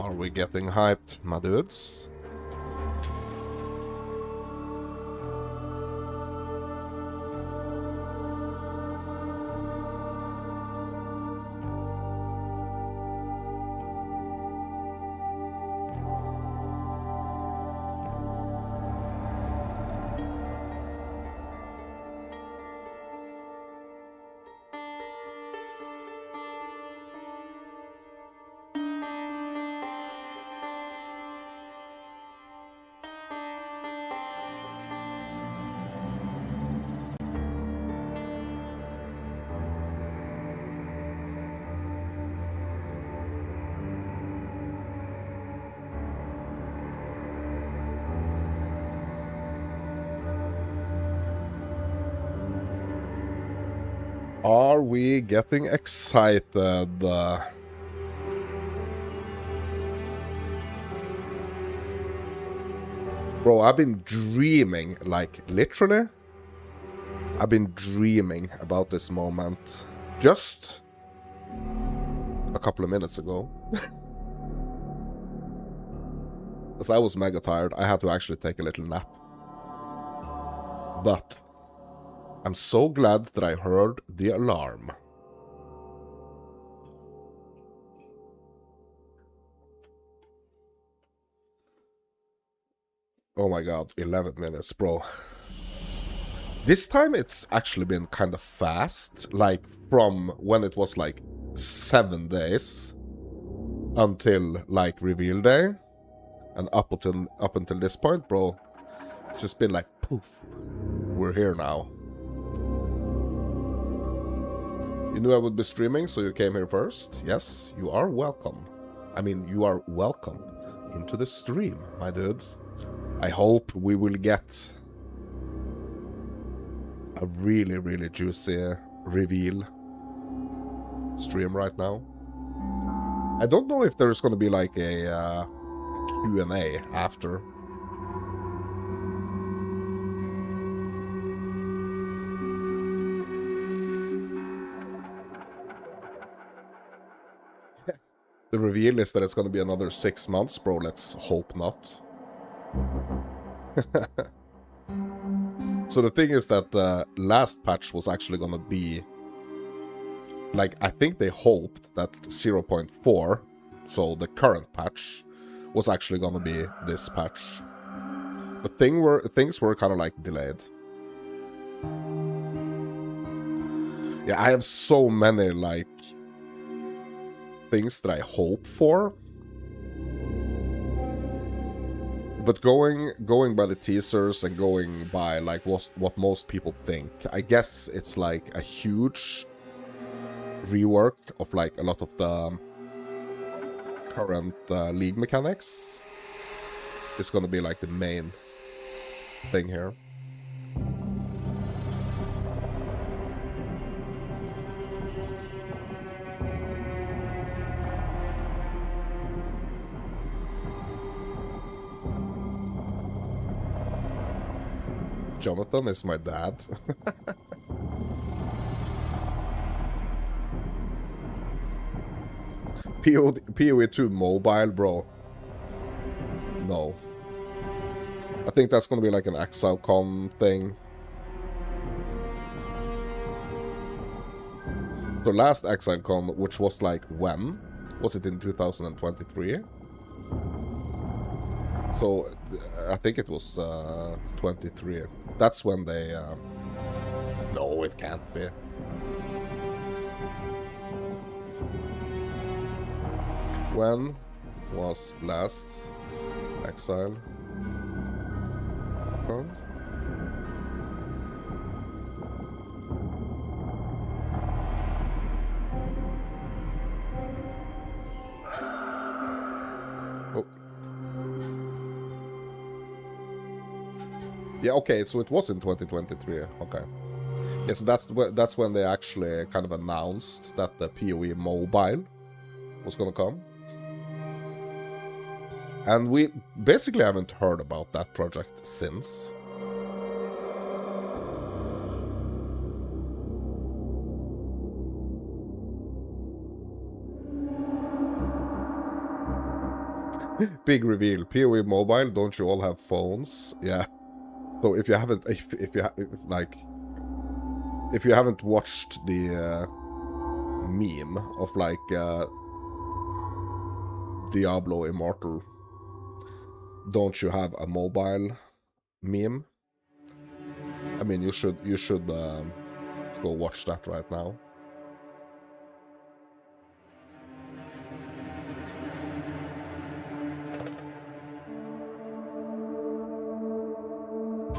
Are we getting hyped, my dudes? Are we getting excited? Bro, I've been dreaming, like, literally. I've been dreaming about this moment just a couple of minutes ago. As I was mega tired, I had to actually take a little nap. But I'm so glad that I heard the alarm. Oh my god, 11 minutes, bro. This time it's actually been kind of fast, like from when it was like 7 days until like reveal day, and up until this point, bro. It's just been like poof. We're here now. You knew I would be streaming, so you came here first. Yes, you are welcome. I mean, you are welcome into the stream, my dudes. I hope we will get a really, really juicy reveal stream right now. I don't know if there's going to be like a Q&A after. The reveal is that it's going to be another 6 months, bro. Let's hope not. So the thing is that the last patch was actually going to be... Like, I think they hoped that 0.4, so the current patch, was actually going to be this patch. But things were kind of like delayed. Yeah, I have so many, like... things that I hope for, but going by the teasers and going by like what most people think, I guess it's like a huge rework of like a lot of the current league mechanics. It's gonna be like the main thing here. Jonathan is my dad. PoE 2 mobile, bro. No. I think that's gonna be like an exile con thing. The last exile con, which was like when? Was it in 2023? So, I think it was 23. That's when they... No, it can't be. When was last exile? Oh. Yeah, okay, so it was in 2023. Okay. Yeah, so that's when they actually kind of announced that the PoE mobile was gonna come. And we basically haven't heard about that project since. Big reveal. PoE Mobile, don't you all have phones? Yeah. So if you haven't, if you haven't watched the meme of like Diablo Immortal, don't you have a mobile meme? I mean, you should go watch that right now.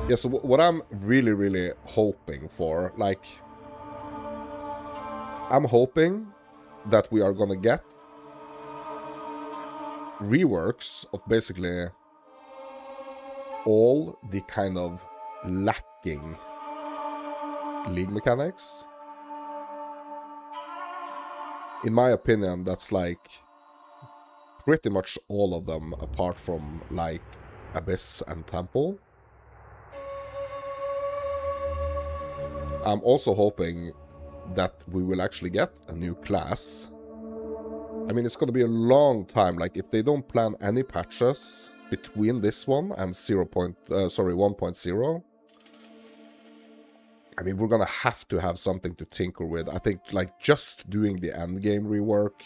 Yeah, so what I'm really hoping for, like, I'm hoping that we are gonna get reworks of basically all the kind of lacking league mechanics. In my opinion, that's like pretty much all of them apart from like Abyss and Temple. I'm also hoping that we will actually get a new class. I mean, it's going to be a long time. Like, if they don't plan any patches between this one and 1.0, I mean, we're going to have something to tinker with. I think, like, just doing the endgame rework,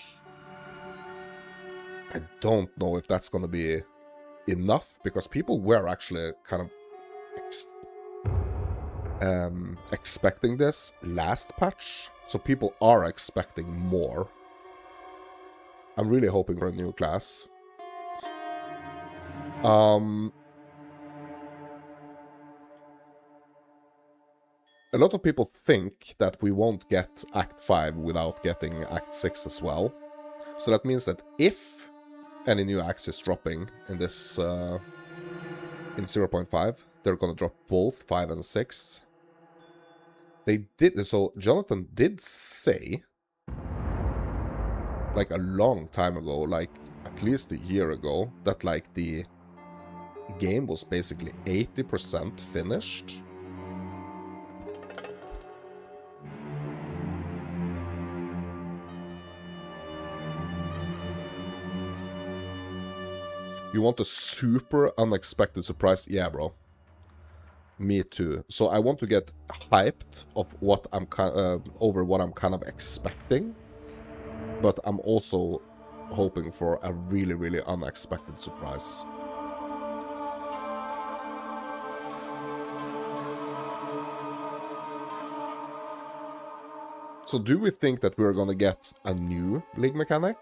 I don't know if that's going to be enough, because people were actually kind of expecting this last patch, so people are expecting more. I'm really hoping for a new class. A lot of people think that we won't get Act 5 without getting Act 6 as well. So that means that if any new acts is dropping in this in 0.5, they're gonna drop both 5 and 6. They did, so Jonathan did say, like a long time ago, like at least a year ago, that like the game was basically 80% finished. You want a super unexpected surprise? Yeah, bro. Me too. So I want to get hyped of what I'm over what I'm kind of expecting, but I'm also hoping for a really unexpected surprise. So do we think that we're gonna get a new league mechanic?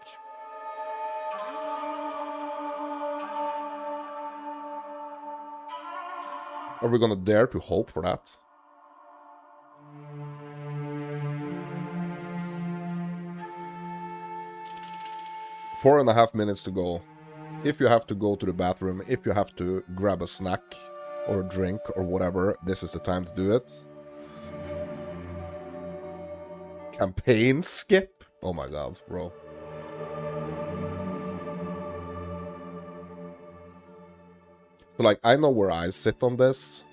Are we gonna dare to hope for that? Four and a half minutes to go. If you have to go to the bathroom, if you have to grab a snack or a drink or whatever, this is the time to do it. Campaign skip? Oh my god, bro. So, like, I know where I sit on this,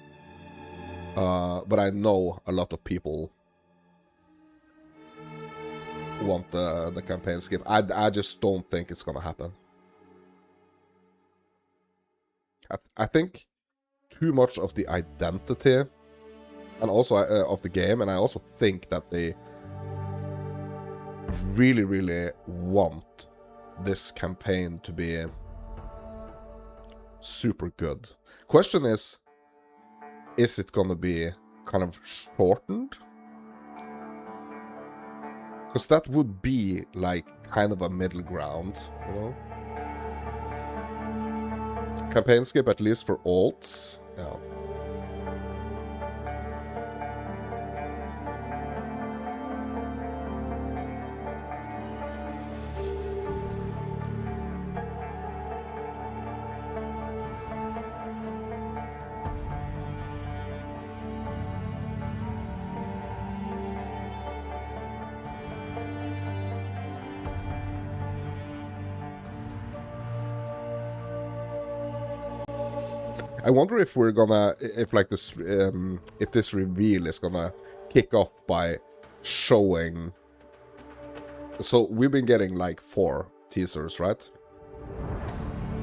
but I know a lot of people want the campaign skip. I just don't think it's gonna happen. I think too much of the identity and also of the game, and I also think that they really want this campaign to be super good. Question is it gonna be kind of shortened? Because that would be like kind of a middle ground, you know? Campaign skip at least for alts. Yeah. I wonder if we're gonna, if like this, if this reveal is gonna kick off by showing. So we've been getting like 4 teasers, right?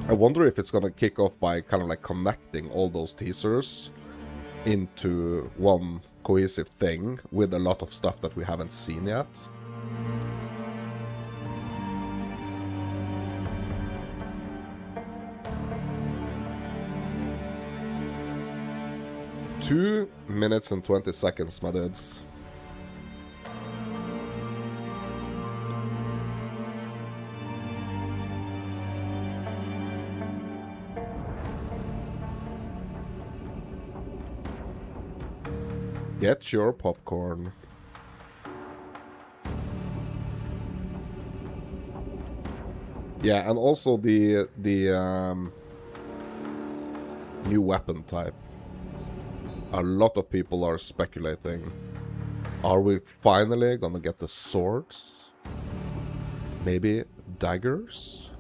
I wonder if it's gonna kick off by kind of like connecting all those teasers into one cohesive thing with a lot of stuff that we haven't seen yet. Two minutes and 20 seconds, my dudes. Get your popcorn. Yeah, and also the new weapon type. A lot of people are speculating. Are we finally gonna get the swords? Maybe daggers?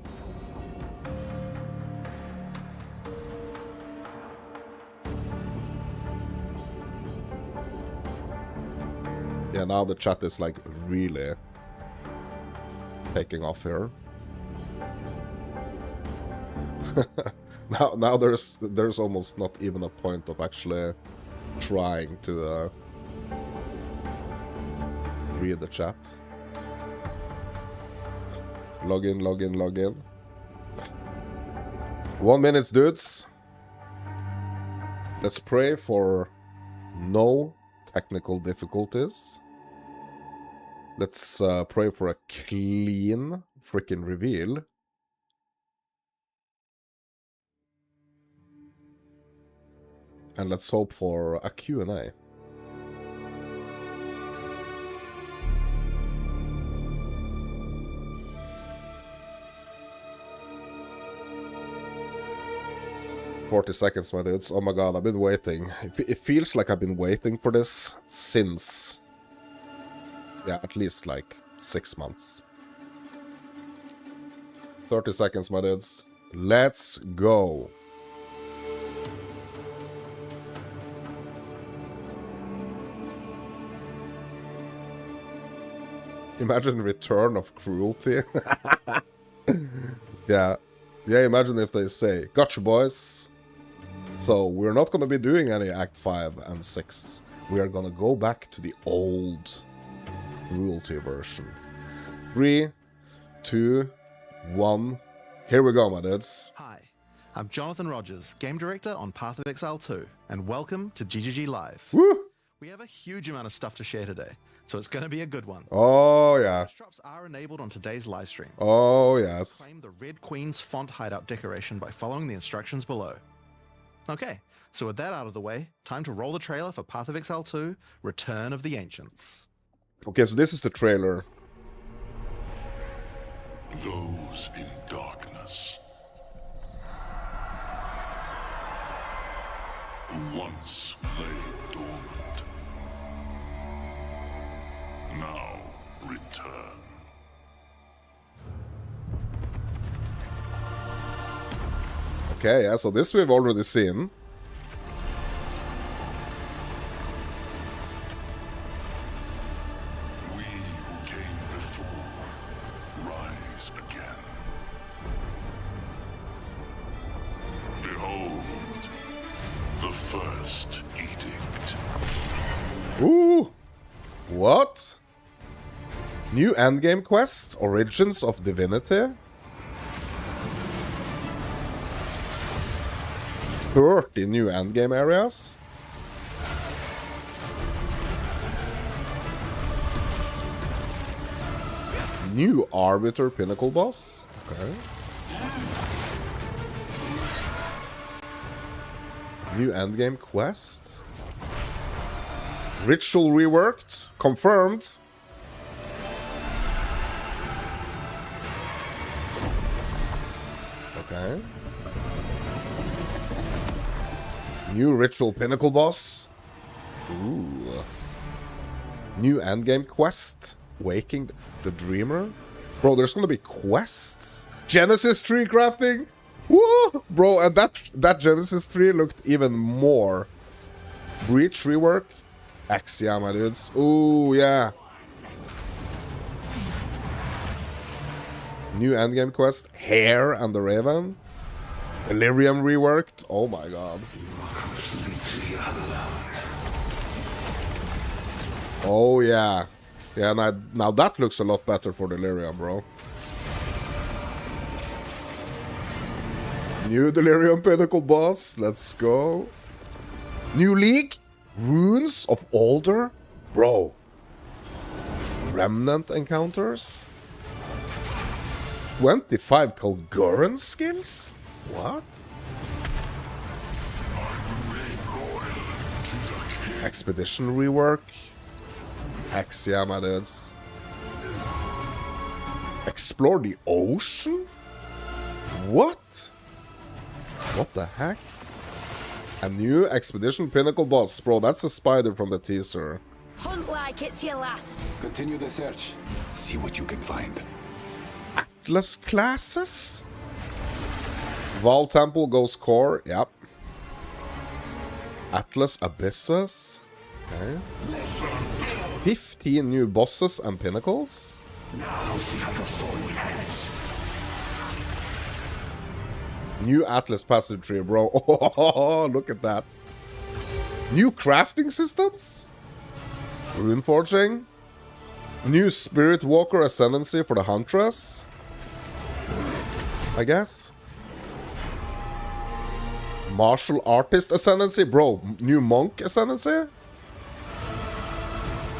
Yeah, now the chat is like really taking off here. now there's almost not even a point of actually trying to read the chat. Log in, log in, log in. 1 minute, dudes. Let's pray for no technical difficulties. Let's pray for a clean freaking reveal. And let's hope for a Q&A. "40 seconds, my dudes. Oh my god, I've been waiting. It feels like I've been waiting for this since... yeah, at least like 6 months. 30 seconds, my dudes. Let's go. Imagine Return of Cruelty. Yeah. Yeah, imagine if they say, "Gotcha, boys. So, we're not gonna be doing any Act 5 and 6. We are gonna go back to the old Cruelty version." 3, 2, 1. Here we go, my dudes. Hi, I'm Jonathan Rogers, Game Director on Path of Exile 2, and welcome to GGG Live. Woo! We have a huge amount of stuff to share today, so it's going to be a good one. Oh, yeah. Drops are enabled on today's live stream. Oh, yes. Claim the Red Queen's font hideout decoration by following the instructions below. Okay, so with that out of the way, time to roll the trailer for Path of Exile 2, Return of the Ancients. Okay, so this is the trailer. Those in darkness, who once lay dormant, now return. Okay, yeah, so this we've already seen. We who came before rise again. Behold, the first edict. Ooh! What? New endgame quest? Origins of Divinity? 30 new endgame areas? New Arbiter Pinnacle boss? Okay. New endgame quest? Ritual reworked? Confirmed? Okay. New Ritual Pinnacle boss? Ooh. New endgame quest? Waking the Dreamer? Bro, there's gonna be quests? Genesis tree crafting? Woo! Bro, and that Genesis tree looked even more. Breach rework? Exia, my dudes. Ooh, yeah. New endgame quest? Hare and the Raven? Delirium reworked. Oh my god. Oh yeah. Yeah, now that looks a lot better for Delirium, bro. New Delirium Pinnacle boss. Let's go. New league. Runes of Alder. Bro. Remnant encounters. 25 Kalguran skills? What? Expedition rework. Hex, yeah, my dudes. Explore the ocean? What? What the heck? A new Expedition Pinnacle boss. Bro, that's a spider from the teaser. Hunt like it's your last. Continue the search. See what you can find. Atlas classes? Val Temple goes core. Yep. Atlas Abysses. Okay. 15 new bosses and pinnacles. Now see how your story ends. New Atlas passive tree, bro. Oh, look at that. New crafting systems? Rune forging? New Spirit Walker Ascendancy for the Huntress? I guess. Martial Artist Ascendancy? Bro, new Monk Ascendancy?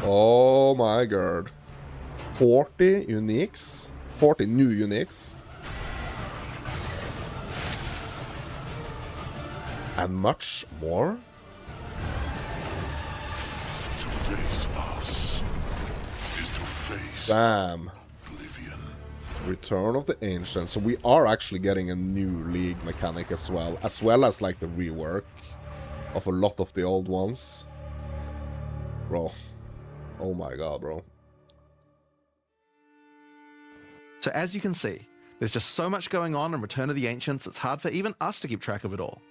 Oh my god. 40 uniques? 40 new uniques? And much more? To face us is to face Damn. oblivion. Return of the Ancients. So we are actually getting a new league mechanic as well as like the rework of a lot of the old ones. Bro. Oh my god, bro. So as you can see, there's just so much going on in Return of the Ancients, it's hard for even us to keep track of it all.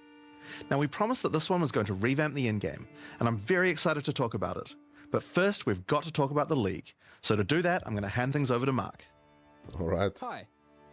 Now, we promised that this one was going to revamp the endgame, and I'm very excited to talk about it. But first, we've got to talk about the League. So to do that, I'm going to hand things over to Mark. Alright. Hi,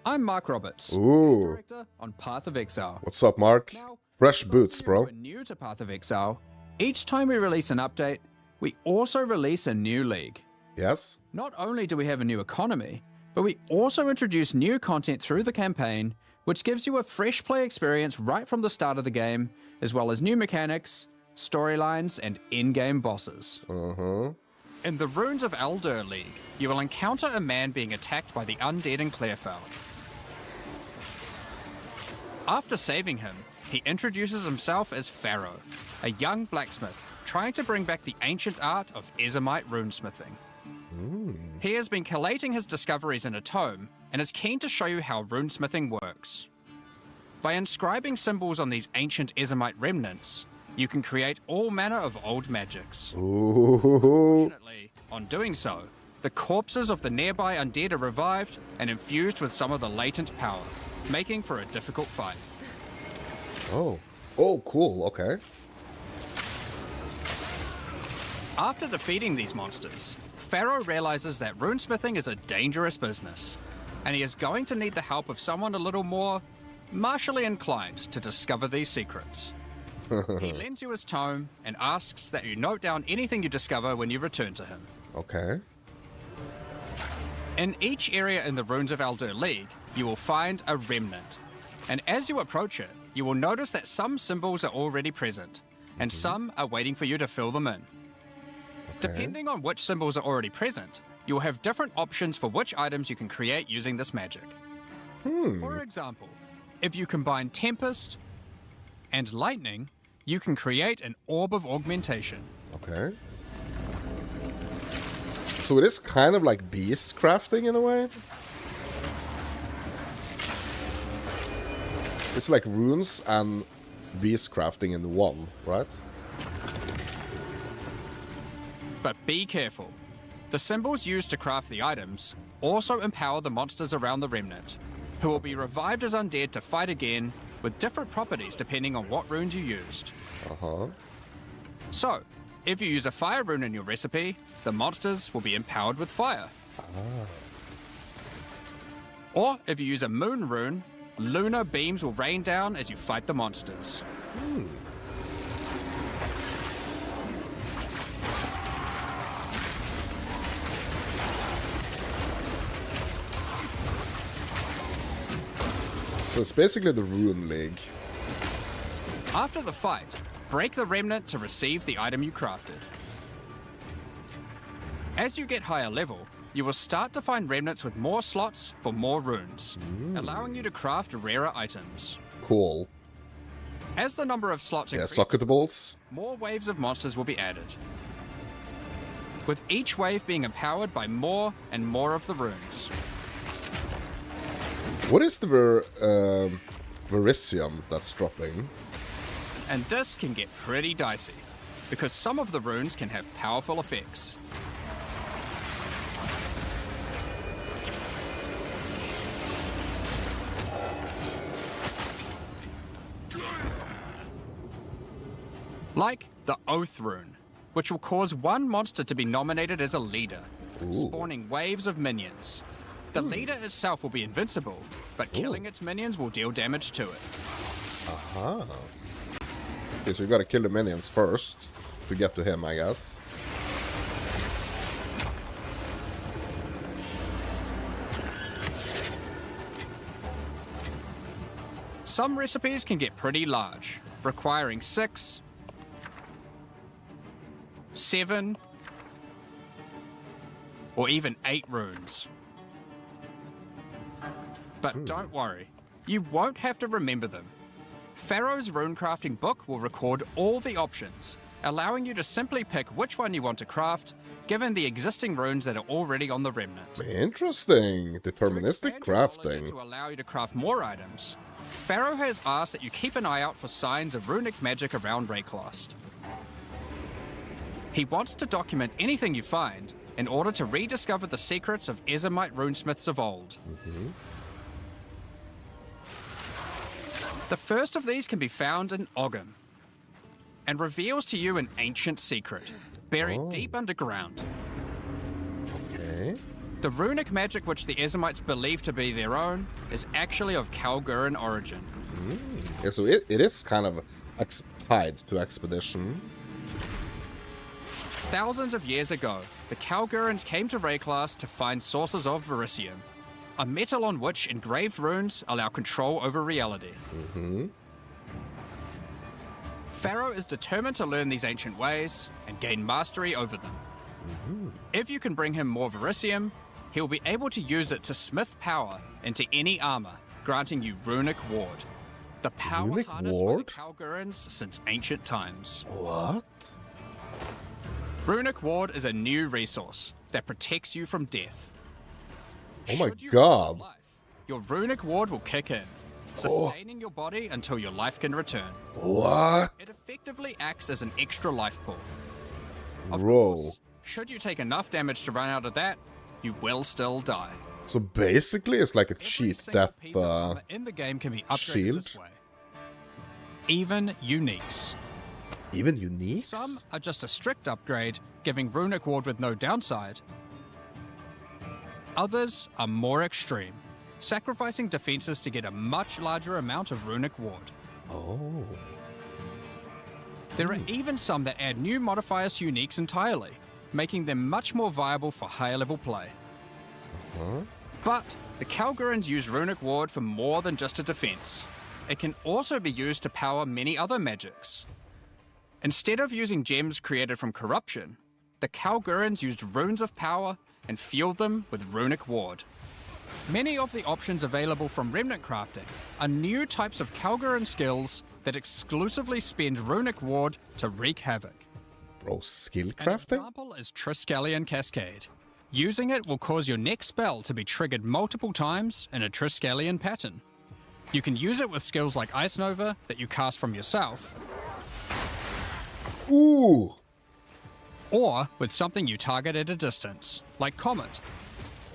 I'm Mark Roberts, Ooh. game director on Path of Exile. What's up, Mark? Now, Fresh for boots, those of you bro. who are new to Path of Exile, each time we release an update, we also release a new league. Yes? Not only do we have a new economy, but we also introduce new content through the campaign, which gives you a fresh play experience right from the start of the game, as well as new mechanics, storylines, and in-game bosses. Uh-huh. In the Runes of Elder League, you will encounter a man being attacked by the undead in Clearfell. After saving him, he introduces himself as Pharaoh, a young blacksmith trying to bring back the ancient art of Ezomite runesmithing. He has been collating his discoveries in a tome and is keen to show you how runesmithing works. By inscribing symbols on these ancient Ezomite remnants, you can create all manner of old magics. Ooh. Fortunately, on doing so, the corpses of the nearby undead are revived and infused with some of the latent power, making for a difficult fight. Oh. Oh, cool. Okay. After defeating these monsters, Pharaoh realizes that runesmithing is a dangerous business, and he is going to need the help of someone a little more martially inclined to discover these secrets. He lends you his tome and asks that you note down anything you discover when you return to him. Okay. In each area in the Runes of Elder League, you will find a remnant, and as you approach it, you will notice that some symbols are already present, and some are waiting for you to fill them in. Depending on which symbols are already present, you will have different options for which items you can create using this magic. For example, if you combine Tempest and Lightning, you can create an Orb of Augmentation. Okay. So it is kind of like beast crafting in a way? It's like runes and beast crafting in one, right? But be careful. The symbols used to craft the items also empower the monsters around the remnant, who will be revived as undead to fight again with different properties depending on what runes you used. Uh-huh. So, if you use a fire rune in your recipe, the monsters will be empowered with fire. Or if you use a moon rune, lunar beams will rain down as you fight the monsters. So it's basically the Rune League. After the fight, break the remnant to receive the item you crafted. As you get higher level, you will start to find remnants with more slots for more runes, allowing you to craft rarer items. Cool. As the number of slots Yeah, increases, socket balls. more waves of monsters will be added, with each wave being empowered by more and more of the runes. What is the Verisium that's dropping? And this can get pretty dicey, because some of the runes can have powerful effects. Like the Oath rune, which will cause one monster to be nominated as a leader, spawning waves of minions. The leader itself will be invincible, but killing its minions will deal damage to it. Aha. Okay, so you gotta kill the minions first to get to him, I guess. Some recipes can get pretty large, requiring 6, 7, or even 8 runes. But don't worry, you won't have to remember them. Pharaoh's runecrafting book will record all the options, allowing you to simply pick which one you want to craft, given the existing runes that are already on the remnant. Interesting. To Deterministic expand your knowledge and crafting. to allow you to craft more items, Pharaoh has asked that you keep an eye out for signs of runic magic around Rayclost. He wants to document anything you find in order to rediscover the secrets of Ezomite runesmiths of old. The first of these can be found in Ogham, and reveals to you an ancient secret, buried deep underground. Okay. The runic magic which the Ezomites believe to be their own is actually of Kalguran origin. Yeah, so it is kind of tied to Expedition. Thousands of years ago, the Kalgurans came to Rayclass to find sources of Verisium, a metal on which engraved runes allow control over reality. Pharaoh is determined to learn these ancient ways and gain mastery over them. If you can bring him more Verisium, he will be able to use it to smith power into any armor, granting you Runic Ward, the power Runic harnessed Ward? by the Kalgurans since ancient times. What? Runic Ward is a new resource that protects you from death. Oh my Should you run out of god. life, your Runic Ward will kick in, sustaining your body until your life can return. What? It effectively acts as an extra life pool. Of Bro. course, should you take enough damage to run out of that, you will still die. So basically it's like a Every cheat single death piece of armor in the game can be upgraded this shield. way. Even uniques. even unique? Some are just a strict upgrade, giving Runic Ward with no downside. Others are more extreme, sacrificing defenses to get a much larger amount of Runic Ward. Oh. There are even some that add new modifiers to uniques entirely, making them much more viable for higher level play. But the Kalgurans use Runic Ward for more than just a defense. It can also be used to power many other magics. Instead of using gems created from corruption, the Kalgurans used runes of power and fueled them with Runic Ward. Many of the options available from Remnant crafting are new types of Kalguran skills that exclusively spend Runic Ward to wreak havoc. Bro, skill An crafting? example is Triskelion Cascade. Using it will cause your next spell to be triggered multiple times in a Triskelion pattern. You can use it with skills like Ice Nova that you cast from yourself, Ooh. or with something you target at a distance, like Comet.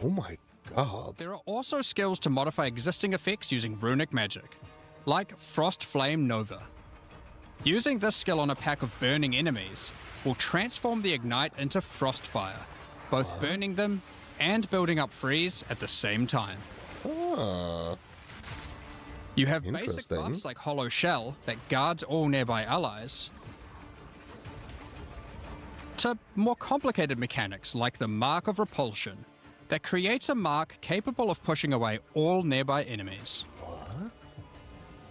Oh my god. There are also skills to modify existing effects using runic magic, like Frost Flame Nova. Using this skill on a pack of burning enemies will transform the Ignite into Frostfire, both burning them and building up freeze at the same time. Ah. You have basic Interesting. buffs like Hollow Shell that guards all nearby allies, to more complicated mechanics like the Mark of Repulsion that creates a mark capable of pushing away all nearby enemies. What?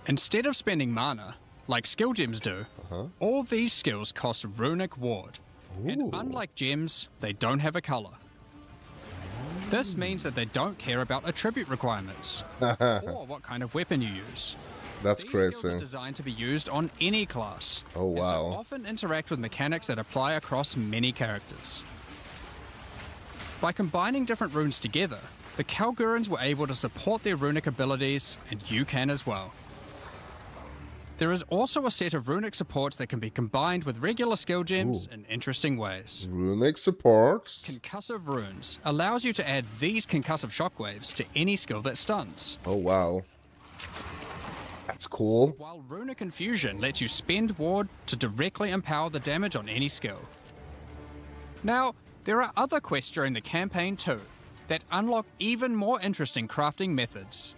Instead of spending mana, like skill gems do, all these skills cost Runic Ward, and unlike gems, they don't have a color. This means that they don't care about attribute requirements, or what kind of weapon you use. That's These skills crazy. are designed to be used on any class, Oh, and so wow. often interact with mechanics that apply across many characters. By combining different runes together, the Kalgurans were able to support their runic abilities, and you can as well. There is also a set of runic supports that can be combined with regular skill gems in interesting ways. Runic supports. Concussive runes allows you to add these concussive shockwaves to any skill that stuns, Oh, wow. That's cool. while Runic Infusion lets you spend ward to directly empower the damage on any skill. Now, there are other quests during the campaign too that unlock even more interesting crafting methods.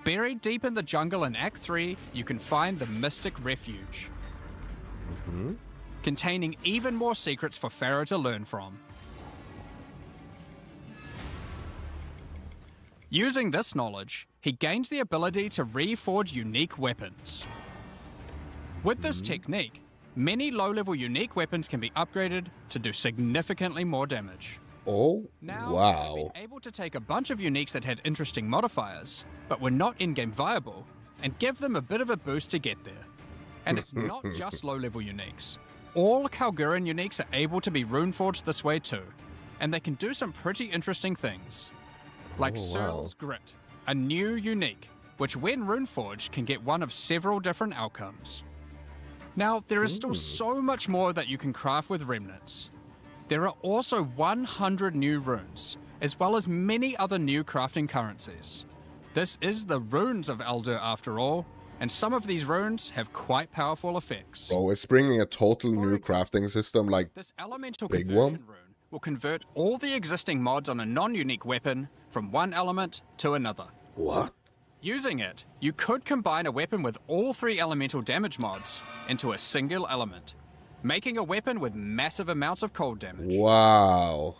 Buried deep in the jungle in Act 3, you can find the Mystic Refuge, containing even more secrets for Pharaoh to learn from. Using this knowledge, he gains the ability to reforge unique weapons. With this technique, many low-level unique weapons can be upgraded to do significantly more damage. Oh, Now, wow. we've been able to take a bunch of uniques that had interesting modifiers, but were not in-game viable, and give them a bit of a boost to get there. And it's not just low-level uniques. All Kalguran uniques are able to be runeforged this way too, and they can do some pretty interesting things. Like Searle's Grit, a new unique, which when runeforged can get one of several different outcomes. Now, there is still so much more that you can craft with remnants. There are also 100 new runes, as well as many other new crafting currencies. This is the runes of Eldur after all, and some of these runes have quite powerful effects. Bro, it's bringing a total For new example, crafting system, like, This elemental Big conversion one. rune will convert all the existing mods on a non-unique weapon from one element to another. what? Using it, you could combine a weapon with all 3 elemental damage mods into a single element, making a weapon with massive amounts of cold damage. Wow.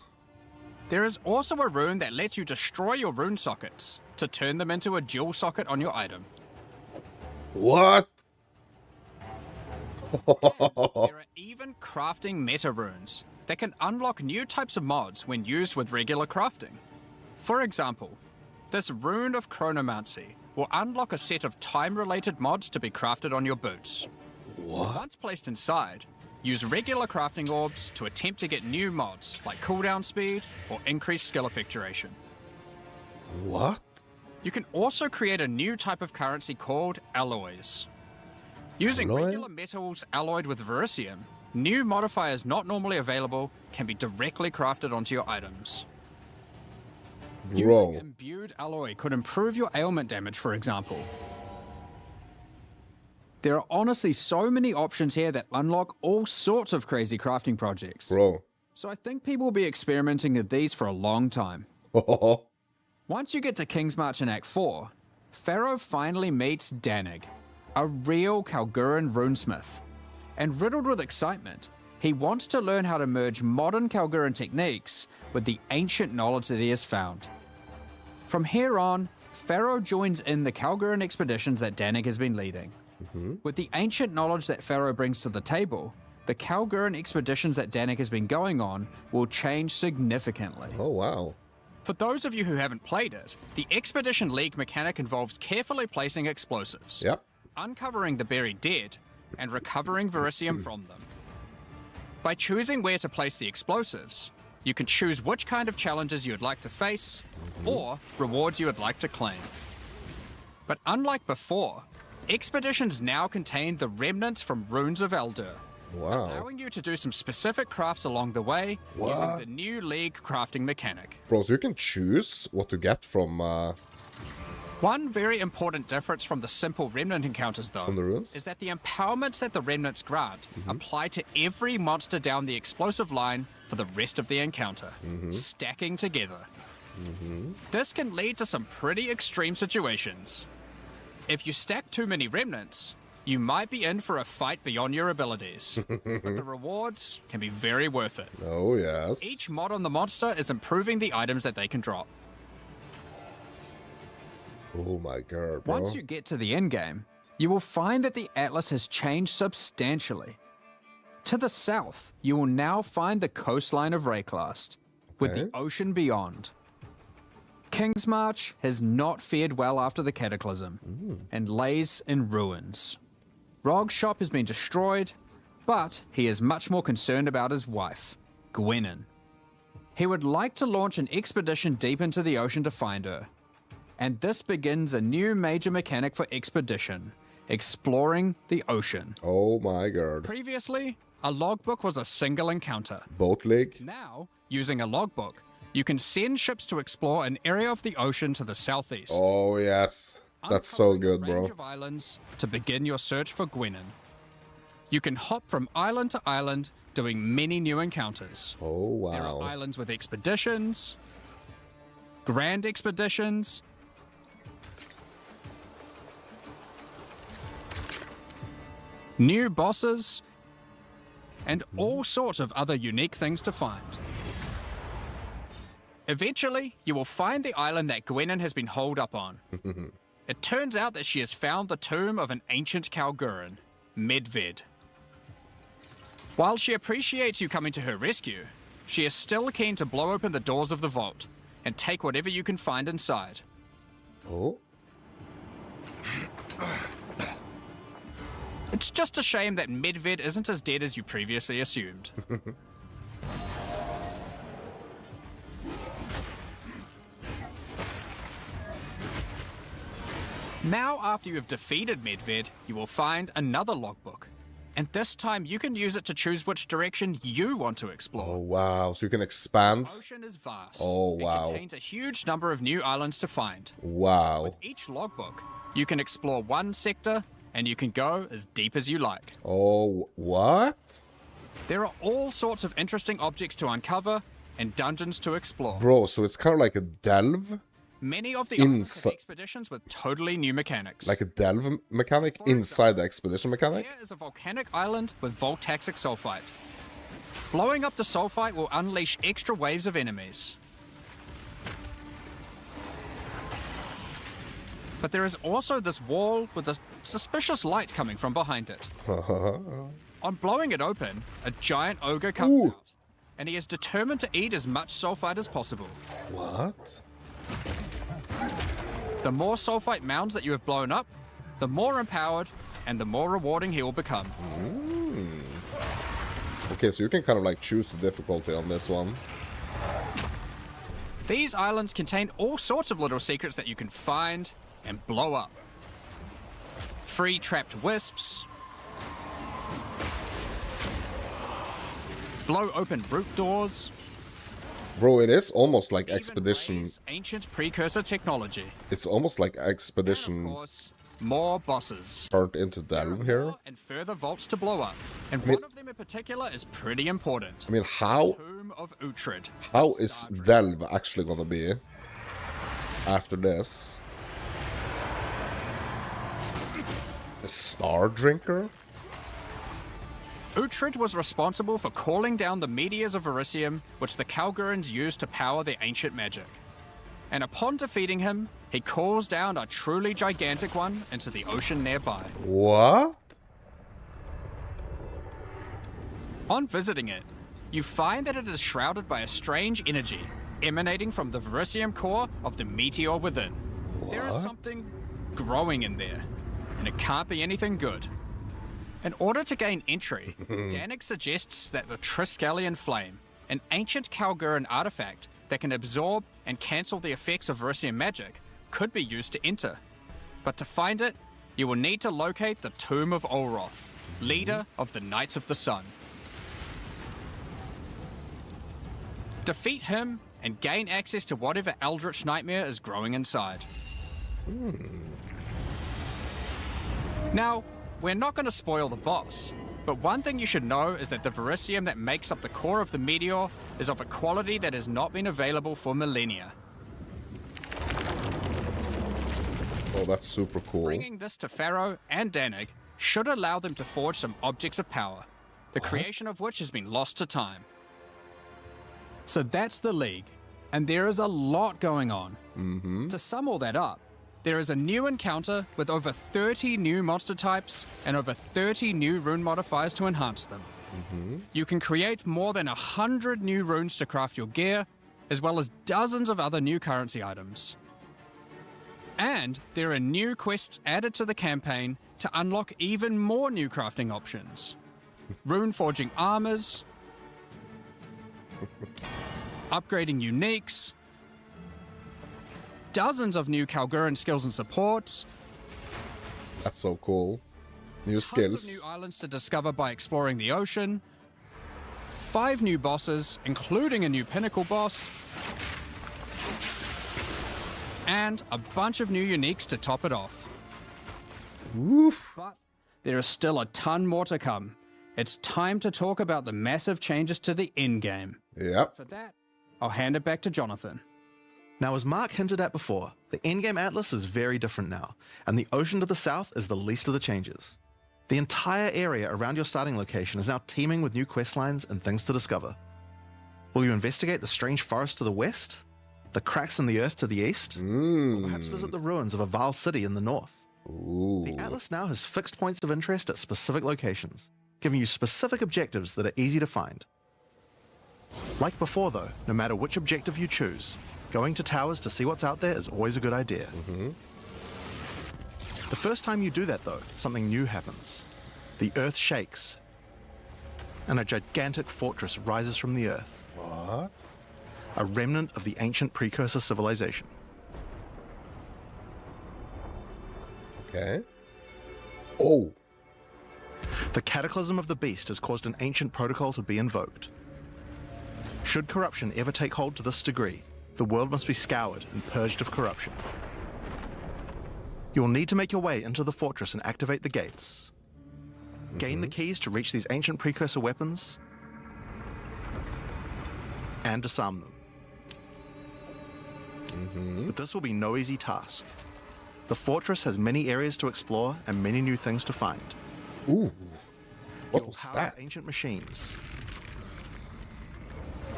There is also a rune that lets you destroy your rune sockets to turn them into a dual socket on your item. What? There are even crafting meta runes that can unlock new types of mods when used with regular crafting. For example, this Rune of Chronomancy will unlock a set of time-related mods to be crafted on your boots. What? Once placed inside, use regular crafting orbs to attempt to get new mods like cooldown speed or increased skill effectuation. What? You can also create a new type of currency called alloys. Using Alloy? regular metals alloyed with verisium, new modifiers not normally available can be directly crafted onto your items. Using Bro. imbued alloy could improve your ailment damage, for example. There are honestly so many options here that unlock all sorts of crazy crafting projects. Bro. So I think people will be experimenting with these for a long time. Once you get to King's March in Act 4, Pharaoh finally meets Danig, a real Kalguran runesmith. And riddled with excitement, he wants to learn how to merge modern Kalguran techniques with the ancient knowledge that he has found. From here on, Pharaoh joins in the Kalguran expeditions that Danig has been leading. With the ancient knowledge that Pharaoh brings to the table, the Kalguran expeditions that Danig has been going on will change significantly. Oh, wow. For those of you who haven't played it, the Expedition League mechanic involves carefully placing explosives, Yep. uncovering the buried dead, and recovering verisium from them. By choosing where to place the explosives, you can choose which kind of challenges you would like to face, or rewards you would like to claim. But unlike before, expeditions now contain the remnants from Runes of Eldur, Wow. allowing you to do some specific crafts along the way using What? the new League crafting mechanic. Bro, so you can choose what to get from One very important difference from the simple remnant encounters, though, the runes? is that the empowerments that the remnants grant apply to every monster down the explosive line for the rest of the encounter, stacking together. This can lead to some pretty extreme situations. If you stack too many remnants, you might be in for a fight beyond your abilities, but the rewards can be very worth it. Oh, yes. Each mod on the monster is improving the items that they can drop. Oh my god, bro. Once you get to the endgame, you will find that the atlas has changed substantially. To the south, you will now find the coastline of Rayclast, with the ocean beyond. Kingsmarch has not fared well after the Cataclysm, and lays in ruins. Rog's shop has been destroyed, but he is much more concerned about his wife, Gwenyn. He would like to launch an expedition deep into the ocean to find her, and this begins a new major mechanic for expedition, exploring the ocean. Oh my god. Previously, a logbook was a single encounter. Boat League? Now, using a logbook, you can send ships to explore an area of the ocean to the southeast. Oh yes. That's so good, uncovering a range bro. of islands to begin your search for Gwenyn. You can hop from island to island, doing many new encounters. Oh There are wow. islands with expeditions, grand expeditions, new bosses, and all sorts of other unique things to find. Eventually, you will find the island that Gwenyn has been holed up on. It turns out that she has found the tomb of an ancient Kalguran, Medved. While she appreciates you coming to her rescue, she is still keen to blow open the doors of the vault and take whatever you can find inside. Oh. It's just a shame that Medved isn't as dead as you previously assumed. Now, after you have defeated Medved, you will find another logbook. And this time you can use it to choose which direction you want to explore. Oh wow. So you can expand. The ocean is vast. Oh, wow. It contains a huge number of new islands to find. Wow. With each logbook, you can explore one sector, and you can go as deep as you like. Oh, what? There are all sorts of interesting objects to uncover and dungeons to explore. Bro, so it's kind of like a delve? Many of the islands have Insi- expeditions with totally new mechanics. Like a delve mechanic For inside the expedition mechanic? Here is a volcanic island with voltaxic sulfite. Blowing up the sulfite will unleash extra waves of enemies. But there is also this wall with a suspicious light coming from behind it. On blowing it open, a giant ogre comes Ooh. out, and he is determined to eat as much sulfite as possible. What? The more sulfite mounds that you have blown up, the more empowered and the more rewarding he will become. Okay, so you can kind of like choose the difficulty on this one. These islands contain all sorts of little secrets that you can find and blow up. Free trapped wisps, blow open root doors, Bro, it is almost like even expedition. raise ancient precursor technology. It's almost like And of expedition course, more bosses. turned into There are delve here. more and further vaults to blow up, and one of them in particular is pretty important. I mean, how Tomb of Uhtred. how the is Star Drink. delve actually gonna be after this? A star drinker? Uhtred was responsible for calling down the meteors of Verisium, which the Kalgurans used to power their ancient magic. And upon defeating him, he calls down a truly gigantic one into the ocean nearby. What? On visiting it, you find that it is shrouded by a strange energy emanating from the Verisium core of the meteor within. There is What? something growing in there, and it can't be anything good. In order to gain entry, Danik suggests that the Triskelion Flame, an ancient Kalguran artifact that can absorb and cancel the effects of Verisium magic, could be used to enter. But to find it, you will need to locate the Tomb of Olroth, leader of the Knights of the Sun. Defeat him and gain access to whatever eldritch nightmare is growing inside. Now, we're not going to spoil the boss, but one thing you should know is that the Verisium that makes up the core of the meteor is of a quality that has not been available for millennia. Oh, that's super cool. Bringing this to Pharaoh and Danig should allow them to forge some objects of power, the creation of which has been lost to time. So that's the League, and there is a lot going on. To sum all that up, there is a new encounter with over 30 new monster types and over 30 new rune modifiers to enhance them. You can create more than 100 new runes to craft your gear, as well as dozens of other new currency items. And there are new quests added to the campaign to unlock even more new crafting options. Rune forging armors, upgrading uniques, dozens of new Kalguran skills and supports, That's so cool. New tons skills. of new islands to discover by exploring the ocean, 5 new bosses, including a new pinnacle boss, and a bunch of new uniques to top it off. Woof. But there is still a ton more to come. It's time to talk about the massive changes to the endgame. Yep. For that, I'll hand it back to Jonathan. Now, as Mark hinted at before, the endgame atlas is very different now, and the ocean to the south is the least of the changes. The entire area around your starting location is now teeming with new questlines and things to discover. Will you investigate the strange forest to the west? The cracks in the earth to the east? Or perhaps visit the ruins of a Val city in the north? Ooh. The atlas now has fixed points of interest at specific locations, giving you specific objectives that are easy to find. Like before though, no matter which objective you choose, going to towers to see what's out there is always a good idea. The first time you do that though, something new happens. The earth shakes, and a gigantic fortress rises from the earth. What? A remnant of the ancient precursor civilization. Okay. Oh. The cataclysm of the beast has caused an ancient protocol to be invoked. Should corruption ever take hold to this degree, the world must be scoured and purged of corruption. You will need to make your way into the fortress and activate the gates. Gain the keys to reach these ancient precursor weapons and disarm them. But this will be no easy task. The fortress has many areas to explore and many new things to find. Ooh. What You'll was power that? ancient machines.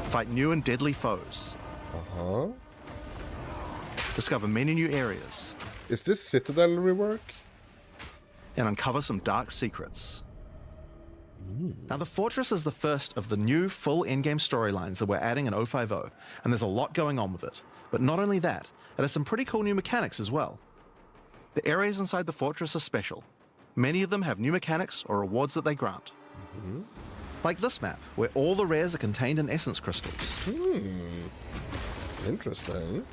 Fight new and deadly foes. Huh? Discover many new areas. Is this Citadel rework? And uncover some dark secrets. Now, the Fortress is the first of the new full endgame storylines that we're adding in 050, and there's a lot going on with it. But not only that, it has some pretty cool new mechanics as well. The areas inside the Fortress are special. Many of them have new mechanics or rewards that they grant. Like this map, where all the rares are contained in essence crystals. Interesting.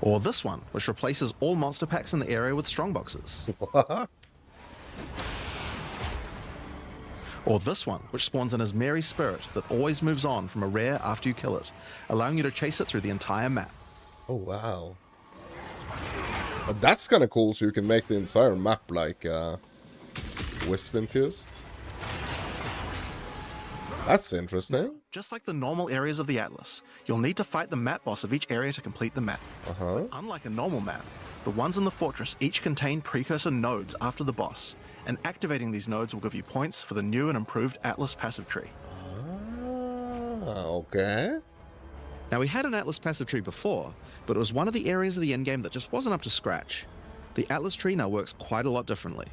Or this one, which replaces all monster packs in the area with strongboxes. What? Or this one, which spawns an Ismeri spirit that always moves on from a rare after you kill it, allowing you to chase it through the entire map. Oh, wow. But that's kind of cool, so you can make the entire map like wisp infused. That's interesting. Just like the normal areas of the Atlas, you'll need to fight the map boss of each area to complete the map. Uh-huh. Unlike a normal map, the ones in the fortress each contain precursor nodes after the boss, and activating these nodes will give you points for the new and improved Atlas passive tree. Ah, okay. Now, we had an Atlas passive tree before, but it was one of the areas of the endgame that just wasn't up to scratch. The Atlas tree now works quite a lot differently.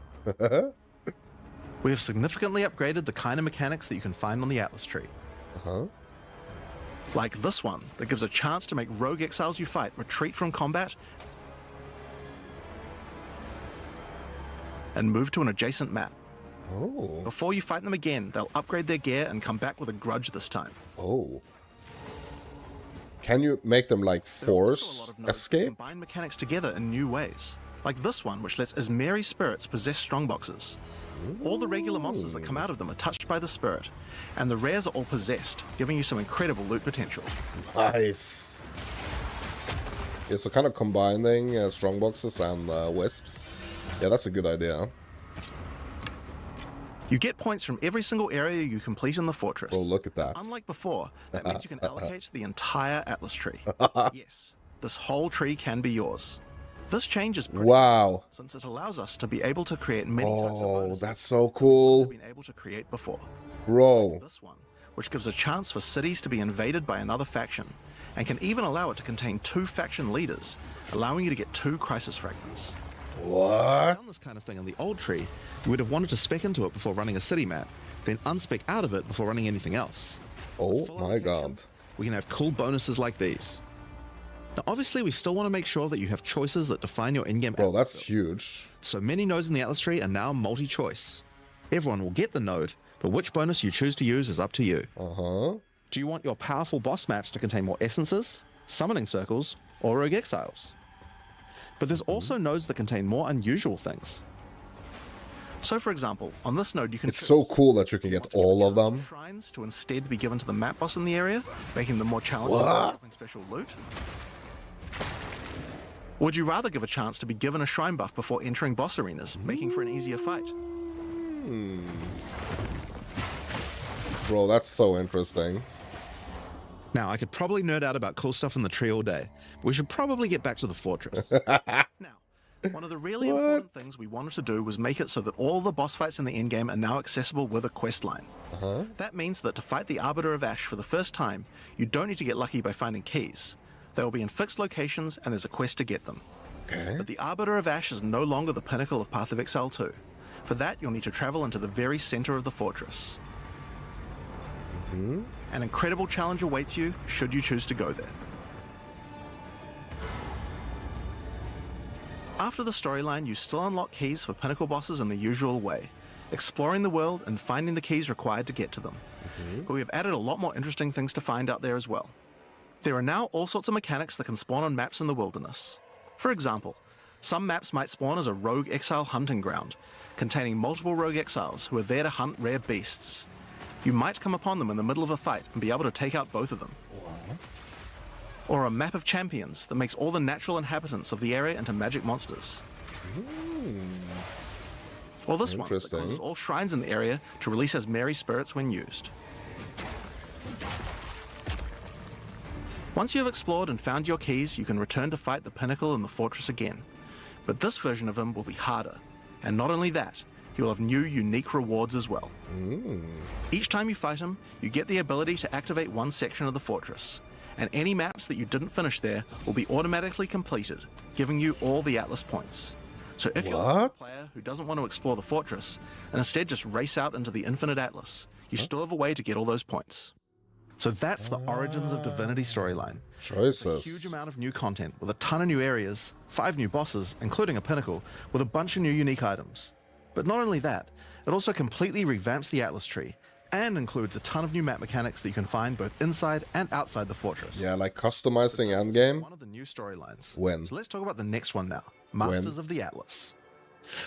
We have significantly upgraded the kind of mechanics that you can find on the Atlas tree. Uh-huh. Like this one, that gives a chance to make rogue exiles you fight retreat from combat and move to an adjacent map. Oh. Before you fight them again, they'll upgrade their gear and come back with a grudge this time. Oh. Can you make them like There are also a lot force of nodes that escape? combine mechanics together in new ways. Like this one, which lets Ismeri spirits possess strongboxes. All the regular monsters that come out of them are touched by the spirit, and the rares are all possessed, giving you some incredible loot potential. Nice. Yeah, so kind of combining strongboxes and wisps. Yeah, that's a good idea. You get points from every single area you complete in the fortress. Oh, look at that. Unlike before, that means you can allocate the entire Atlas tree. Yes, this whole tree can be yours. This change is pretty Wow. since it allows us to be able to create many types of Oh, bonuses that's so we've cool. been able to create before. Bro. This one, which gives a chance for cities to be invaded by another faction, and can even allow it to contain 2 faction leaders, allowing you to get 2 crisis fragments. What? Done this kind of thing in the old tree, we would have wanted to spec into it before running a city map, then unspec out of it before running anything else. Oh Full my god. allocation, we can have cool bonuses like these. Now obviously we still want to make sure that you have choices that define your in-game Bro, atlas that's build. huge. So many nodes in the Atlas tree are now multi-choice. Everyone will get the node, but which bonus you choose to use is up to you. Uh-huh. Do you want your powerful boss maps to contain more essences, summoning circles, or rogue exiles? But there's also nodes that contain more unusual things. So for example, on this node you can It's so choose cool that you can if you get want to give all a of chance them. for shrines to instead be given to the map boss in the area, making them more challenging by What? dropping special loot. Would you rather give a chance to be given a shrine buff before entering boss arenas, making for an easier fight? Bro, that's so interesting. Now, I could probably nerd out about cool stuff in the tree all day, but we should probably get back to the fortress. Now, one of the really important things we wanted to do was make it so that all the boss fights in the endgame are now accessible with a quest line. That means that to fight the Arbiter of Ash for the first time, you don't need to get lucky by finding keys. They will be in fixed locations and there's a quest to get them. Okay. But the Arbiter of Ash is no longer the pinnacle of Path of Exile 2. For that, you'll need to travel into the very center of the fortress. An incredible challenge awaits you, should you choose to go there. After the storyline, you still unlock keys for pinnacle bosses in the usual way, exploring the world and finding the keys required to get to them. But we have added a lot more interesting things to find out there as well. There are now all sorts of mechanics that can spawn on maps in the wilderness. For example, some maps might spawn as a rogue exile hunting ground, containing multiple rogue exiles who are there to hunt rare beasts. You might come upon them in the middle of a fight and be able to take out both of them. Or a map of champions that makes all the natural inhabitants of the area into magic monsters. Or this one that Interesting. causes all shrines in the area to release as merry spirits when used. Once you have explored and found your keys, you can return to fight the pinnacle in the fortress again. But this version of him will be harder. And not only that, he will have new unique rewards as well. Each time you fight him, you get the ability to activate one section of the fortress, and any maps that you didn't finish there will be automatically completed, giving you all the Atlas points. So if you're the type of player who doesn't want to explore the fortress, and instead just race out into the infinite Atlas, you still have a way to get all those points. So that's the Origins of Divinity storyline. It's a huge Choices. amount of new content, with a ton of new areas, 5 new bosses, including a pinnacle, with a bunch of new unique items. But not only that, it also completely revamps the Atlas tree, and includes a ton of new map mechanics that you can find both inside and outside the fortress. Yeah, like But customizing this is endgame. one of the new storylines. When? So let's talk about the next one now, Masters of the Atlas.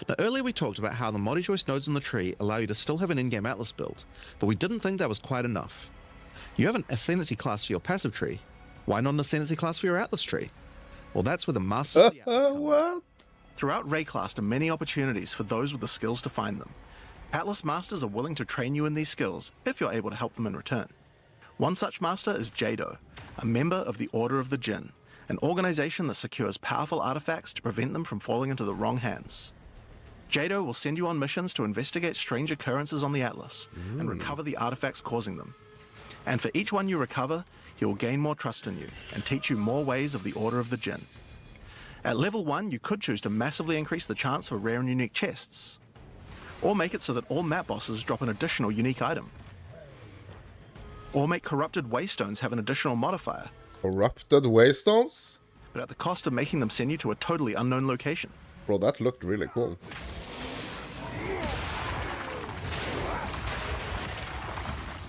Now earlier we talked about how the multi-choice nodes in the tree allow you to still have an in-game Atlas build, but we didn't think that was quite enough. You have an Ascendancy class for your passive tree. Why not an Ascendancy class for your Atlas tree? Well, that's where the Masters of the Atlas come in. What? Throughout Rayclast are many opportunities for those with the skills to find them. Atlas Masters are willing to train you in these skills if you're able to help them in return. One such master is Jado, a member of the Order of the Jinn, an organization that secures powerful artifacts to prevent them from falling into the wrong hands. Jado will send you on missions to investigate strange occurrences on the Atlas and recover the artifacts causing them. And for each one you recover, he will gain more trust in you and teach you more ways of the Order of the Jinn. At level 1, you could choose to massively increase the chance for rare and unique chests, or make it so that all map bosses drop an additional unique item, or make corrupted waystones have an additional modifier, Corrupted waystones? but at the cost of making them send you to a totally unknown location. Bro, that looked really cool.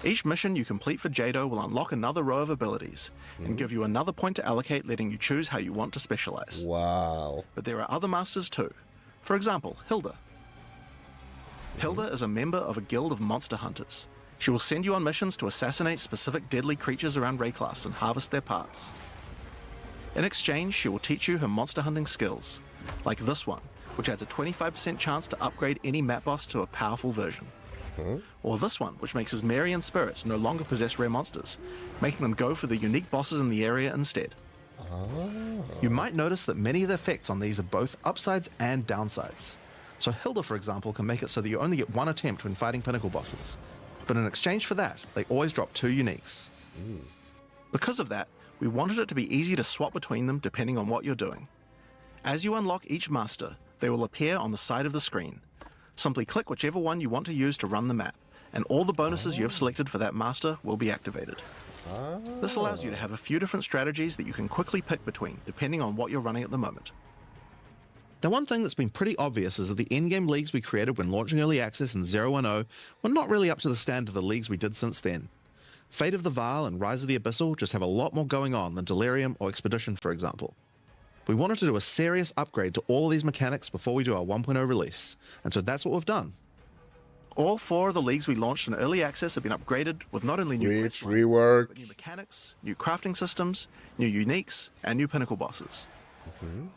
Each mission you complete for Jado will unlock another row of abilities and give you another point to allocate, letting you choose how you want to specialize. Wow. But there are other masters too. For example, Hilda. Hilda is a member of a guild of monster hunters. She will send you on missions to assassinate specific deadly creatures around Rayclast and harvest their parts. In exchange, she will teach you her monster hunting skills, like this one, which adds a 25% chance to upgrade any map boss to a powerful version. Or this one, which makes his Marian spirits no longer possess rare monsters, making them go for the unique bosses in the area instead. You might notice that many of the effects on these are both upsides and downsides. So Hilda, for example, can make it so that you only get one attempt when fighting pinnacle bosses. But in exchange for that, they always drop 2 uniques. Because of that, we wanted it to be easy to swap between them depending on what you're doing. As you unlock each master, they will appear on the side of the screen. Simply click whichever one you want to use to run the map, and all the bonuses you have selected for that master will be activated. This allows you to have a few different strategies that you can quickly pick between, depending on what you're running at the moment. Now, one thing that's been pretty obvious is that the endgame leagues we created when launching Early Access in 010 were not really up to the standard of the leagues we did since then. Fate of the Vaal and Rise of the Abyssal just have a lot more going on than Delirium or Expedition, for example. We wanted to do a serious upgrade to all of these mechanics before we do our 1.0 release, and so that's what we've done. All 4 of the leagues we launched in Early Access have been upgraded with not only new quest lines, rework, but new mechanics, new crafting systems, new uniques, and new pinnacle bosses.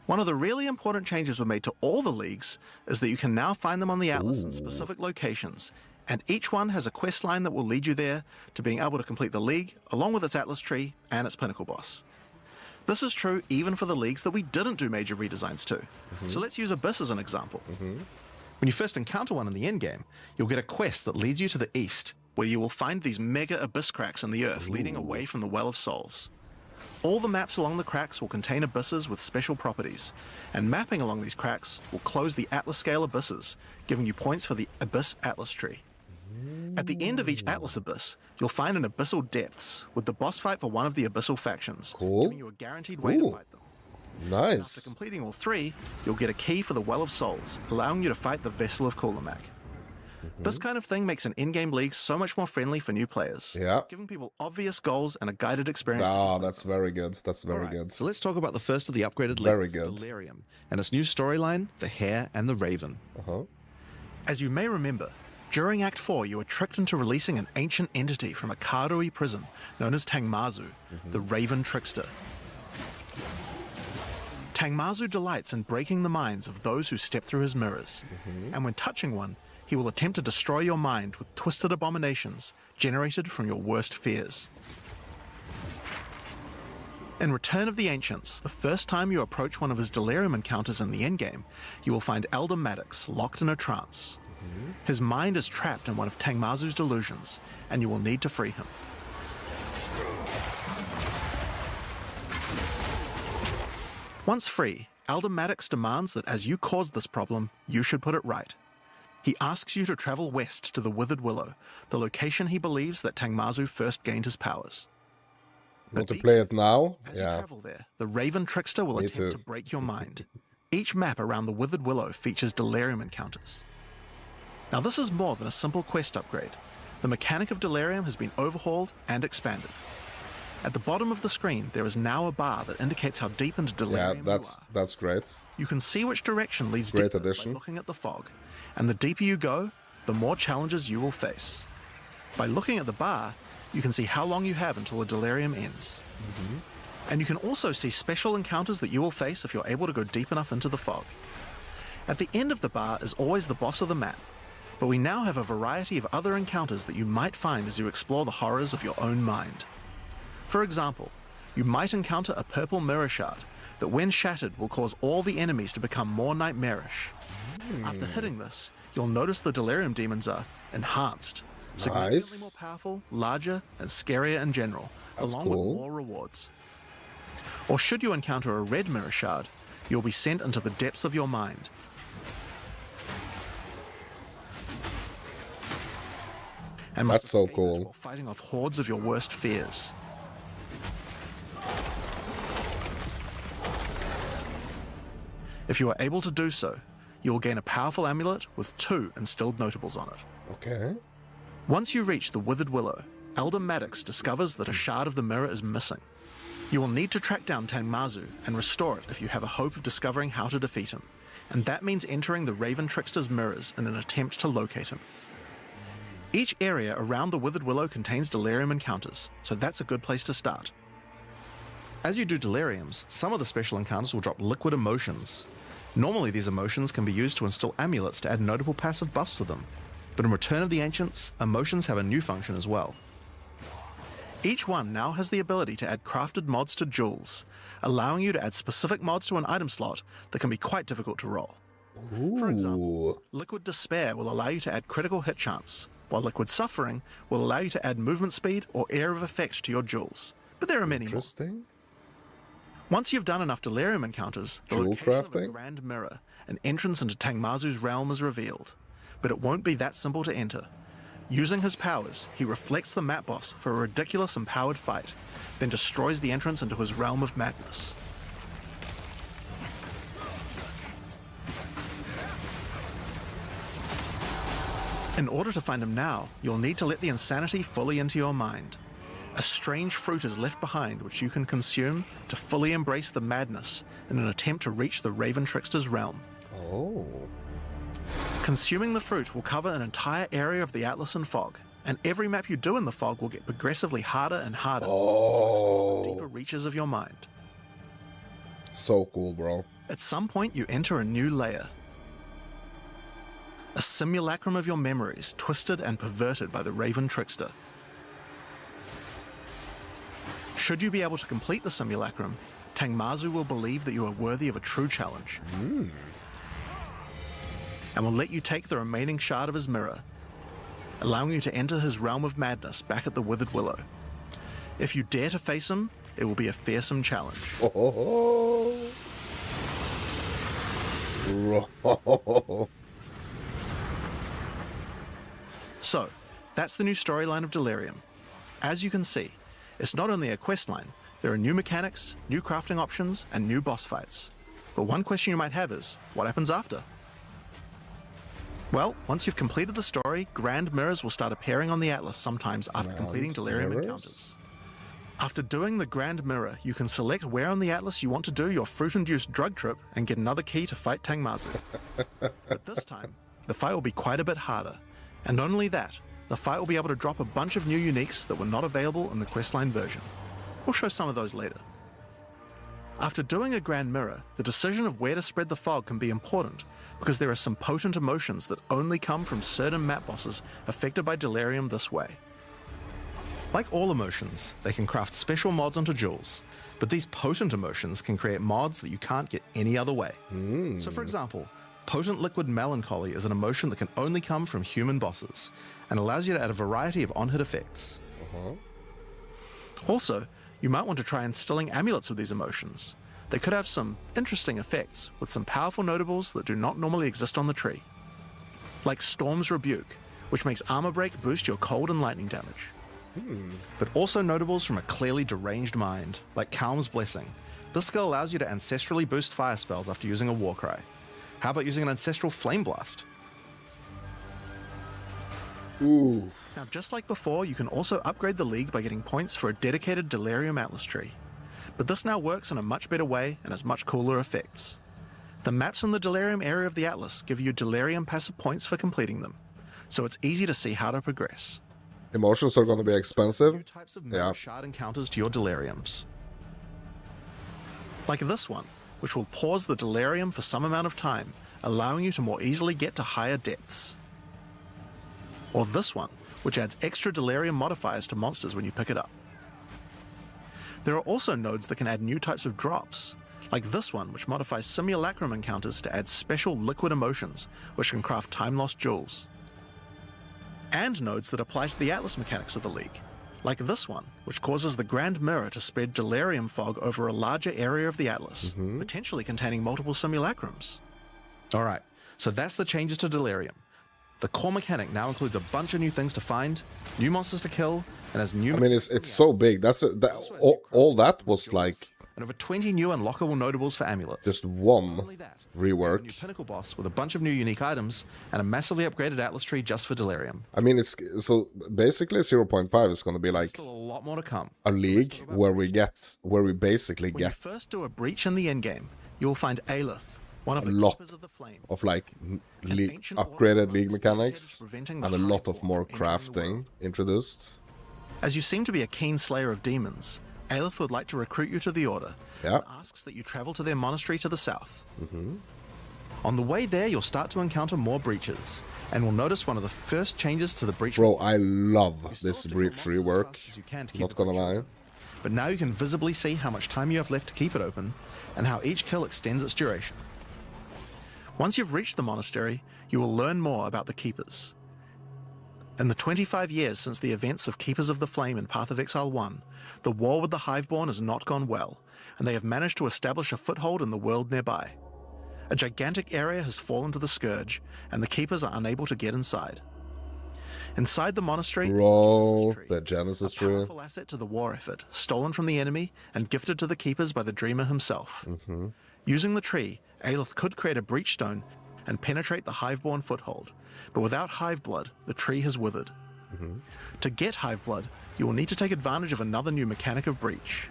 One of the really important changes we made to all the leagues is that you can now find them on the Atlas in specific locations, and each one has a quest line that will lead you there to being able to complete the league, along with its Atlas tree and its pinnacle boss. This is true even for the leagues that we didn't do major redesigns to. So let's use Abyss as an example. When you first encounter one in the endgame, you'll get a quest that leads you to the east, where you will find these mega abyss cracks in the earth leading away from the Well of Souls. All the maps along the cracks will contain abysses with special properties, and mapping along these cracks will close the Atlas scale abysses, giving you points for the Abyss Atlas tree. At the end of each Atlas abyss, you'll find an Abyssal Depths with the boss fight for one of the Abyssal factions, giving you a guaranteed way to fight them. Nice. After completing all 3, you'll get a key for the Well of Souls, allowing you to fight the Vessel of Kulamak. This kind of thing makes an in-game league so much more friendly for new players, giving people obvious goals and a guided experience. That's very good. That's very good. So let's talk about the first of the upgraded leagues, Delirium, and its new storyline, The Hare and the Raven. As you may remember, during Act 4, you were tricked into releasing an ancient entity from a Karui prison known as Tangmazu, the Raven Trickster. Tangmazu delights in breaking the minds of those who step through his mirrors, and when touching one, he will attempt to destroy your mind with twisted abominations generated from your worst fears. In Return of the Ancients, the first time you approach one of his Delirium encounters in the endgame, you will find Elder Maddox locked in a trance. His mind is trapped in one of Tangmazu's delusions, and you will need to free him. Once free, Elder Maddox demands that as you caused this problem, you should put it right. He asks you to travel west to the Withered Willow, the location he believes that Tangmazu first gained his powers. Want to play it now? As you travel there, the Raven Trickster will attempt to break your mind. Each map around the Withered Willow features Delirium encounters. Now this is more than a simple quest upgrade. The mechanic of Delirium has been overhauled and expanded. At the bottom of the screen, there is now a bar that indicates how deep into Delirium you are. That's great. You can see which direction leads deeper by looking at the fog, and the deeper you go, the more challenges you will face. By looking at the bar, you can see how long you have until the Delirium ends. And you can also see special encounters that you will face if you're able to go deep enough into the fog. At the end of the bar is always the boss of the map, but we now have a variety of other encounters that you might find as you explore the horrors of your own mind. For example, you might encounter a purple mirror shard that when shattered will cause all the enemies to become more nightmarish. After hitting this, you'll notice the Delirium demons are enhanced, significantly more powerful, larger, and scarier in general, along with more rewards. Or should you encounter a red mirror shard, you'll be sent into the depths of your mind. And must escape it while fighting off hordes of your worst fears. If you are able to do so, you will gain a powerful amulet with 2 instilled notables on it. Okay. Once you reach the Withered Willow, Elder Maddox discovers that a shard of the mirror is missing. You will need to track down Tangmazu and restore it if you have a hope of discovering how to defeat him, and that means entering the Raven Trickster's mirrors in an attempt to locate him. Each area around the Withered Willow contains Delirium encounters, so that's a good place to start. As you do Deliriums, some of the special encounters will drop liquid emotions. Normally these emotions can be used to install amulets to add notable passive buffs to them, but in Return of the Ancients, emotions have a new function as well. Each one now has the ability to add crafted mods to jewels, allowing you to add specific mods to an item slot that can be quite difficult to roll. For example, Liquid Despair will allow you to add critical hit chance, while Liquid Suffering will allow you to add movement speed or Air of Effect to your jewels. But there are many more. Interesting. Once you've done enough Delirium encounters, the Jewel location of a crafting? Grand Mirror, an entrance into Tangmazu's realm, is revealed. But it won't be that simple to enter. Using his powers, he reflects the map boss for a ridiculous and powered fight, then destroys the entrance into his realm of madness. In order to find him now, you'll need to let the insanity fully into your mind. A strange fruit is left behind which you can consume to fully embrace the madness in an attempt to reach the Raven Trickster's realm. Oh. Consuming the fruit will cover an entire area of the Atlas and fog, and every map you do in the fog will get progressively harder and harder to explore the deeper reaches of your mind. So cool, bro. At some point you enter a new layer. A simulacrum of your memories, twisted and perverted by the Raven Trickster. Should you be able to complete the simulacrum, Tangmazu will believe that you are worthy of a true challenge. And will let you take the remaining shard of his mirror, allowing you to enter his realm of madness back at the Withered Willow. If you dare to face him, it will be a fearsome challenge. Oh. So, that's the new storyline of Delirium. As you can see, it's not only a questline, there are new mechanics, new crafting options, and new boss fights. But one question you might have is, what happens after? Well, once you've completed the story, Grand Mirrors will start appearing on the Atlas sometimes after completing Delirium Mirrors? encounters. After doing the Grand Mirror, you can select where on the Atlas you want to do your fruit-induced drug trip and get another key to fight Tangmazu. But this time, the fight will be quite a bit harder. And not only that, the fight will be able to drop a bunch of new uniques that were not available in the questline version. We'll show some of those later. After doing a Grand Mirror, the decision of where to spread the fog can be important, because there are some potent emotions that only come from certain map bosses affected by Delirium this way. Like all emotions, they can craft special mods onto jewels, but these potent emotions can create mods that you can't get any other way. So for example, Potent Liquid Melancholy is an emotion that can only come from human bosses, and allows you to add a variety of on-hit effects. Also, you might want to try instilling amulets with these emotions. They could have some interesting effects, with some powerful notables that do not normally exist on the tree. Like Storm's Rebuke, which makes Armor Break boost your cold and lightning damage. But also notables from a clearly deranged mind, like Calm's Blessing. This skill allows you to ancestrally boost fire spells after using a Warcry. How about using an Ancestral Flame Blast? Ooh. Now, just like before, you can also upgrade the League by getting points for a dedicated Delirium Atlas tree. But this now works in a much better way and has much cooler effects. The maps in the Delirium area of the Atlas give you Delirium passive points for completing them, so it's easy to see how to progress. Emotions are going to be New expensive. types of mirror shard encounters to your Deliriums. Like this one, which will pause the Delirium for some amount of time, allowing you to more easily get to higher depths. Or this one, which adds extra Delirium modifiers to monsters when you pick it up. There are also nodes that can add new types of drops, like this one, which modifies Simulacrum encounters to add special liquid emotions, which can craft time-lost jewels. And nodes that apply to the Atlas mechanics of the League, like this one, which causes the Grand Mirror to spread Delirium fog over a larger area of the Atlas, potentially containing multiple simulacrums. Alright, so that's the changes to Delirium. The core mechanic now includes a bunch of new things to find, new monsters to kill, and has new... I mean, it's so big. That's all that was like and over 20 new unlockable notables for amulets. just one Only that, a new rework. pinnacle boss with a bunch of new unique items, and a massively upgraded Atlas tree just for Delirium. I mean, it's so basically 0.5 is going to be like Still a lot more to come. a league where we basically When you get first do a breach in the endgame, you will find Aelith, one of the lot keepers of the flame. of like ancient order upgraded of league monks mechanics dedicated to preventing the and a High lot of Lord more from entering the crafting world. introduced. As you seem to be a keen slayer of demons, Aelith would like to recruit you to the Order, Yeah. and asks that you travel to their monastery to the south. On the way there, you'll start to encounter more breaches, and will notice one of the first changes to the breach. Bro, I love You still this have to kill breach monsters as rework. fast as you can to keep Not the gonna breach lie. open. But now you can visibly see how much time you have left to keep it open, and how each kill extends its duration. Once you've reached the monastery, you will learn more about the Keepers. In the 25 years since the events of Keepers of the Flame in Path of Exile 1, the war with the Hiveborn has not gone well, and they have managed to establish a foothold in the world nearby. A gigantic area has fallen to the Scourge, and the Keepers are unable to get inside. Inside the monastery Bro, is the Genesis a tree. powerful asset to the war effort, stolen from the enemy and gifted to the Keepers by the Dreamer himself. Using the tree, Aelith could create a breach stone and penetrate the Hiveborn foothold, but without Hive Blood, the tree has withered. To get Hive Blood, you will need to take advantage of another new mechanic of breach.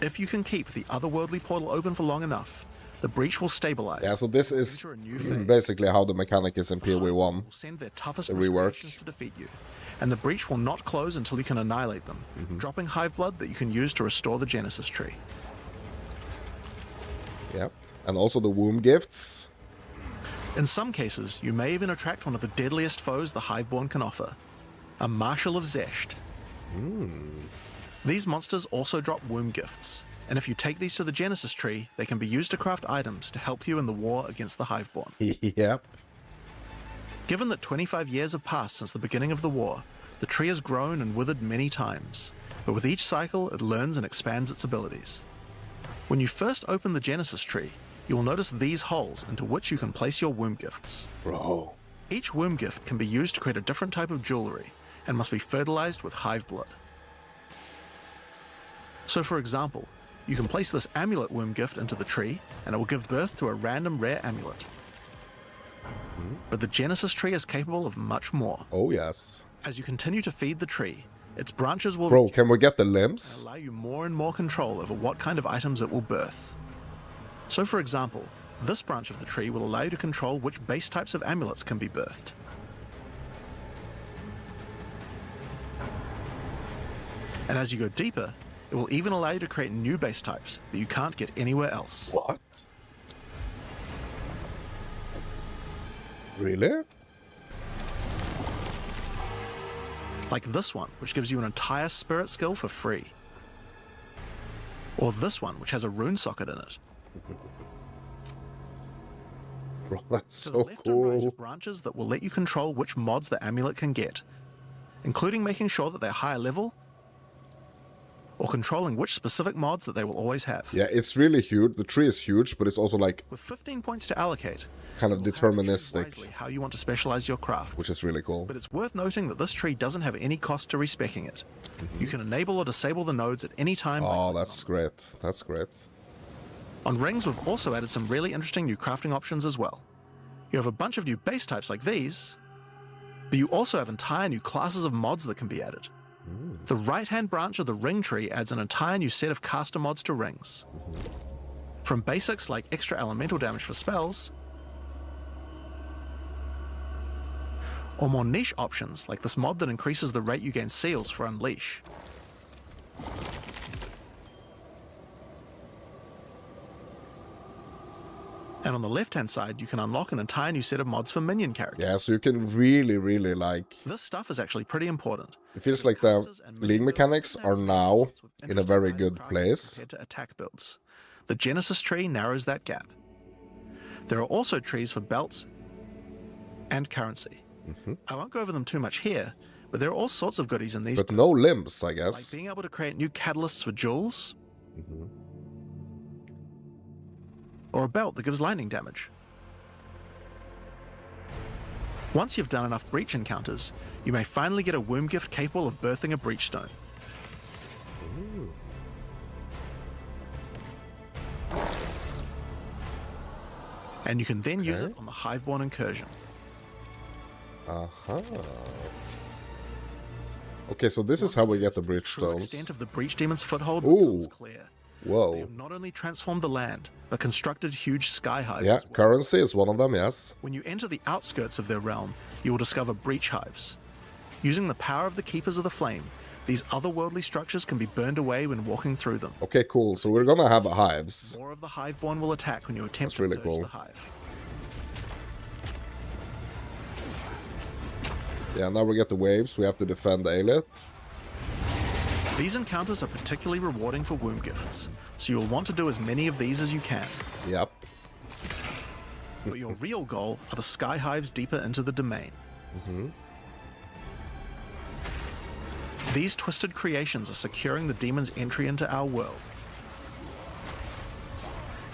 If you can keep the otherworldly portal open for long enough, the breach will stabilize. Yeah, so this is enter a new phase. basically how the mechanic is in PoE 1. Will send their toughest The rework. miscreations to defeat you, and the breach will not close until you can annihilate them, dropping Hive Blood that you can use to restore the Genesis tree. Yep. And also the womb gifts. In some cases, you may even attract one of the deadliest foes the Hiveborn can offer, a Marshal of Zesht. These monsters also drop womb gifts, and if you take these to the Genesis tree, they can be used to craft items to help you in the war against the Hiveborn. Yep. Given that 25 years have passed since the beginning of the war, the tree has grown and withered many times, but with each cycle it learns and expands its abilities. When you first open the Genesis tree, you will notice these holes into which you can place your womb gifts. Bro. Each womb gift can be used to create a different type of jewelry and must be fertilized with Hive Blood. So for example, you can place this amulet womb gift into the tree and it will give birth to a random rare amulet. But the Genesis tree is capable of much more. Oh, yes. As you continue to feed the tree, its branches will Bro, can we get the limbs? allow you more and more control over what kind of items it will birth. So for example, this branch of the tree will allow you to control which base types of amulets can be birthed. And as you go deeper, it will even allow you to create new base types that you can't get anywhere else. What? Really? Like this one, which gives you an entire spirit skill for free. Or this one, which has a rune socket in it. Bro, that's To so the left and right cool. are branches that will let you control which mods the amulet can get, including making sure that they're higher level, or controlling which specific mods that they will always have. Yeah, it's really huge. The tree is huge, but it's also like With 15 points to allocate, kind of you'll have to choose deterministic, wisely how you want to specialize your crafts. which is really cool. But it's worth noting that this tree doesn't have any cost to respecking it. You can enable or disable the nodes at any time. by Oh, clicking that's on them. great. That's great. On rings, we've also added some really interesting new crafting options as well. You have a bunch of new base types like these, but you also have entire new classes of mods that can be added. The right-hand branch of the ring tree adds an entire new set of caster mods to rings. From basics like extra elemental damage for spells, or more niche options like this mod that increases the rate you gain seals for Unleash. And on the left-hand side, you can unlock an entire new set of mods for minion characters. Yeah, so you can really, really like... This stuff is actually pretty important. It feels because like the casters and league minion builds mechanics often are have now slots with in a interesting very item good crafting place. compared to attack builds. The Genesis tree narrows that gap. There are also trees for belts and currency. I won't go over them too much here, but there are all sorts of goodies in these, But no limbs, I like guess. being able to create new catalysts for jewels, or a belt that gives lightning damage. Once you've done enough breach encounters, you may finally get a womb gift capable of birthing a breach stone. And you can then use Okay. it on the Hiveborn incursion. Uh-huh. Okay, so this is how we get the breach True stones. extent of the breach demon's foothold Ooh. becomes clear. They Whoa. have not only transformed the land, but constructed huge sky hives Yeah, as well. currency is one of them, yes. When you enter the outskirts of their realm, you will discover breach hives. Using the power of the Keepers of the Flame, these otherworldly structures can be burned away when walking through them. Okay, cool. So we're gonna have hives. More of the Hiveborn will attack when you attempt That's really to purge cool. the hive. Yeah, now we get the waves. We have to defend Aelith. These encounters are particularly rewarding for womb gifts, so you'll want to do as many of these as you can. Yep. But your real goal are the sky hives deeper into the domain. These twisted creations are securing the demon's entry into our world.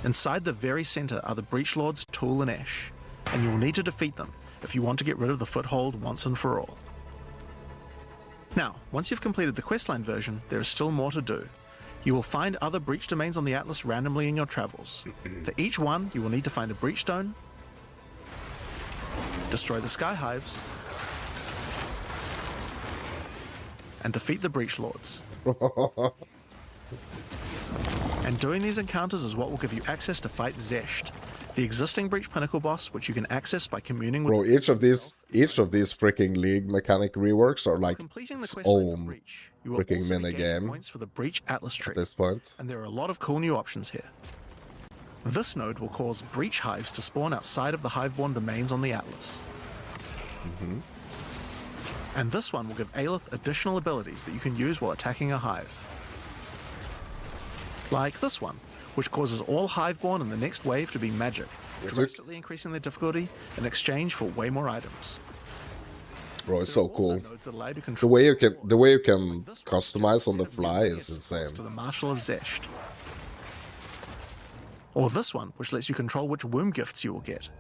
Inside the very center are the Breach Lords Tool and Ash, and you will need to defeat them if you want to get rid of the foothold once and for all. Now, once you've completed the questline version, there is still more to do. You will find other breach domains on the Atlas randomly in your travels. For each one, you will need to find a breach stone, destroy the sky hives, and defeat the Breach Lords. And doing these encounters is what will give you access to fight Zesht, the existing Breach Pinnacle boss, which you can access by communing with. Bro, each of these freaking League mechanic reworks are like completing the its quest line for own Breach, you will freaking also be mini gaining game points for the Breach Atlas tree. at this point. And there are a lot of cool new options here. This node will cause breach hives to spawn outside of the hiveborn domains on the Atlas. And this one will give Aelith additional abilities that you can use while attacking a hive. Like this one, which causes all hiveborn in the next wave to be magic, drastically increasing their difficulty in exchange for way more items. Bro, it's There are so also cool. nodes that allow you to The control way you can like this one, customize on the which fly gives is a set of insane. to the Marshal of Zesht. Or this one, which lets you control which womb gifts you will get.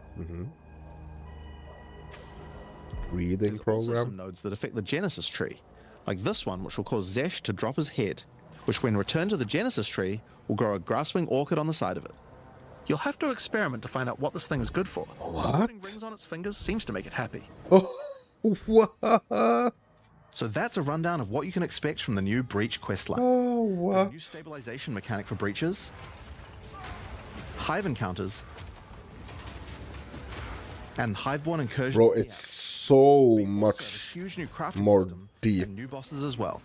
Reading There's also some program. nodes that affect the Genesis tree, like this one, which will cause Zesht to drop his head, which when returned to the Genesis tree, will grow a grasping orchid on the side of it. You'll have to experiment to find out what this thing is good for. What? Putting rings on its fingers seems to make it happy. Oh, what? So that's a rundown of what you can expect from the new Breach questline. Oh, There's a what? new stabilization mechanic for breaches, hive encounters, and hiveborn incursions. Bro, in the it's Atlas. so We also have a much huge new crafting more system deep. and new bosses as well.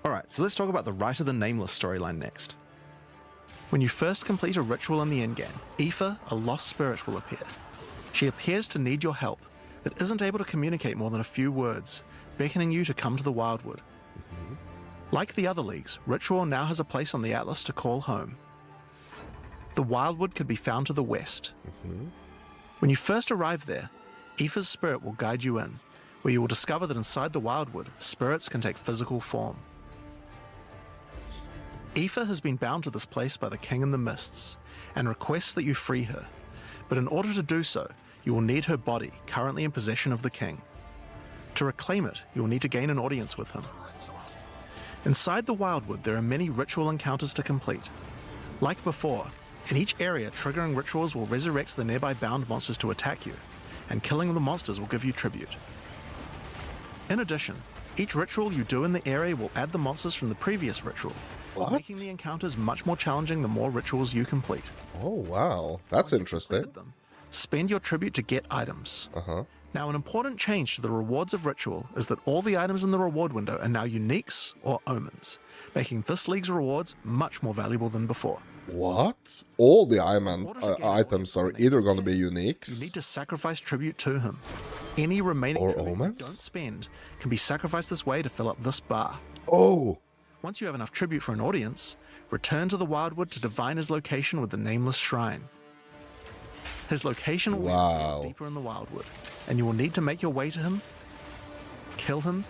Alright, so let's talk about the Rite of the Nameless storyline next. When you first complete a ritual in the endgame, Aoife, a lost spirit, will appear. She appears to need your help, but isn't able to communicate more than a few words, beckoning you to come to the Wildwood. Like the other leagues, Ritual now has a place on the Atlas to call home. The Wildwood could be found to the west. When you first arrive there, Aoife's spirit will guide you in, where you will discover that inside the Wildwood, spirits can take physical form. Aoife has been bound to this place by the King in the Mists, and requests that you free her, but in order to do so, you will need her body, currently in possession of the King. To reclaim it, you will need to gain an audience with him. Inside the Wildwood, there are many ritual encounters to complete. Like before, in each area, triggering rituals will resurrect the nearby bound monsters to attack you, and killing the monsters will give you tribute. In addition, each ritual you do in the area will add the monsters from the previous ritual, What? making the encounters much more challenging the more rituals you complete. Oh, wow. That's Once you've interesting. completed them, spend your tribute to get items. Now, an important change to the rewards of Ritual is that all the items in the reward window are now uniques or omens, making this league's rewards much more valuable than before. What? All the items are Nameless either going to be King, uniques. You need to sacrifice tribute to him. Any remaining Or tribute you omens? don't spend can be sacrificed this way to fill up this bar. Oh, Once you have enough tribute for an audience, return to the Wildwood to divine his location with the Nameless Shrine. His location will be Wow. revealed deeper in the Wildwood, and you will need to make your way to him, kill him,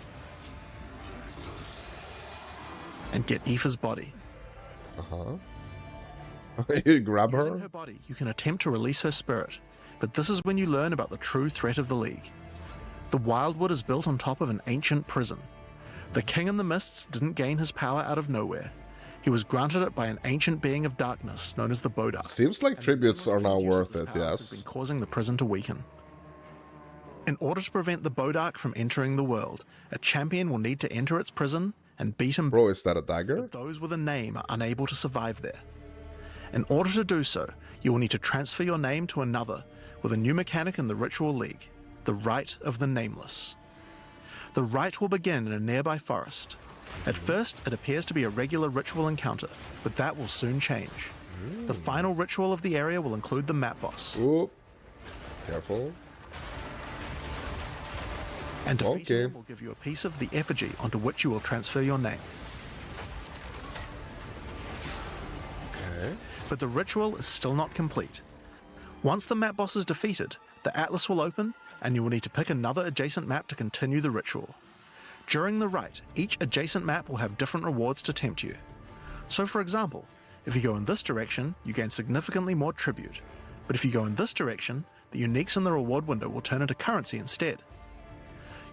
and get Aoife's body. you grab Using her? her body, you can attempt to release her spirit, but this is when you learn about the true threat of the League. The Wildwood is built on top of an ancient prison. The King in the Mists didn't gain his power out of nowhere. He was granted it by an ancient being of darkness known as the Bodark. Seems like And the tributes are now Nameless King's use of worth this it, power has been yes. causing the prison to weaken. In order to prevent the Bodark from entering the world, a champion will need to enter its prison and beat him. Bro, is that a dagger? But those with a name are unable to survive there. In order to do so, you will need to transfer your name to another with a new mechanic in the Ritual League, the Rite of the Nameless. The rite will begin in a nearby forest. At first, it appears to be a regular ritual encounter, but that will soon change. The final ritual of the area will include the map boss. Oop. Careful. and defeating Okay. them will give you a piece of the effigy onto which you will transfer your name. Okay. But the ritual is still not complete. Once the map boss is defeated, the atlas will open, and you will need to pick another adjacent map to continue the ritual. During the rite, each adjacent map will have different rewards to tempt you. So for example, if you go in this direction, you gain significantly more tribute. But if you go in this direction, the uniques in the reward window will turn into currency instead.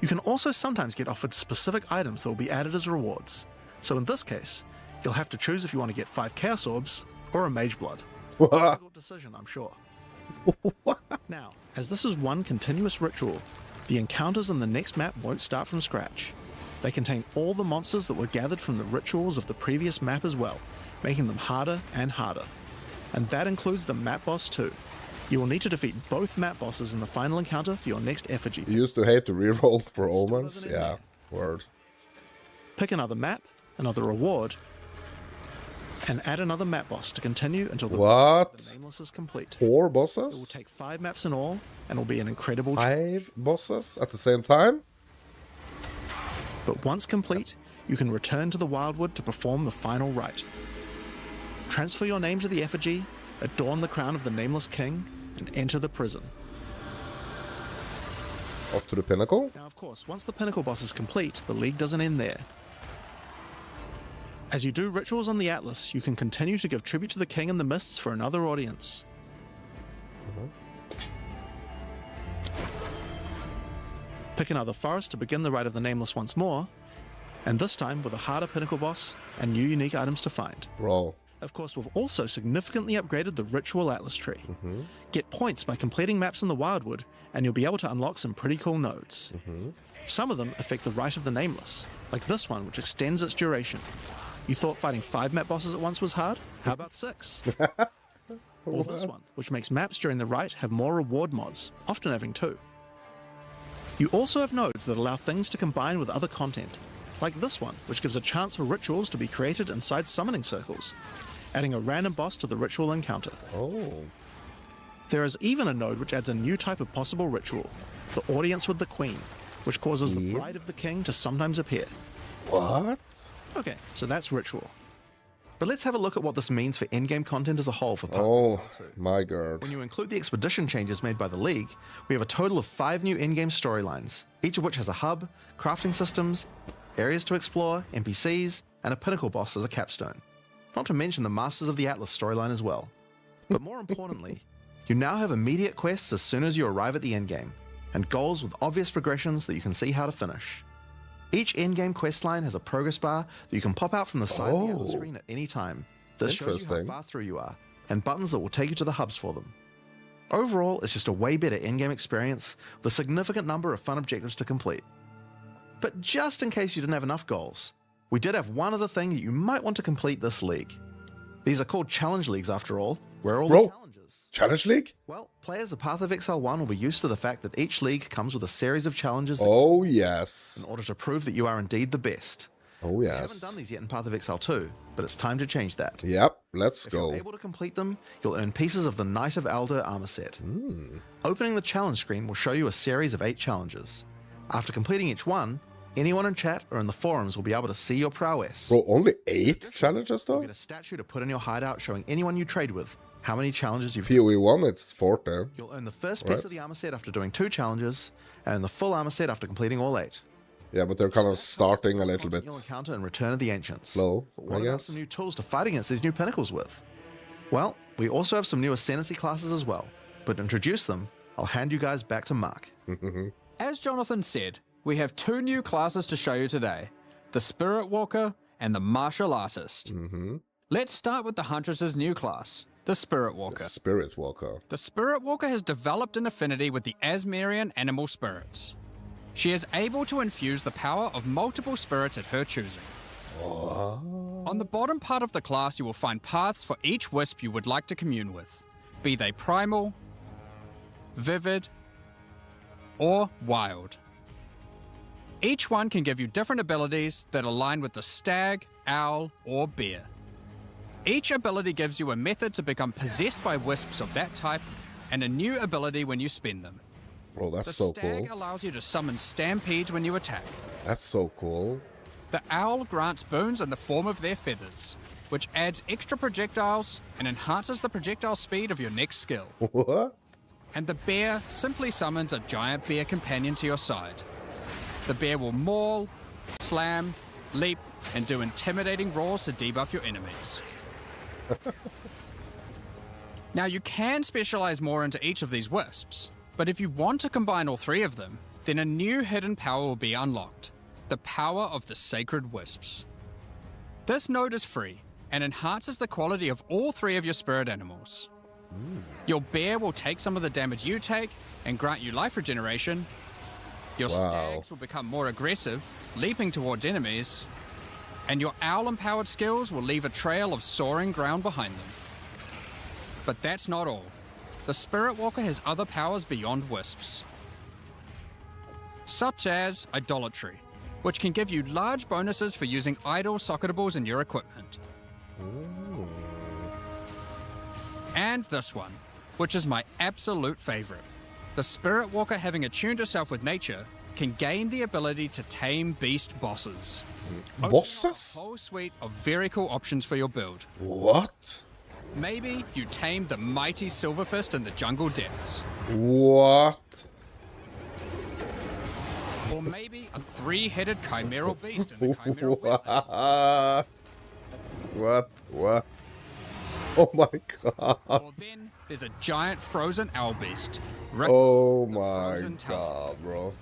You can also sometimes get offered specific items that will be added as rewards. So in this case, you'll have to choose if you want to get 5 Chaos Orbs or a Mage Blood. Difficult decision, I'm sure. Now, as this is one continuous ritual, the encounters in the next map won't start from scratch. They contain all the monsters that were gathered from the rituals of the previous map as well, making them harder and harder. And that includes the map boss too. You will need to defeat both map bosses in the final encounter for your next effigy. You used to hate to reroll for Still omens? doesn't end Yeah, there. word. Pick another map, another reward, and add another map boss to continue until the What? the Nameless is complete. 4 It will bosses? take 5 maps in all, and will be an incredible challenge. 5 bosses at the same time? But once complete, you can return to the Wildwood to perform the final rite. Transfer your name to the effigy, adorn the crown of the Nameless King, and enter the prison. Off to the pinnacle? Now, of course, once the pinnacle boss is complete, the league doesn't end there. As you do rituals on the Atlas, you can continue to give tribute to the King in the Mists for another audience. Pick another forest to begin the Rite of the Nameless once more, and this time with a harder pinnacle boss and new unique items to find. Bro. Of course, we've also significantly upgraded the Ritual Atlas tree. Get points by completing maps in the Wildwood, and you'll be able to unlock some pretty cool nodes. Some of them affect the Rite of the Nameless, like this one, which extends its duration. You thought fighting 5 map bosses at once was hard? How about 6? Or this one, which makes maps during the Rite have more reward mods, often having 2. You also have nodes that allow things to combine with other content, like this one, which gives a chance for rituals to be created inside summoning circles, adding a random boss to the ritual encounter. Oh. There is even a node which adds a new type of possible ritual, the Audience with the Queen, which causes the Bride of the King to sometimes appear. What? Okay, so that's ritual. But let's have a look at what this means for in-game content as a whole for Path of Oh, Exile 2. my god. When you include the expedition changes made by the League, we have a total of 5 new in-game storylines, each of which has a hub, crafting systems, areas to explore, NPCs, and a pinnacle boss as a capstone. Not to mention the Masters of the Atlas storyline as well. But more importantly, you now have immediate quests as soon as you arrive at the endgame, and goals with obvious progressions that you can see how to finish. Each in-game questline has a progress bar that you can pop out from the side of the Atlas screen at any time that shows you how Interesting. far through you are, and buttons that will take you to the hubs for them. Overall, it's just a way better in-game experience with a significant number of fun objectives to complete. But just in case you didn't have enough goals, we did have one other thing that you might want to complete this league. These are called challenge leagues after all. Where are all Bro. the challenges? Challenge League? Well, players of Path of Exile 1 will be used to the fact that each league comes with a series of challenges Oh, yes. in order to prove that you are indeed the best. Oh, We haven't yes. done these yet in Path of Exile 2, but it's time to change that. Yep, let's If go. you're able to complete them, you'll earn pieces of the Knight of Elder armor set. Opening the challenge screen will show you a series of 8 challenges. After completing each one, anyone in chat or in the forums will be able to see your prowess. Bro, only 8 challenges You'll though? get a statue to put in your hideout showing anyone you trade with how many challenges you've PoE 1, it's 40. You'll earn the first piece Right. of the armor set after doing 2 challenges, and the full armor set after completing all 8. Yeah, but they're kind of starting a little bit You'll encounter in Return of the Ancients. slow, But I what about guess. some new tools to fight against these new pinnacles with? Well, we also have some new Ascendancy classes as well, but to introduce them, I'll hand you guys back to Mark. As Jonathan said, we have 2 new classes to show you today, the Spirit Walker and the Martial Artist. Let's start with the Huntress's new class, the Spirit Walker. Spirit Walker. The Spirit Walker has developed an affinity with the Asmerian animal spirits. She is able to infuse the power of multiple spirits at her choosing. On the bottom part of the class, you will find paths for each wisp you would like to commune with, be they primal, vivid, or wild. Each one can give you different abilities that align with the stag, owl, or bear. Each ability gives you a method to become possessed by wisps of that type, and a new ability when you spend them. Bro, that's The so stag cool. allows you to summon stampedes when you attack. That's so cool. The owl grants boons in the form of their feathers, which adds extra projectiles and enhances the projectile speed of your next skill. What? And the bear simply summons a giant bear companion to your side. The bear will maul, slam, leap, and do intimidating roars to debuff your enemies. Now you can specialize more into each of these wisps, but if you want to combine all three of them, then a new hidden power will be unlocked, the power of the Sacred Wisps. This node is free and enhances the quality of all three of your spirit animals. Your bear will take some of the damage you take and grant you life regeneration. Your Wow. stags will become more aggressive, leaping towards enemies. And your owl-empowered skills will leave a trail of soaring ground behind them. But that's not all. The Spirit Walker has other powers beyond wisps, such as Idolatry, which can give you large bonuses for using idol socketables in your equipment. And this one, which is my absolute favorite. The Spirit Walker, having attuned herself with nature, can gain the ability to tame beast bosses. Opening up Bosses? a whole suite of very cool options for your build. What? Maybe you tame the mighty Silverfist in the jungle depths. What? Or maybe a three-headed chimeral beast in the chimeral wetlands. What? Oh my god. Or then there's a giant frozen owl beast. Oh the my frozen tower. god, bro.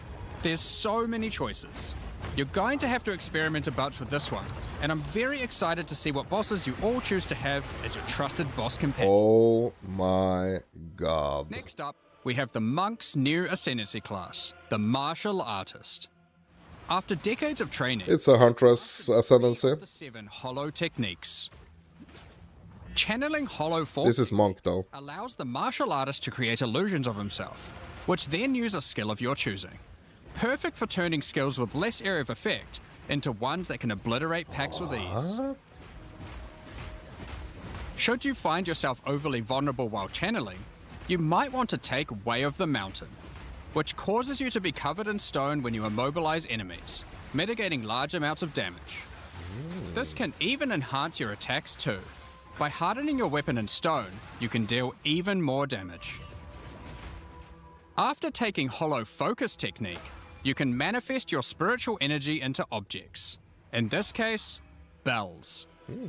There's so many choices. You're going to have to experiment a bunch with this one, and I'm very excited to see what bosses you all choose to have as your trusted boss companion. Oh my god. Next up, we have the Monk's new Ascendancy class, the Martial Artist. After decades of training, It's a Huntress Ascendancy. the 7 hollow techniques. Channeling hollow force This is Monk though. allows the martial artist to create illusions of himself, which then use a skill of your choosing. Perfect for turning skills with less area of effect into ones that can obliterate packs with ease. Should you find yourself overly vulnerable while channeling, you might want to take Way of the Mountain, which causes you to be covered in stone when you immobilize enemies, mitigating large amounts of damage. This can even enhance your attacks too. By hardening your weapon in stone, you can deal even more damage. After taking Hollow Focus technique, you can manifest your spiritual energy into objects. In this case, bells,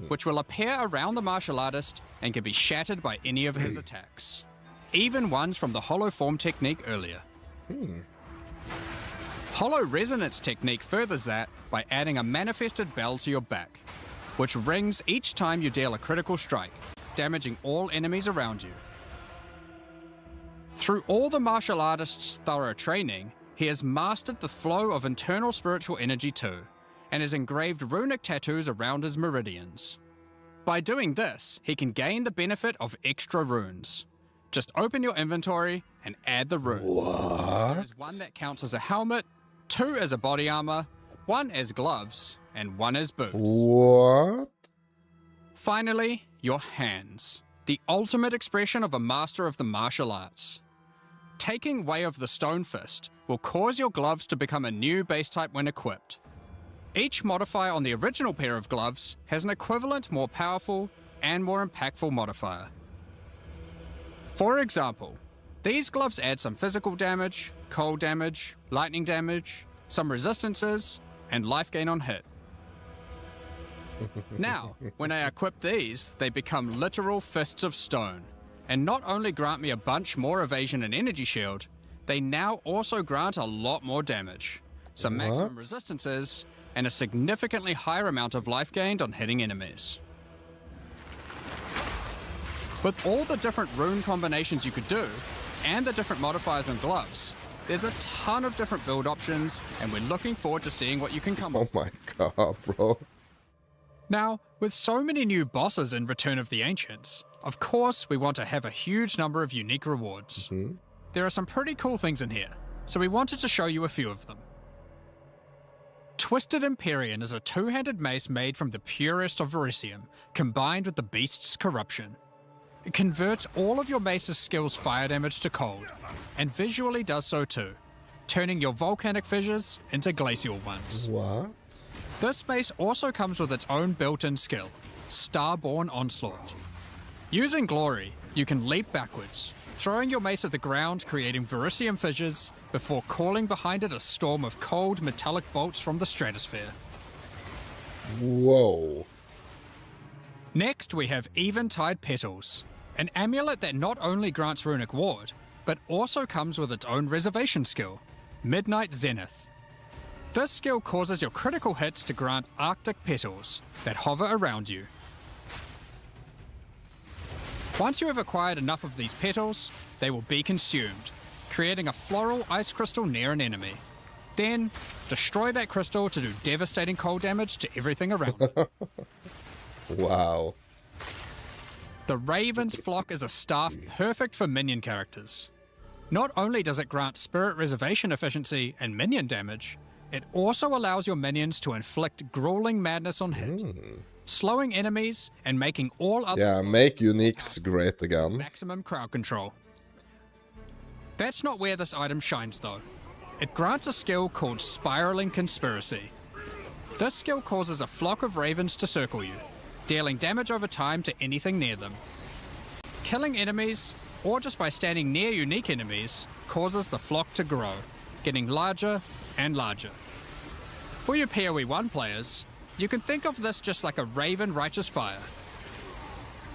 which will appear around the martial artist and can be shattered by any of his attacks, even ones from the Hollow Form technique earlier. Hollow Resonance technique furthers that by adding a manifested bell to your back, which rings each time you deal a critical strike, damaging all enemies around you. Through all the martial artist's thorough training, he has mastered the flow of internal spiritual energy too, and has engraved runic tattoos around his meridians. By doing this, he can gain the benefit of extra runes. Just open your inventory and add the runes. There is one that counts as a helmet, 2 as a body armor, 1 as gloves, and 1 as boots. What? Finally, your hands, the ultimate expression of a master of the martial arts. Taking Way of the Stone Fist will cause your gloves to become a new base type when equipped. Each modifier on the original pair of gloves has an equivalent, more powerful, and more impactful modifier. For example, these gloves add some physical damage, cold damage, lightning damage, some resistances, and life gain on hit. Now, when I equip these, they become literal fists of stone, and not only grant me a bunch more evasion and energy shield, they now also grant a lot more damage, some maximum resistances, and a significantly higher amount of life gained on hitting enemies. With all the different rune combinations you could do, and the different modifiers and gloves, there's a ton of different build options, and we're looking forward to seeing what you can come up Oh my god, bro. Now, with so many new bosses in Return of the Ancients, of course we want to have a huge number of unique rewards. There are some pretty cool things in here, so we wanted to show you a few of them. Twisted Empyrean is a two-handed mace made from the purest of Verisium, combined with the beast's corruption. It converts all of your mace's skills fire damage to cold, and visually does so too, turning your volcanic fissures into glacial ones. What? This mace also comes with its own built-in skill, Starborn Onslaught. Using Glory, you can leap backwards, throwing your mace at the ground, creating Verisium fissures, before calling behind it a storm of cold metallic bolts from the stratosphere. Whoa. Next, we have Eventide Petals, an amulet that not only grants runic ward, but also comes with its own reservation skill, Midnight Zenith. This skill causes your critical hits to grant Arctic petals that hover around you. Once you have acquired enough of these petals, they will be consumed, creating a floral ice crystal near an enemy. Then, destroy that crystal to do devastating cold damage to everything around it. Wow. The Raven's Flock is a staff perfect for minion characters. Not only does it grant spirit reservation efficiency and minion damage, it also allows your minions to inflict grueling madness on hit, slowing enemies and making all other Yeah, make uniques great again. maximum crowd control. That's not where this item shines though. It grants a skill called Spiraling Conspiracy. This skill causes a flock of ravens to circle you, dealing damage over time to anything near them. Killing enemies, or just by standing near unique enemies, causes the flock to grow, getting larger and larger. For you PoE 1 players, you can think of this just like a Raven Righteous Fire.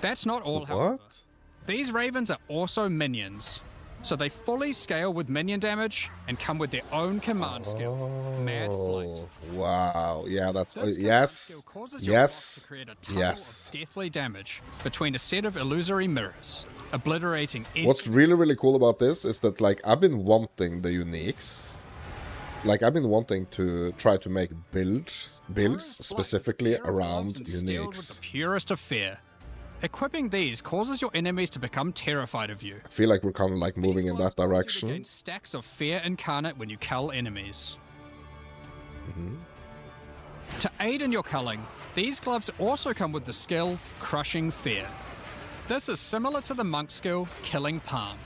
That's not all, however. What? These ravens are also minions, so they fully scale with minion damage and come with their own command skill, Mad Flight. Wow. Yeah, that's This command yes. skill causes your block Yes. to create a tunnel Yes. of deathly damage between a set of illusory mirrors, obliterating any What's really cool about this is that, like, I've been wanting the uniques. Like, I've been wanting to try to make builds specifically around instilled with the uniques. purest of fear. Equipping these causes your enemies to become terrified of you. I feel like we're kind of like moving These in gloves that cause you to direction. gain stacks of fear incarnate when you cull enemies. To aid in your culling, these gloves also come with the skill Crushing Fear. This is similar to the monk skill Killing Palm,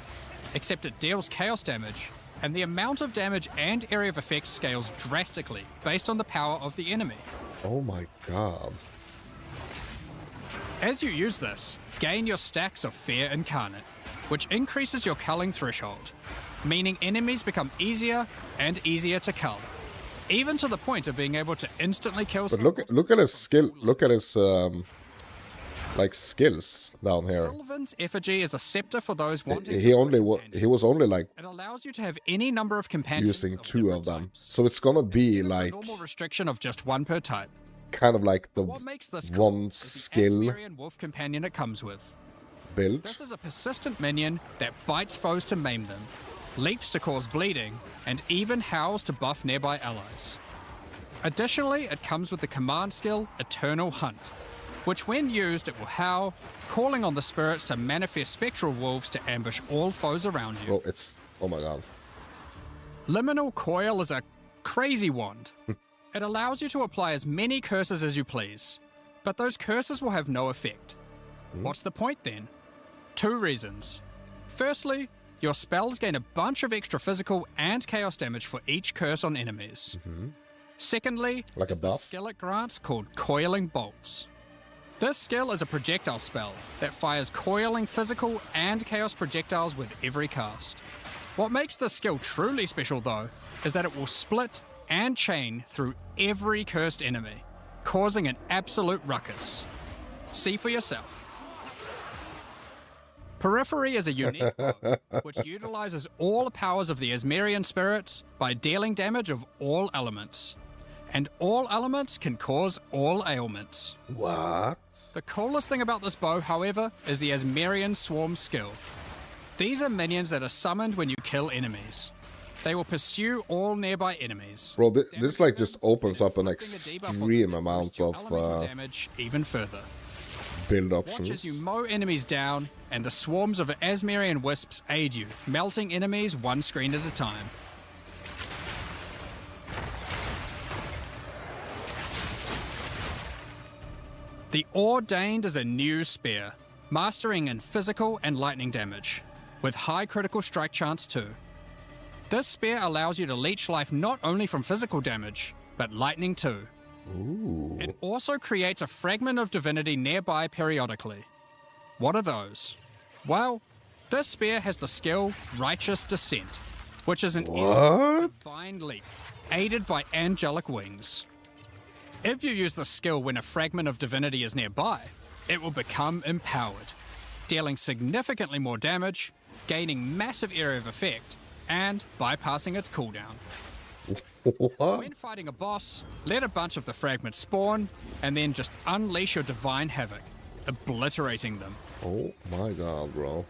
except it deals chaos damage, and the amount of damage and area of effect scales drastically based on the power of the enemy. Oh my god. As you use this, gain your stacks of Fear Incarnate, which increases your culling threshold, meaning enemies become easier and easier to cull, even to the point of being able to instantly kill. But look at his skill. Look at his like skills down here. Sylvan's effigy is a scepter for those wanting. He to only break he was only like It allows you to have any number of companions using of 2 different of them. types, So it's gonna be instead of the like normal restriction of just one per type. kind of like the What makes this cool one is the skill Asmerian wolf companion it comes with. build. This is a persistent minion that bites foes to maim them, leaps to cause bleeding, and even howls to buff nearby allies. Additionally, it comes with the command skill Eternal Hunt, which when used it will howl, calling on the spirits to manifest spectral wolves to ambush all foes around you. Oh, it's oh my god. Liminal Coil is a crazy wand. It allows you to apply as many curses as you please, but those curses will have no effect. What's the point then? 2 reasons. Firstly, your spells gain a bunch of extra physical and chaos damage for each curse on enemies. Secondly, Like a is the buff? skill it grants called Coiling Bolts. This skill is a projectile spell that fires coiling physical and chaos projectiles with every cast. What makes this skill truly special though, is that it will split and chain through every cursed enemy, causing an absolute ruckus. See for yourself. Periphery is a unique bow, which utilizes all the powers of the Asmerian spirits by dealing damage of all elements. And all elements can cause all ailments. What? The coolest thing about this bow, however, is the Asmerian Swarm skill. These are minions that are summoned when you kill enemies. They will pursue all nearby enemies. Bro, this like just opens up an inflicting a debuff on extreme them amount boosts your of elemental damage even further. build Watch options. as you mow enemies down, and the swarms of Asmerian wisps aid you, melting enemies one screen at a time. The Ordained is a new spear, mastering in physical and lightning damage, with high critical strike chance too. This spear allows you to leech life not only from physical damage, but lightning too. Ooh. It also creates a fragment of divinity nearby periodically. What are those? Well, this spear has the skill Righteous Descent, which is an divine leap, aided by angelic wings. If you use the skill when a fragment of divinity is nearby, it will become empowered, dealing significantly more damage, gaining massive area of effect, and bypassing its cooldown. What? When fighting a boss, let a bunch of the fragments spawn, and then just unleash your divine havoc, obliterating them. Oh my god, bro.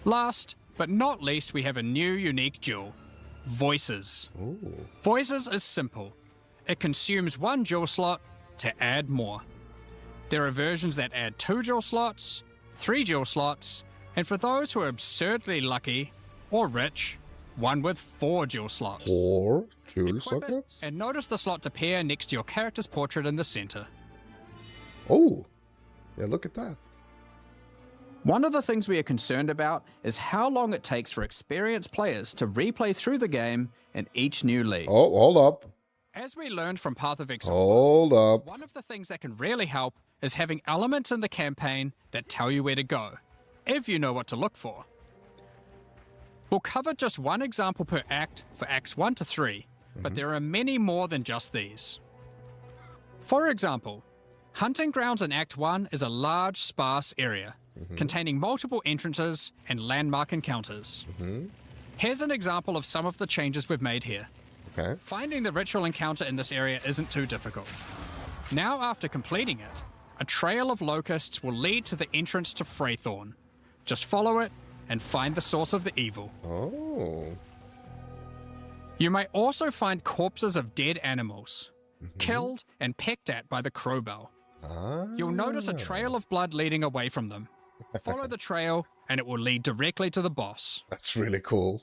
Last, but not least, we have a new unique jewel, Voices. Ooh. Voices is simple. It consumes 1 jewel slot to add more. There are versions that add 2 jewel slots, 3 jewel slots, and for those who are absurdly lucky or rich, one with 4 jewel slots. 4 jewel Equip it, sockets? and notice the slots appear next to your character's portrait in the center. Oh, yeah, look at that. One of the things we are concerned about is how long it takes for experienced players to replay through the game in each new league. Oh, hold up. As we learned from Path of Exile, Hold up. one of the things that can really help is having elements in the campaign that tell you where to go, if you know what to look for. We'll cover just one example per act for Acts 1 to 3, but there are many more than just these. For example, Hunting Grounds in Act 1 is a large, sparse area, containing multiple entrances and landmark encounters. Here's an example of some of the changes we've made here. Okay. Finding the ritual encounter in this area isn't too difficult. Now, after completing it, a trail of locusts will lead to the entrance to Freythorn. Just follow it and find the source of the evil. Oh. You may also find corpses of dead animals, killed and pecked at by the crowbell. You'll notice a trail of blood leading away from them. Follow the trail, and it will lead directly to the boss. That's really cool.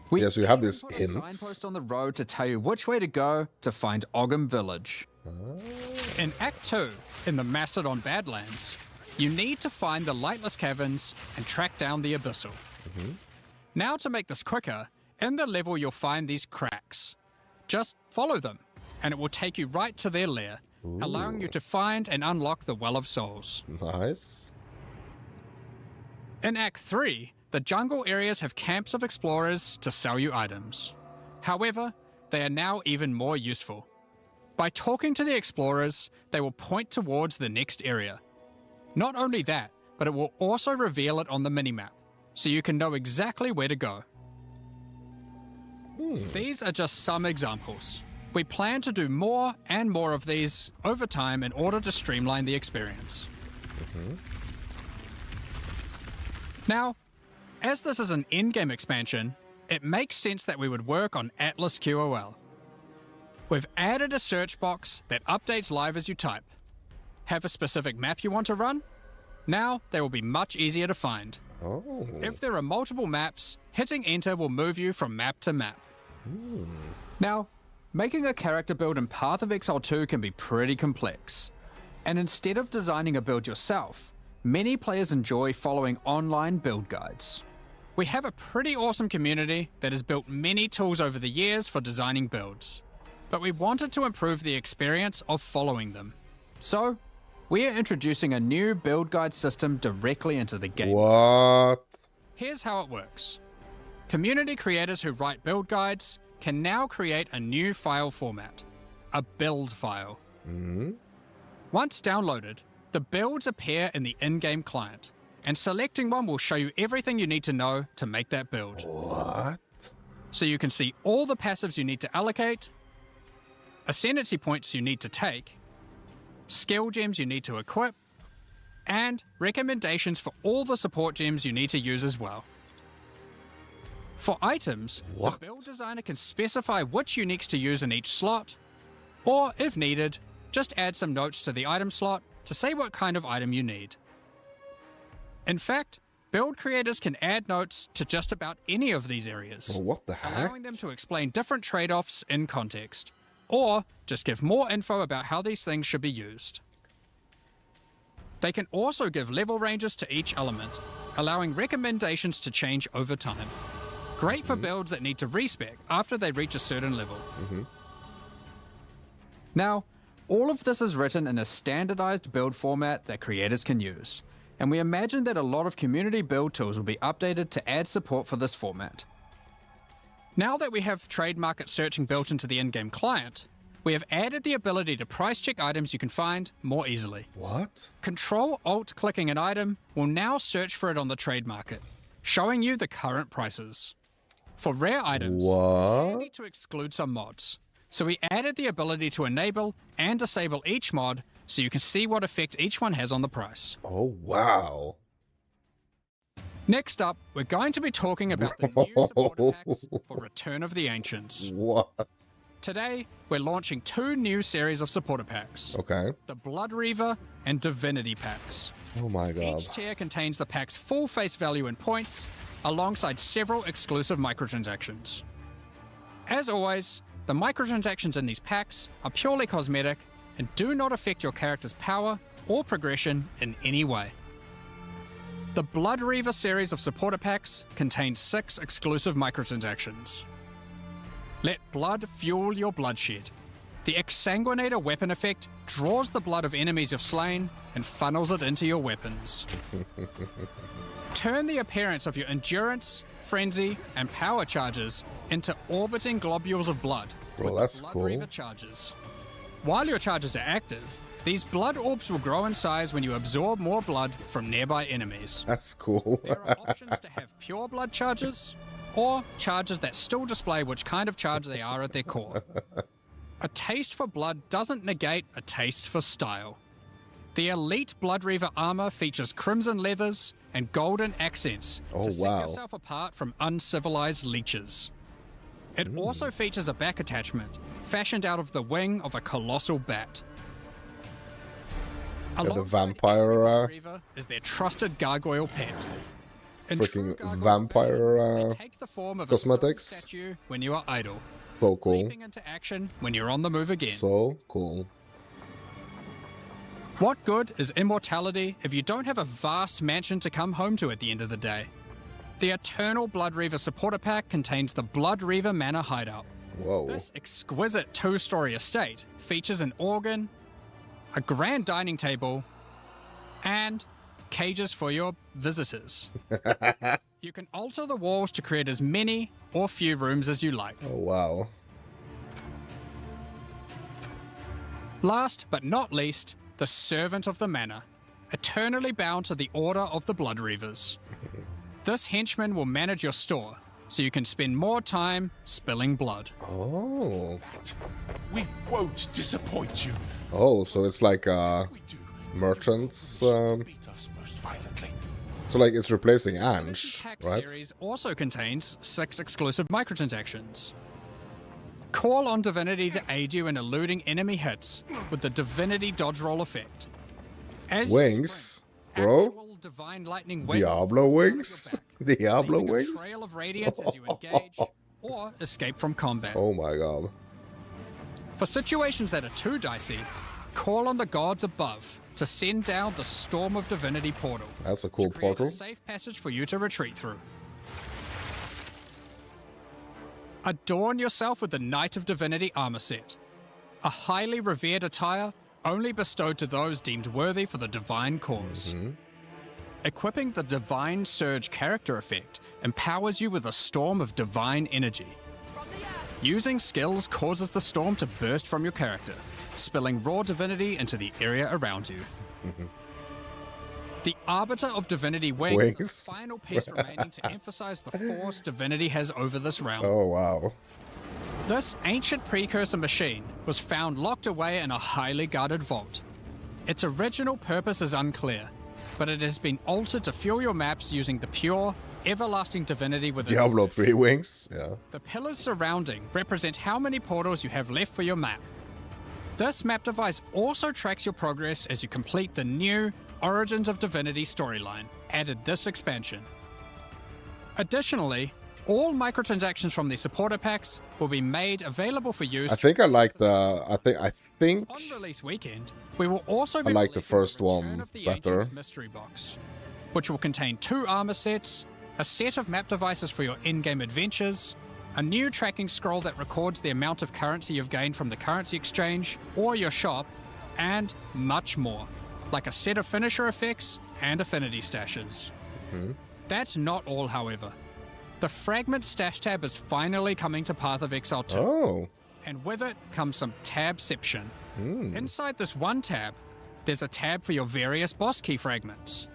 We Yes, we have even this put a hints. signpost on the road to tell you which way to go to find Ogham Village. In Act 2, in the Mastodon Badlands, you need to find the Lightless Caverns and track down the Abyssal. Now, to make this quicker, in the level you'll find these cracks. Just follow them, and it will take you right to their lair, allowing you to find and unlock the Well of Souls. Nice. In Act 3, the jungle areas have camps of explorers to sell you items. However, they are now even more useful. By talking to the explorers, they will point towards the next area. Not only that, but it will also reveal it on the minimap, so you can know exactly where to go. These are just some examples. We plan to do more and more of these over time in order to streamline the experience. Now, as this is an in-game expansion, it makes sense that we would work on Atlas QOL. We've added a search box that updates live as you type. Have a specific map you want to run? Now they will be much easier to find. Oh. If there are multiple maps, hitting enter will move you from map to map. Now, making a character build in Path of Exile 2 can be pretty complex. And instead of designing a build yourself, many players enjoy following online build guides. We have a pretty awesome community that has built many tools over the years for designing builds, but we wanted to improve the experience of following them. So, we are introducing a new build guide system directly into the game. What? Here's how it works. Community creators who write build guides can now create a new file format, a build file. Once downloaded, the builds appear in the in-game client, and selecting one will show you everything you need to know to make that build. What? So you can see all the passives you need to allocate, ascendancy points you need to take, skill gems you need to equip, and recommendations for all the support gems you need to use as well. For items, What? the build designer can specify which uniques to use in each slot, or if needed, just add some notes to the item slot to say what kind of item you need. In fact, build creators can add notes to just about any of these areas, Well, what the heck? allowing them to explain different trade-offs in context, or just give more info about how these things should be used. They can also give level ranges to each element, allowing recommendations to change over time. Great for builds that need to respec after they reach a certain level. Now, all of this is written in a standardized build format that creators can use, and we imagine that a lot of community build tools will be updated to add support for this format. Now that we have trade market searching built into the in-game client, we have added the ability to price check items you can find more easily. What? Control-Alt-clicking an item will now search for it on the trade market, showing you the current prices. For rare items, it's handy to exclude some mods, so we added the ability to enable and disable each mod so you can see what effect each one has on the price. Oh, wow. Next up, we're going to be talking about the new supporter packs for Return of the Ancients. What? Today, we're launching 2 new series of supporter packs. Okay. The Blood Reaver and Divinity packs. Oh my god. Each tier contains the pack's full face value in points, alongside several exclusive microtransactions. As always, the microtransactions in these packs are purely cosmetic and do not affect your character's power or progression in any way. The Blood Reaver series of supporter packs contains 6 exclusive microtransactions. Let blood fuel your bloodshed. The Exsanguinator weapon effect draws the blood of enemies you've slain and funnels it into your weapons. Turn the appearance of your endurance, frenzy, and power charges into orbiting globules of blood Well, with that's the Blood cool. Reaver charges. While your charges are active, these blood orbs will grow in size when you absorb more blood from nearby enemies. That's cool. There are options to have pure blood charges, or charges that still display which kind of charge they are at their core. A taste for blood doesn't negate a taste for style. The Elite Blood Reaver armor features crimson leathers and golden accents Oh, to set wow. yourself apart from uncivilized leeches. It also features a back attachment, fashioned out of the wing of a colossal bat. the Alongside vampire, every Blood Reaver is their trusted gargoyle pet. In true freaking gargoyle vampire, fashion, they take the form of a stone cosmetics. statue when you are idle, So cool. leaping into action when you're on the move again. So cool. What good is immortality if you don't have a vast mansion to come home to at the end of the day? The Eternal Blood Reaver supporter pack contains the Blood Reaver Manor Hideout. Whoa. This exquisite 2-story estate features an organ, a grand dining table, and cages for your visitors. You can alter the walls to create as many or few rooms as you like. Oh wow. Last but not least, the Servant of the Manor, eternally bound to the Order of the Blood Reavers. This henchman will manage your store, so you can spend more time spilling blood. Oh. We won't disappoint you. Oh, so it's like We do. merchants. Beat us most violently. So like it's replacing The Ange, Pack right? series also contains 6 exclusive microtransactions. Call on Divinity to aid you in eluding enemy hits with the Divinity dodge roll effect. As you Wings, sprint, bro. actual divine lightning wings Diablo will fall out of wings? your back, Diablo leaving wings? a trail of radiance as you engage or escape from combat. Oh my god. For situations that are too dicey, call on the gods above to send down the Storm of Divinity portal. That's a cool to create portal. a safe passage for you to retreat through. Adorn yourself with the Knight of Divinity armor set, a highly revered attire only bestowed to those deemed worthy for the divine cause. Equipping the Divine Surge character effect empowers you with a storm of divine energy. Using skills causes the storm to burst from your character, spilling raw divinity into the area around you. The Arbiter of Divinity Wings is Wings? the final piece remaining to emphasize the force divinity has over this realm. Oh wow. This ancient precursor machine was found locked away in a highly guarded vault. Its original purpose is unclear, but it has been altered to fuel your maps using the pure, everlasting divinity within it. Diablo 3 wings? Yeah. The pillars surrounding represent how many portals you have left for your map. This map device also tracks your progress as you complete the new Origins of Divinity storyline, added this expansion. Additionally, all microtransactions from the supporter packs will be made available for use. I think I like the I think On release weekend, we will also be I like the releasing first Return one of the better. Ancients mystery box, which will contain 2 armor sets, a set of map devices for your in-game adventures, a new tracking scroll that records the amount of currency you've gained from the currency exchange or your shop, and much more, like a set of finisher effects and affinity stashes. That's not all, however. The Fragment Stash tab is finally coming to Path of Exile 2. Oh. And with it comes some tabception. Inside this one tab, there's a tab for your various boss key fragments.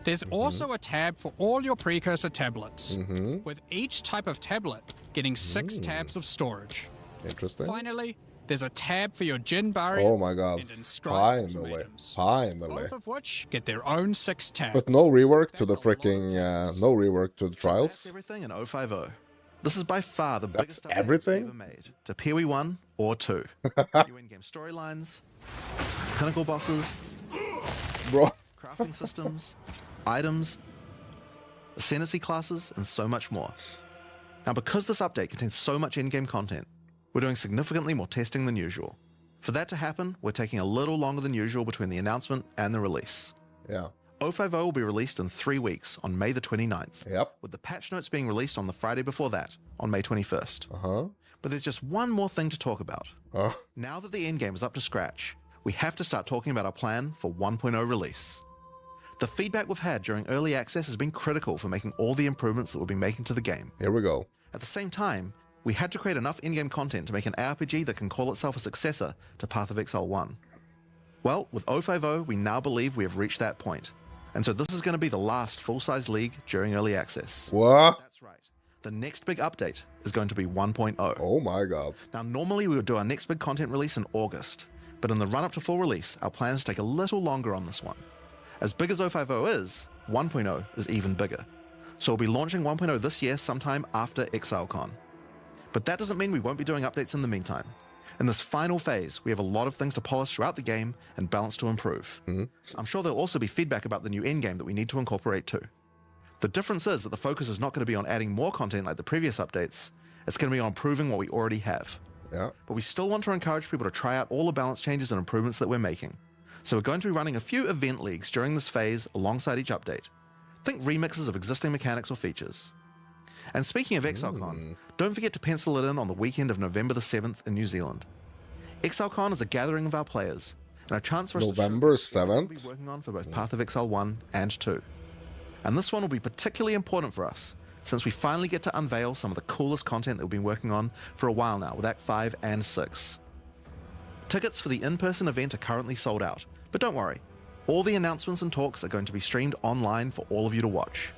There's also a tab for all your precursor tablets, with each type of tablet getting 6 tabs of storage. Interesting. Finally, there's a tab for your Jin barriers Oh my god. and inscribed Finally. ultimatums, Finally. both of which get their own 6 tabs. But no rework to the That's a lot of freaking tabs. no rework to the That's trials. everything in 050. This is by far the biggest update everything? ever made to PoE 1 or 2. New in-game storylines, pinnacle bosses, Bro. crafting systems, items, ascendancy classes, and so much more. Now, because this update contains so much in-game content, we're doing significantly more testing than usual. For that to happen, we're taking a little longer than usual between the announcement and the release. Yeah. 050 will be released in 3 weeks on May the 29th, Yep. with the patch notes being released on the Friday before that, on May 21st. Uh-huh. But there's just one more thing to talk about. Oh. Now that the endgame is up to scratch, we have to start talking about our plan for 1.0 release. The feedback we've had during early access has been critical for making all the improvements that we'll be making to the game. Here we go. At the same time, we had to create enough in-game content to make an RPG that can call itself a successor to Path of Exile 1. Well, with 050, we now believe we have reached that point. And so this is going to be the last full-size league during early access. What? That's right. The next big update is going to be 1.0. Oh my god. Now, normally we would do our next big content release in August, but in the run-up to full release, our plans take a little longer on this one. As big as 050 is, 1.0 is even bigger. So we'll be launching 1.0 this year sometime after ExileCon. But that doesn't mean we won't be doing updates in the meantime. In this final phase, we have a lot of things to polish throughout the game and balance to improve. I'm sure there'll also be feedback about the new endgame that we need to incorporate too. The difference is that the focus is not going to be on adding more content like the previous updates, it's going to be on improving what we already have. Yeah. But we still want to encourage people to try out all the balance changes and improvements that we're making. So we're going to be running a few event leagues during this phase alongside each update. Think remixes of existing mechanics or features. And speaking of ExileCon, don't forget to pencil it in on the weekend of November the 7th in New Zealand. ExileCon is a gathering of our players, and a chance for us November to showcase what we'll be 7th? working on for both Path of Exile 1 and 2. And this one will be particularly important for us, since we finally get to unveil some of the coolest content that we've been working on for a while now with Act 5 and 6. Tickets for the in-person event are currently sold out, but don't worry, all the announcements and talks are going to be streamed online for all of you to watch.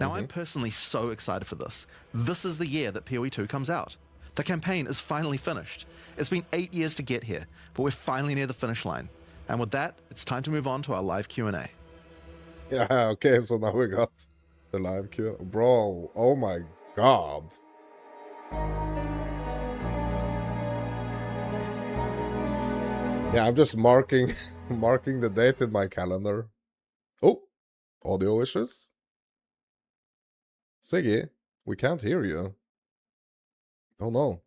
Now, I'm personally so excited for this. This is the year that PoE 2 comes out. The campaign is finally finished. It's been 8 years to get here, but we're finally near the finish line. And with that, it's time to move on to our live Q&A. Yeah, okay, so now we got the live queue. Bro, oh my god. Yeah, I'm just marking the date in my calendar. Oh, audio issues? Siggy, we can't hear you. Oh no.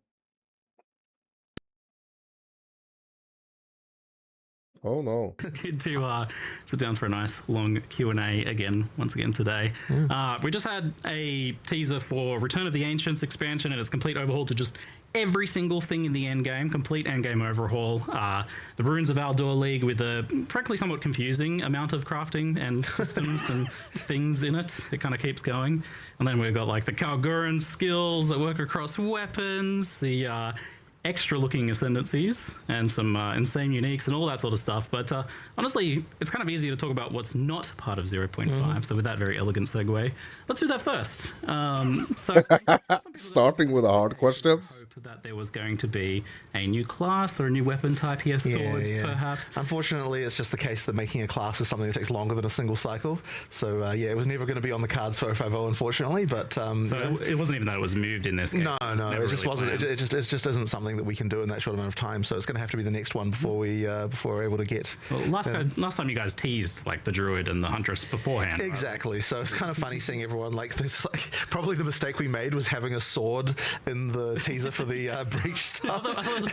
Oh no. Good to sit down for a nice long Q&A again, once again today. We just had a teaser for Return of the Ancients expansion and its complete overhaul to just every single thing in the endgame, complete endgame overhaul. The Runes of Aldor League with a frankly somewhat confusing amount of crafting and systems and things in it. It kind of keeps going. And then we've got like the Kalguran skills that work across weapons, the extra looking ascendancies and some insane uniques and all that sort of stuff. But honestly, it's kind of easy to talk about what's not part of 0.5. So with that very elegant segue, let's do that first. Starting with the hard questions. Hope that there was going to be a new class or a new weapon type here, swords perhaps. Unfortunately, it's just the case that making a class is something that takes longer than a single cycle. So yeah, it was never going to be on the cards for 050, unfortunately. But So it wasn't even that it was moved in this case. No, it just wasn't. It just isn't something something that we can do in that short amount of time. So it's going to have to be the next one before we're able to get. Well, last time you guys teased like the druid and the huntress beforehand. Right? Exactly. So it's kind of funny seeing everyone like this. Like probably the mistake we made was having a sword in the teaser for the breach stuff. I thought it was a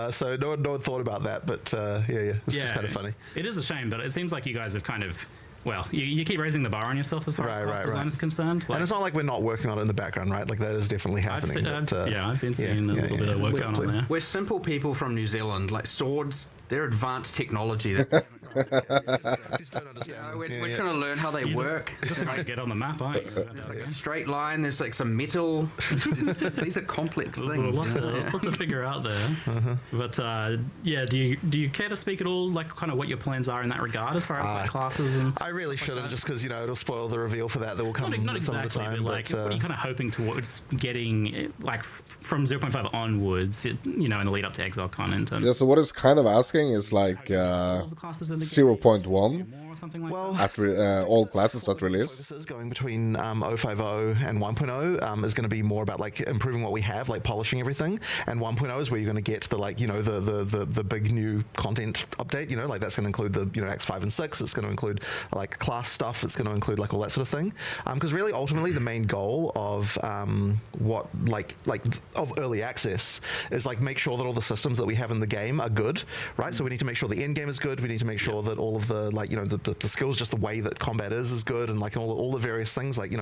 fish. So no one thought about that, but it's just kind of funny. It is a shame, but it seems like you guys have kind of. Well, you keep raising the bar on yourself as far as class design is concerned. Like, and it's not like we're not working on it in the background, right? Like that is definitely happening. I've been seeing a little bit of work going on there. We're simple people from New Zealand. Like swords, they're advanced technology. That Just don't understand. we're just going to learn how they work. Just like get on the map, aren't you? There's like a straight line. There's like some metal. These are complex things. There's a lot to figure out there. But do you care to speak at all, like kind of what your plans are in that regard, as far as like classes and? I really shouldn't, just because it'll spoil the reveal for that will come Not some exactly, of the time. but like, what are you kind of hoping towards getting, like from 0.5 onwards? In the lead up to ExileCon in terms. Yeah. So what it's kind of asking is like all the classes in the 0.1 or something like that. at all classes at release. Focuses going between 0.50 and 1.0 is going to be more about like improving what we have, like polishing everything. And 1.0 is where you're going to get the like the big new content update. Like that's going to include the Acts 5 and 6. It's going to include like class stuff. It's going to include like all that sort of thing. Because really, ultimately, the main goal of what of early access is like make sure that all the systems that we have in the game are good, right? So we need to make sure the end game is good. We need to make sure that all of the the skills, just the way that combat is good, and like all the various things, like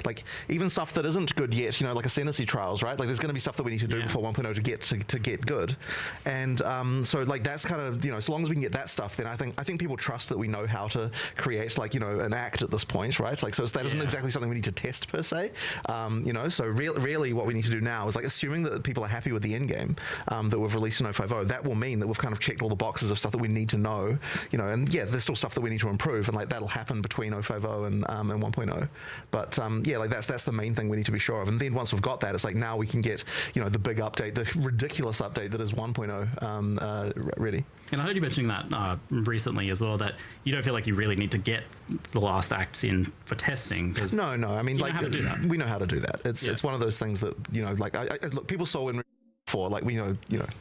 like even stuff that isn't good yet, like ascendancy trials, right? Like there's going to be stuff that we need to do before 1.0 to get good, and so like that's kind of so long as we can get that stuff, then I think people trust that we know how to create like an act at this point, right? Like so that isn't exactly something we need to test per se, so really what we need to do now is like assuming that people are happy with the end game that we've released in 0.50, that will mean that we've kind of checked all the boxes of stuff that we need to know, and there's still stuff that we need to improve, and like that'll happen between 0.50 and 1.0, but like that's the main thing we need to be sure of. And then once we've got that, it's like now we can get the big update, the ridiculous update that is 1.0 ready. And I heard you mentioning that recently as well, that you don't feel like you really need to get the last acts in for testing. No. I mean, like know how to do that. We know how to do that. It's one of those things that like look, people saw in. For like we know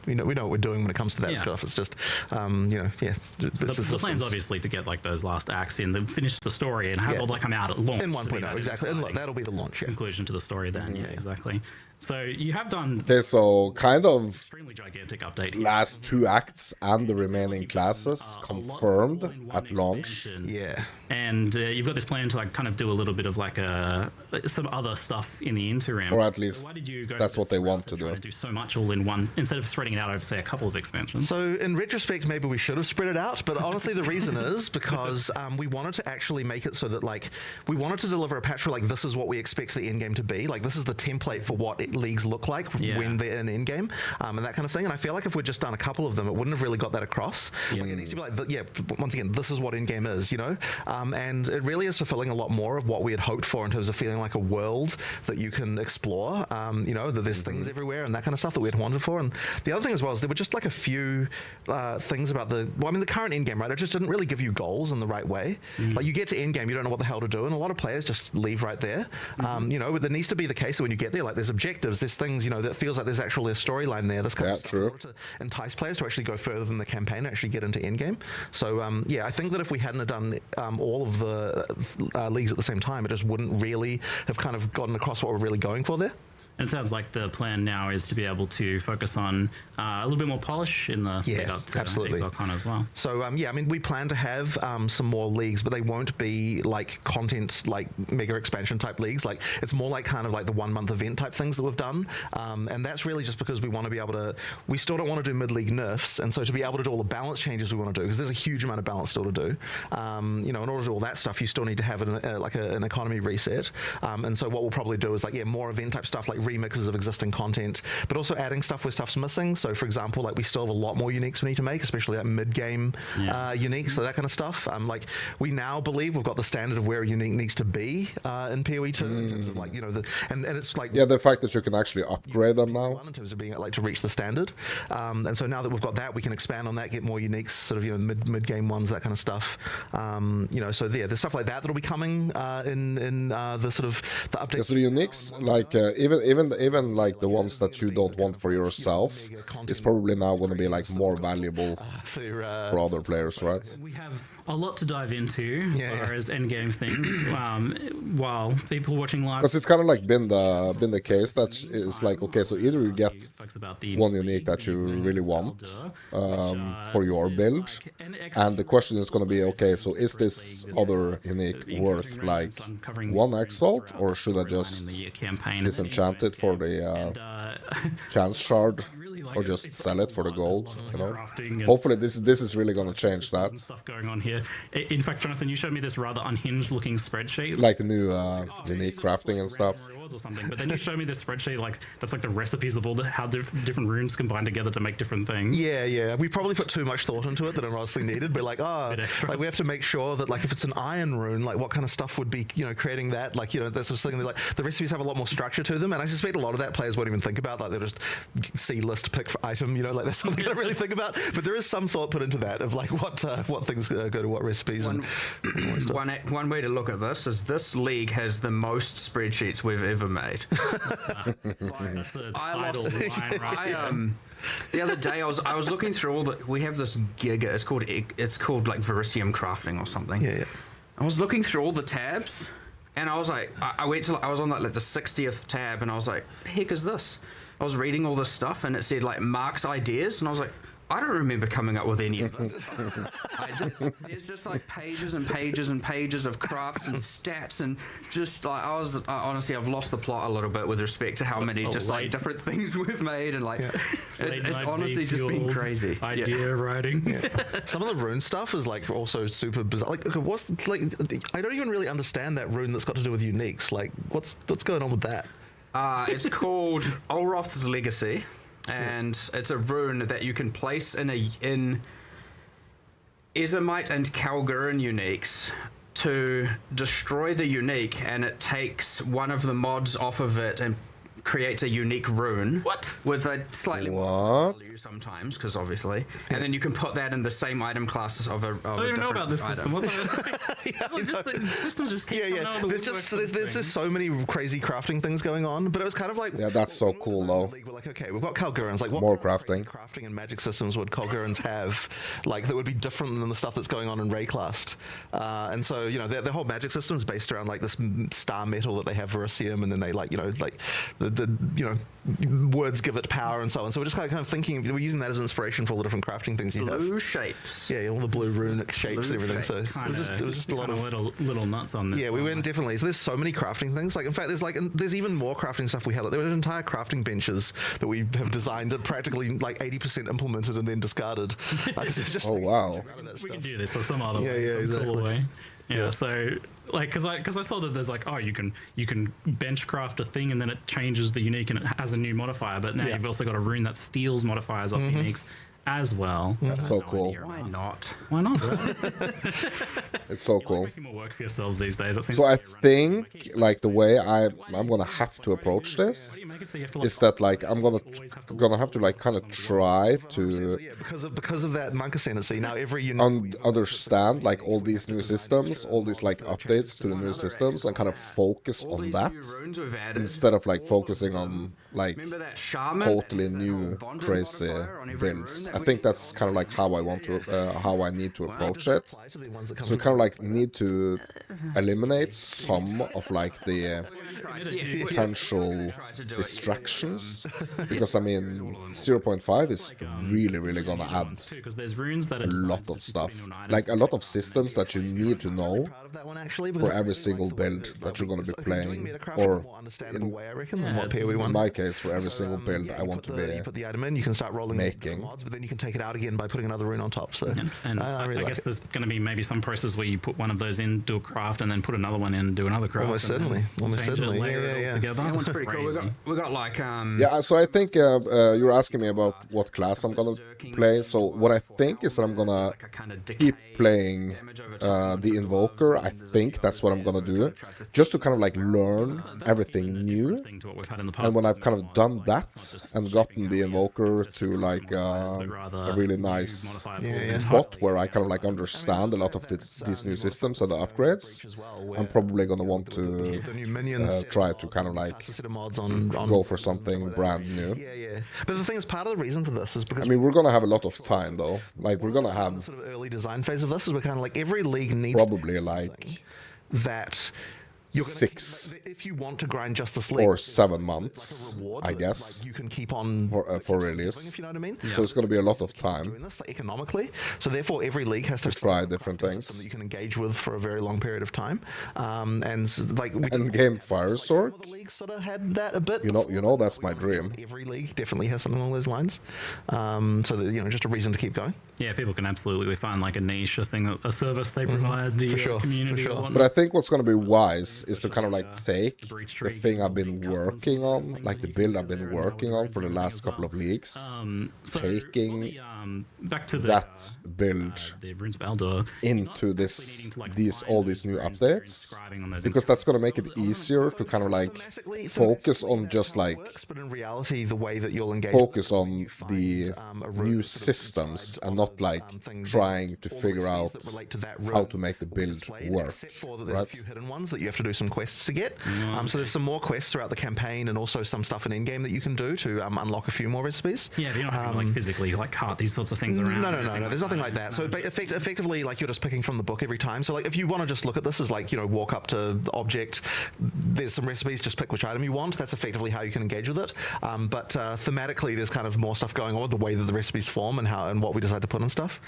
what we're doing when it comes to that stuff. It's just the plan's obviously to get like those last acts in, then finish the story and have all that come out at launch in 1.0 exactly, and look, that'll be the launch conclusion to the story then. Exactly. So you have done So kind of extremely gigantic update here. last 2 acts and the remaining classes confirmed at launch. And you've got this plan to like kind of do a little bit of like some other stuff in the interim, Or at least why did you go that's what they want to try do. do so much all in one instead of spreading it out over say a couple of expansions? So in retrospect, maybe we should have spread it out, but honestly the reason is because we wanted to actually make it so that like we wanted to deliver a patch where like this is what we expect the end game to be, like this is the template for what leagues look like when they're in end game, and that kind of thing. And I feel like if we'd just done a couple of them, it wouldn't have really got that across. Like it needs to be like once again, this is what end game is, and it really is fulfilling a lot more of what we had hoped for in terms of feeling like a world that you can explore, that there's things everywhere and that kind of stuff that we had wanted for. And the other thing as well is there were just like a few things about the current end game, right? It just didn't really give you goals in the right way. Like you get to end game, you don't know what the hell to do, and a lot of players just leave right there. There needs to be the case that when you get there, like there's objectives, there's things, that feels like there's actually a storyline there. That's kind of stuff in order to entice players to actually go further than the campaign and actually get into end game. So I think that if we hadn't have done all of the leagues at the same time, it just wouldn't really have kind of gotten across what we're really going for there. And it sounds like the plan now is to be able to focus on a little bit more polish in the lead up to ExileCon as well. So we plan to have some more leagues, but they won't be like content like mega expansion type leagues. Like it's more like kind of like the 1 month event type things that we've done, and that's really just because we want to be able to. We still don't want to do mid-league nerfs, and so to be able to do all the balance changes we want to do, because there's a huge amount of balance still to do. In order to do all that stuff, you still need to have an economy reset, and so what we'll probably do is like more event type stuff, like remixes of existing content, but also adding stuff where stuff's missing. So for example, like we still have a lot more uniques we need to make, especially like mid-game uniques, so that kind of stuff. Like we now believe we've got the standard of where a unique needs to be in PoE 2 in terms of like and it's like the fact that you can actually upgrade them now in terms of being like to reach the standard, and so now that we've got that, we can expand on that, get more uniques, sort of mid-game ones, that kind of stuff. So there's stuff like that that'll be coming in the sort of the updates. So the uniques, like even like the ones that you don't want for yourself is probably now going to be like more valuable for other players, right? We have a lot to dive into as far as endgame things. While people watching live, Because it's kind of like been the case that it's like, okay, so either you get one unique that you really want for your build, and the question is going to be, okay, so is this other unique worth like one exalt, or should I just disenchant it for the chance shard, or just sell it for the gold? You know, hopefully this is really going to change that. Stuff going on here. In fact, Jonathan, you showed me this rather unhinged looking spreadsheet, like the new unique crafting and stuff. or something. But then you showed me this spreadsheet, like that's like the recipes of all the how different runes combine together to make different things. Yeah. We probably put too much thought into it that it honestly needed. But like, like we have to make sure that like if it's an iron rune, like what kind of stuff would be, you know, creating that, like, you know, that's just something that, like the recipes have a lot more structure to them. And I suspect a lot of that players won't even think about. Like they'll just see list, pick item, you know, like that's something I don't really think about. But there is some thought put into that of like what things go to what recipes. One way to look at this league has the most spreadsheets we've ever made. That's a title line right there. The other day I was looking through all the, we have this gig, it's called like Verisium crafting or something. Yeah. I was looking through all the tabs and I was like, I was on like the 60th tab and I was like, the heck is this? I was reading all this stuff and it said like Mark's ideas and I was like, I don't remember coming up with any of this. There's just like pages and pages and pages of crafts and stats and just like honestly I've lost the plot a little bit with respect to how many like different things we've made and like it's honestly just been crazy. Idea writing. Some of the rune stuff is like also super bizarre. Like, okay, what's like? I don't even really understand that rune that's got to do with uniques. Like, what's going on with that? It's called Olroth's Legacy. And it's a rune that you can place in Ezomite and Kalgurin uniques to destroy the unique, and it takes one of the mods off of it and creates a unique rune. What? With a slightly more value sometimes, because obviously, and then you can put that in the same item class of a. I don't even know about this system. Systems just keep coming out of the There's just so many crazy crafting things going on, but it was kind of like that's so cool though. We're like, okay, we've got Kalgurins. Like, what more crafting and magic systems would Kalgurins have, like that would be different than the stuff that's going on in Rayclast? And so you know, their whole magic system is based around like this star metal that they have Verisium, and then they like the you know, words give it power and so on. So we're just kind of thinking, we're using that as inspiration for all the different crafting things you have. Blue shapes. Yeah, all the blue runic shapes and everything. So it was just a lot of little nuts on this. Yeah, we went definitely. So there's so many crafting things. Like in fact, there's even more crafting stuff we had. Like, there were entire crafting benches that we have designed and practically like 80% implemented and then discarted. Like, just, wow. We can do this or some other way. Exactly. Cool way. Yeah, so like because I saw that there's like, oh, you can bench craft a thing and then it changes the unique and it has a new modifier, but now you've also got a rune that steals modifiers off uniques as well. That's so cool. Why not? Why not? Right? It's so cool. Making more work for yourselves these days. So I think like the way I'm gonna have to approach this is that like I'm gonna have to like kind of try to because of that monk ascendancy. Now every understand like all these new systems, all these like updates to the new systems, and kind of focus on that instead of like focusing on like totally new crazy builds. I think that's kind of like how I want to, how I need to approach it. So kind of like need to eliminate some of like the potential distractions, because I mean 0.5 is really gonna add a lot of stuff, like a lot of systems that you need to know for every single build that you're gonna be playing, or in my case for every single build I want to be put the item in, you can start rolling making. But then you can take it out again by putting another rune on top. So and I guess there's going to be maybe some process where you put one of those in, do a craft, and then put another one in, do another craft. Almost certainly. Yeah. Together. That one's pretty cool. We got like yeah. So I think you're asking me about what class I'm gonna play. So what I think is that I'm gonna keep playing the Invoker. I think that's what I'm gonna do, just to kind of like learn everything new. And when I've kind of done that and gotten the Invoker to like a really nice spot where I kind of like understand a lot of these new systems and the upgrades. I'm probably gonna want to try to kind of like go for something brand new. Yeah. But the thing is, part of the reason for this is because I mean, we're gonna have a lot of time though. Like we're gonna have sort of early design phase of this is we're kind of like every league needs probably to do like something that you're gonna 6 if you want to grind Justice League or 7 like months, a reward I that, guess, like, you can keep on for doing, release. if you know what I mean. So it's gonna be a lot of doing time this like, economically, so therefore every league has to try different crafting things. system that you can engage with for a very long period of time, and like we And game Fire Sword, some of the leagues sort of had that a bit. you know that's my dream. Every league definitely has something along those lines, so that, you know, just a reason to keep going. Yeah, people can absolutely find like a niche, a thing, a service they provide the community. Or whatnot. But I think what's gonna be wise is to kind of like take the thing I've been working on, like the build I've been working on for the last couple of leagues, taking back to that build the Runes of Eldor into all these new updates, because that's gonna make it easier to kind of like focus on just like But in reality, the way that you'll engage focus on the new systems and not like trying to figure out how to make the build work, except for that there's a right? few hidden ones that you have to do some quests to get. So there's some more quests throughout the campaign, and also some stuff in in-game that you can do to unlock a few more recipes. Yeah, but you're not having to like physically like cart these sorts of things around. No. There's nothing like that. So effectively, like, you're just picking from the book every time. So like, if you want to just look at this as like, you know, walk up to the object, there's some recipes, just pick which item you want. That's effectively how you can engage with it. But thematically, there's kind of more stuff going on with the way that the recipes form and how and what we decide to put in stuff.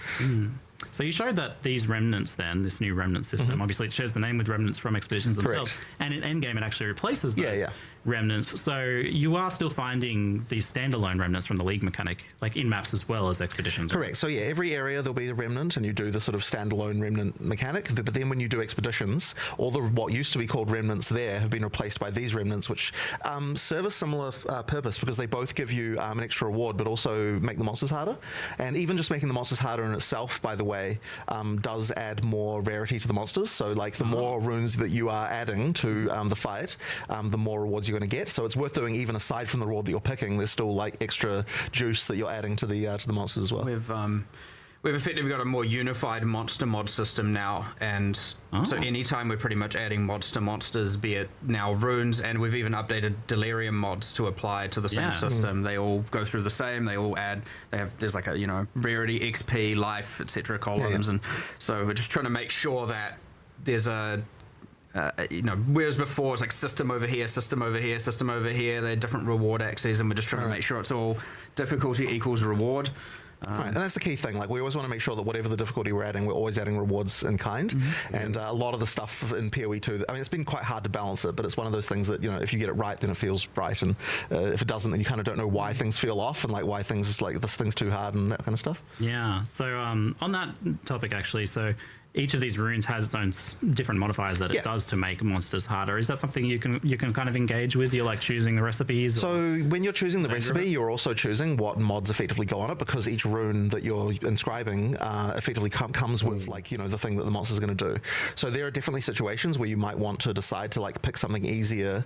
So you showed that these remnants, then this new remnant system, obviously it shares the name with remnants from expeditions themselves, Correct. and in endgame it actually replaces those Yeah. remnants. So you are still finding these standalone remnants from the league mechanic, like in maps as well as expeditions. Correct. So yeah, every area there'll be a remnant, and you do the sort of standalone remnant mechanic. But then when you do expeditions, all the what used to be called remnants there have been replaced by these remnants, which serve a similar purpose, because they both give you an extra reward, but also make the monsters harder. And even just making the monsters harder in itself, by the way, does add more rarity to the monsters. So like the more runes that you are adding to the fight, the more rewards you're going to get. So it's worth doing, even aside from the reward that you're picking. There's still like extra juice that you're adding to the monsters as well. We've effectively got a more unified monster mod system now, and so anytime we're pretty much adding mods to monsters, be it now runes, and we've even updated delirium mods to apply to the same system. They all go through the same. They all add. There's like a, you know, rarity, XP, life, etc. columns, and so we're just trying to make sure that there's a you know, whereas before it's like system over here, system over here, system over here. They're different reward axes, and we're just trying to make sure it's all difficulty equals reward. Right, and that's the key thing. Like, we always want to make sure that whatever the difficulty we're adding, we're always adding rewards in kind. And a lot of the stuff in PoE 2, I mean, it's been quite hard to balance it, but it's one of those things that, you know, if you get it right, then it feels right, and if it doesn't, then you kind of don't know why things feel off, and like why things is like this thing's too hard and that kind of stuff. Yeah. So on that topic, actually, so each of these runes has its own different modifiers that it does to make monsters harder. Is that something you can kind of engage with? You're like choosing the recipes? So when you're choosing the recipe, you're also choosing what mods effectively go on it, because each rune that you're inscribing effectively comes with, like, you know, the thing that the monster's going to do. So there are definitely situations where you might want to decide to like pick something easier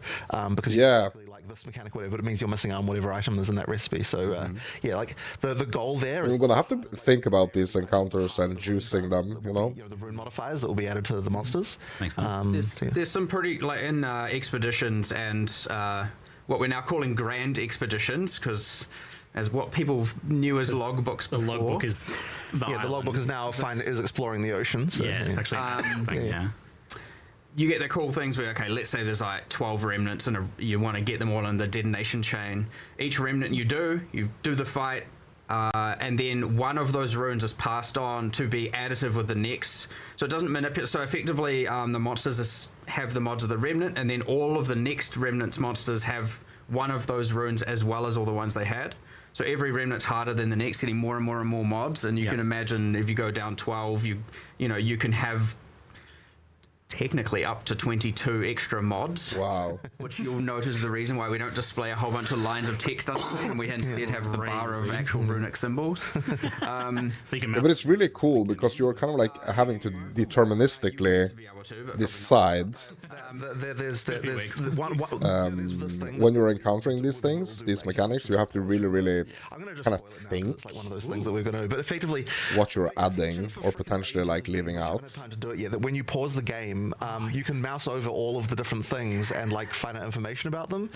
because you basically like this mechanic, whatever, but it means you're missing out on whatever item is in that recipe. So yeah, like the goal there is... We're going to have to think about these encounters and juicing them, you know? The rune modifiers that will be added to the monsters. Makes sense. There's some pretty, like, in expeditions and what we're now calling grand expeditions, because as what people knew as logbooks before. The logbook is the logbook is now is exploring the ocean. So, it's actually a thing, You get the cool things where, okay, let's say there's like 12 remnants and you want to get them all in the detonation chain. Each remnant you do the fight, and then one of those runes is passed on to be additive with the next. So it doesn't manipulate. So effectively, the monsters have the mods of the remnant, and then all of the next remnant's monsters have one of those runes as well as all the ones they had. So every remnant's harder than the next, getting more and more and more mods. And you can imagine if you go down 12, you know, you can have technically up to 22 extra mods. Wow. Which you'll note is the reason why we don't display a whole bunch of lines of text on it, and we instead have the bar of actual runic symbols. So you can Yeah, but it's really cool because you're kind of like having to deterministically decide There's when you're encountering these things, these mechanics. You have to really kind of think it's like one of those things that we're going to do. But effectively, what you're adding or potentially like leaving out. time to do it. Yeah, that when you pause the game, you can mouse over all of the different things and like find out information about them.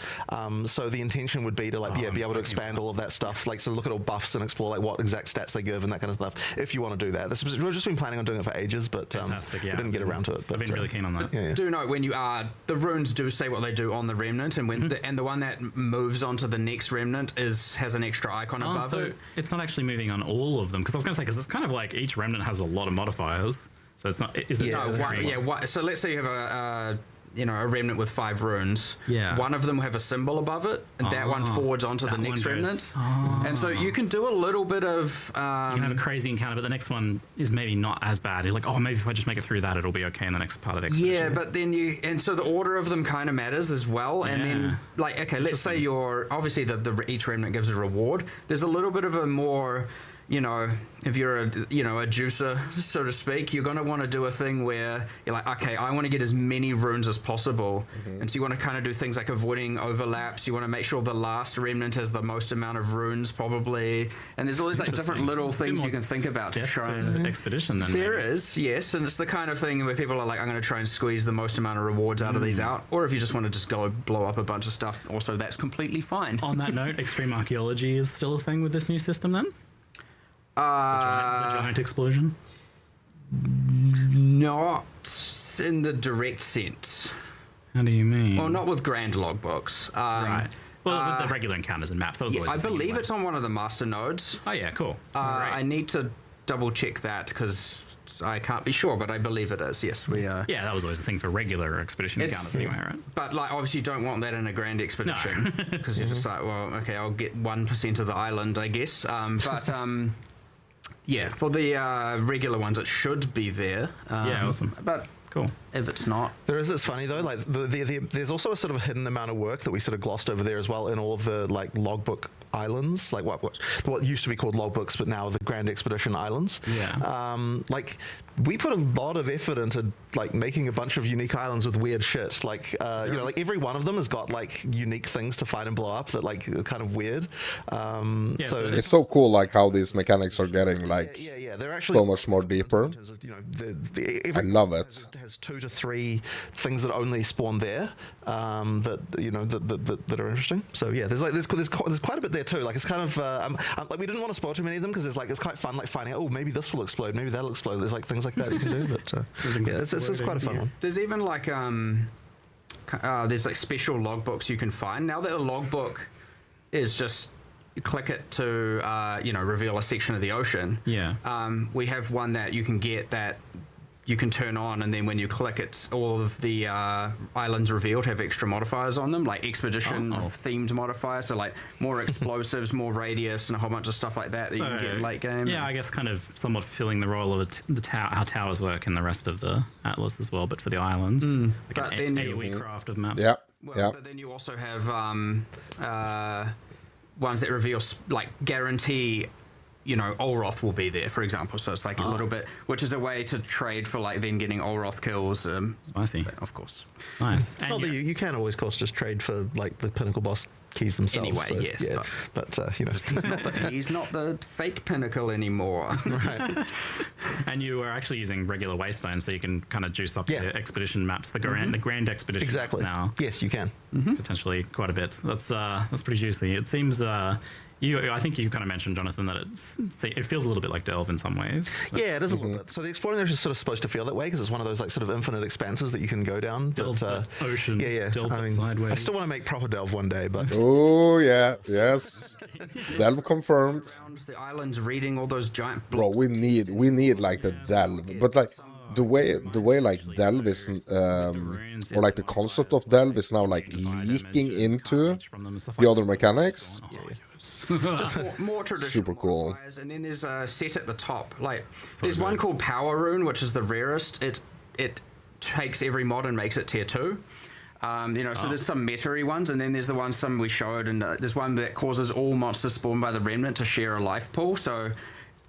So the intention would be to like be able to expand all of that stuff. Like so, look at all buffs and explore like what exact stats they give and that kind of stuff. If you want to do that, we've just been planning on doing it for ages, but Fantastic, we didn't get around to it. But I've been really keen on that. yeah. Do note when you are the runes do say what they do on the remnant, and when the one that moves onto the next remnant has an extra icon above So it. it's not actually moving on all of them, because I was going to say, because it's kind of like each remnant has a lot of modifiers, so it's not. Is it? Yeah, So let's say you have a remnant with 5 runes. Yeah. One of them will have a symbol above it, and that one forwards onto the that next one remnant. goes- And so you can do a little bit of. You can have a crazy encounter, but the next one is maybe not as bad. You're like, oh, maybe if I just make it through that, it'll be okay in the next part of the expedition. Yeah, but then so the order of them kind of matters as well. And then, like, okay, let's say obviously each remnant gives a reward. There's a little bit of a more, if you're a juicer, so to speak, you're going to want to do a thing where you're like, okay, I want to get as many runes as possible. And so you want to kind of do things like avoiding overlaps. You want to make sure the last remnant has the most amount of runes probably. And there's all these like different little things you can think about to try and... expedition then. There maybe. is, yes, and it's the kind of thing where people are like, I'm going to try and squeeze the most amount of rewards out of these out, or if you just want to just go blow up a bunch of stuff, also that's completely fine. On that note, extreme archaeology is still a thing with this new system then? The giant explosion? Not in the direct sense. How do you mean? Well, not with grand logbooks. Right. Well, with the regular encounters and maps, that was always I the thing believe anyway. it's on one of the master nodes. Oh, yeah, cool. I need to double check that because I can't be sure, but I believe it is. Yes, we are. Yeah, that was always the thing for regular expedition encounters anyway, right? But like, obviously, you don't want that in a grand expedition because you're just like, well, okay, I'll get 1% of the island, I guess. Yeah, for the regular ones, it should be there. Yeah, awesome. But Cool. if it's not, It's funny though, like there's also a sort of hidden amount of work that we sort of glossed over there as well in all of the like logbook islands, like what used to be called logbooks, but now the Grand Expedition Islands. Yeah. Like we put a lot of effort into like making a bunch of unique islands with weird shit. Like like every one of them has got like unique things to find and blow up that like are kind of weird. So It's so cool, like how these mechanics are getting like yeah, they're actually so much more deeper. in terms of, I love it. Has 2 to 3 things that only spawn there that that are interesting. So yeah, there's quite a bit there too. Like it's kind of like we didn't want to spoil too many of them because it's quite fun, like finding out, oh, maybe this will explode, maybe that'll explode. There's like things like that you can do, but yeah, it's quite a fun one. there's even like there's like special logbooks you can find. Now that a logbook is just you click it to reveal a section of the ocean. Yeah. We have one that you can get that you can turn on, and then when you click it, all of the islands revealed have extra modifiers on them, like expedition themed modifiers, so like more explosives, more radius, and a whole bunch of stuff like that you can get in late game. Yeah, I guess kind of somewhat filling the role of how towers work in the rest of the Atlas as well, but for the islands. Like But an then AoE craft of maps. Yeah, Well, yeah. But then you also have ones that reveal like guarantee. Olroth will be there, for example. So it's like a little bit, which is a way to trade for like then getting Olroth kills. Spicy. Of course. Nice. And Not that yeah, you can always, of course, just trade for like the pinnacle boss keys themselves. Anyway, so, yes, yeah. But He's not the fake pinnacle anymore. and you are actually using regular waystone, so you can kind of juice up Yeah. the expedition maps, the grand expedition exactly. maps now. Yes, you can. Potentially quite a bit. That's pretty juicy. It seems I think you kind of mentioned, Jonathan, that it feels a little bit like Delve in some ways. Yeah, it is a little bit. So the exploring there is sort of supposed to feel that way because it's one of those like sort of infinite expanses that you can go down. Delve but, the ocean. Yeah. Delve the sideways. I still want to make proper Delve one day, but Oh yeah, yes. Delve confirmed. Around the islands, reading all those giant Bro, blocks. we need like the Delve, but like the way like Delve is or like the concept of Delve is now like leaking into the other mechanics. Just more traditional Super cool. modifiers, and then there's a set at the top. Like there's one called Power Rune, which is the rarest. It takes every mod and makes it tier 2. So there's some meta-y ones, and then there's the ones some we showed, and there's one that causes all monsters spawned by the remnant to share a life pool,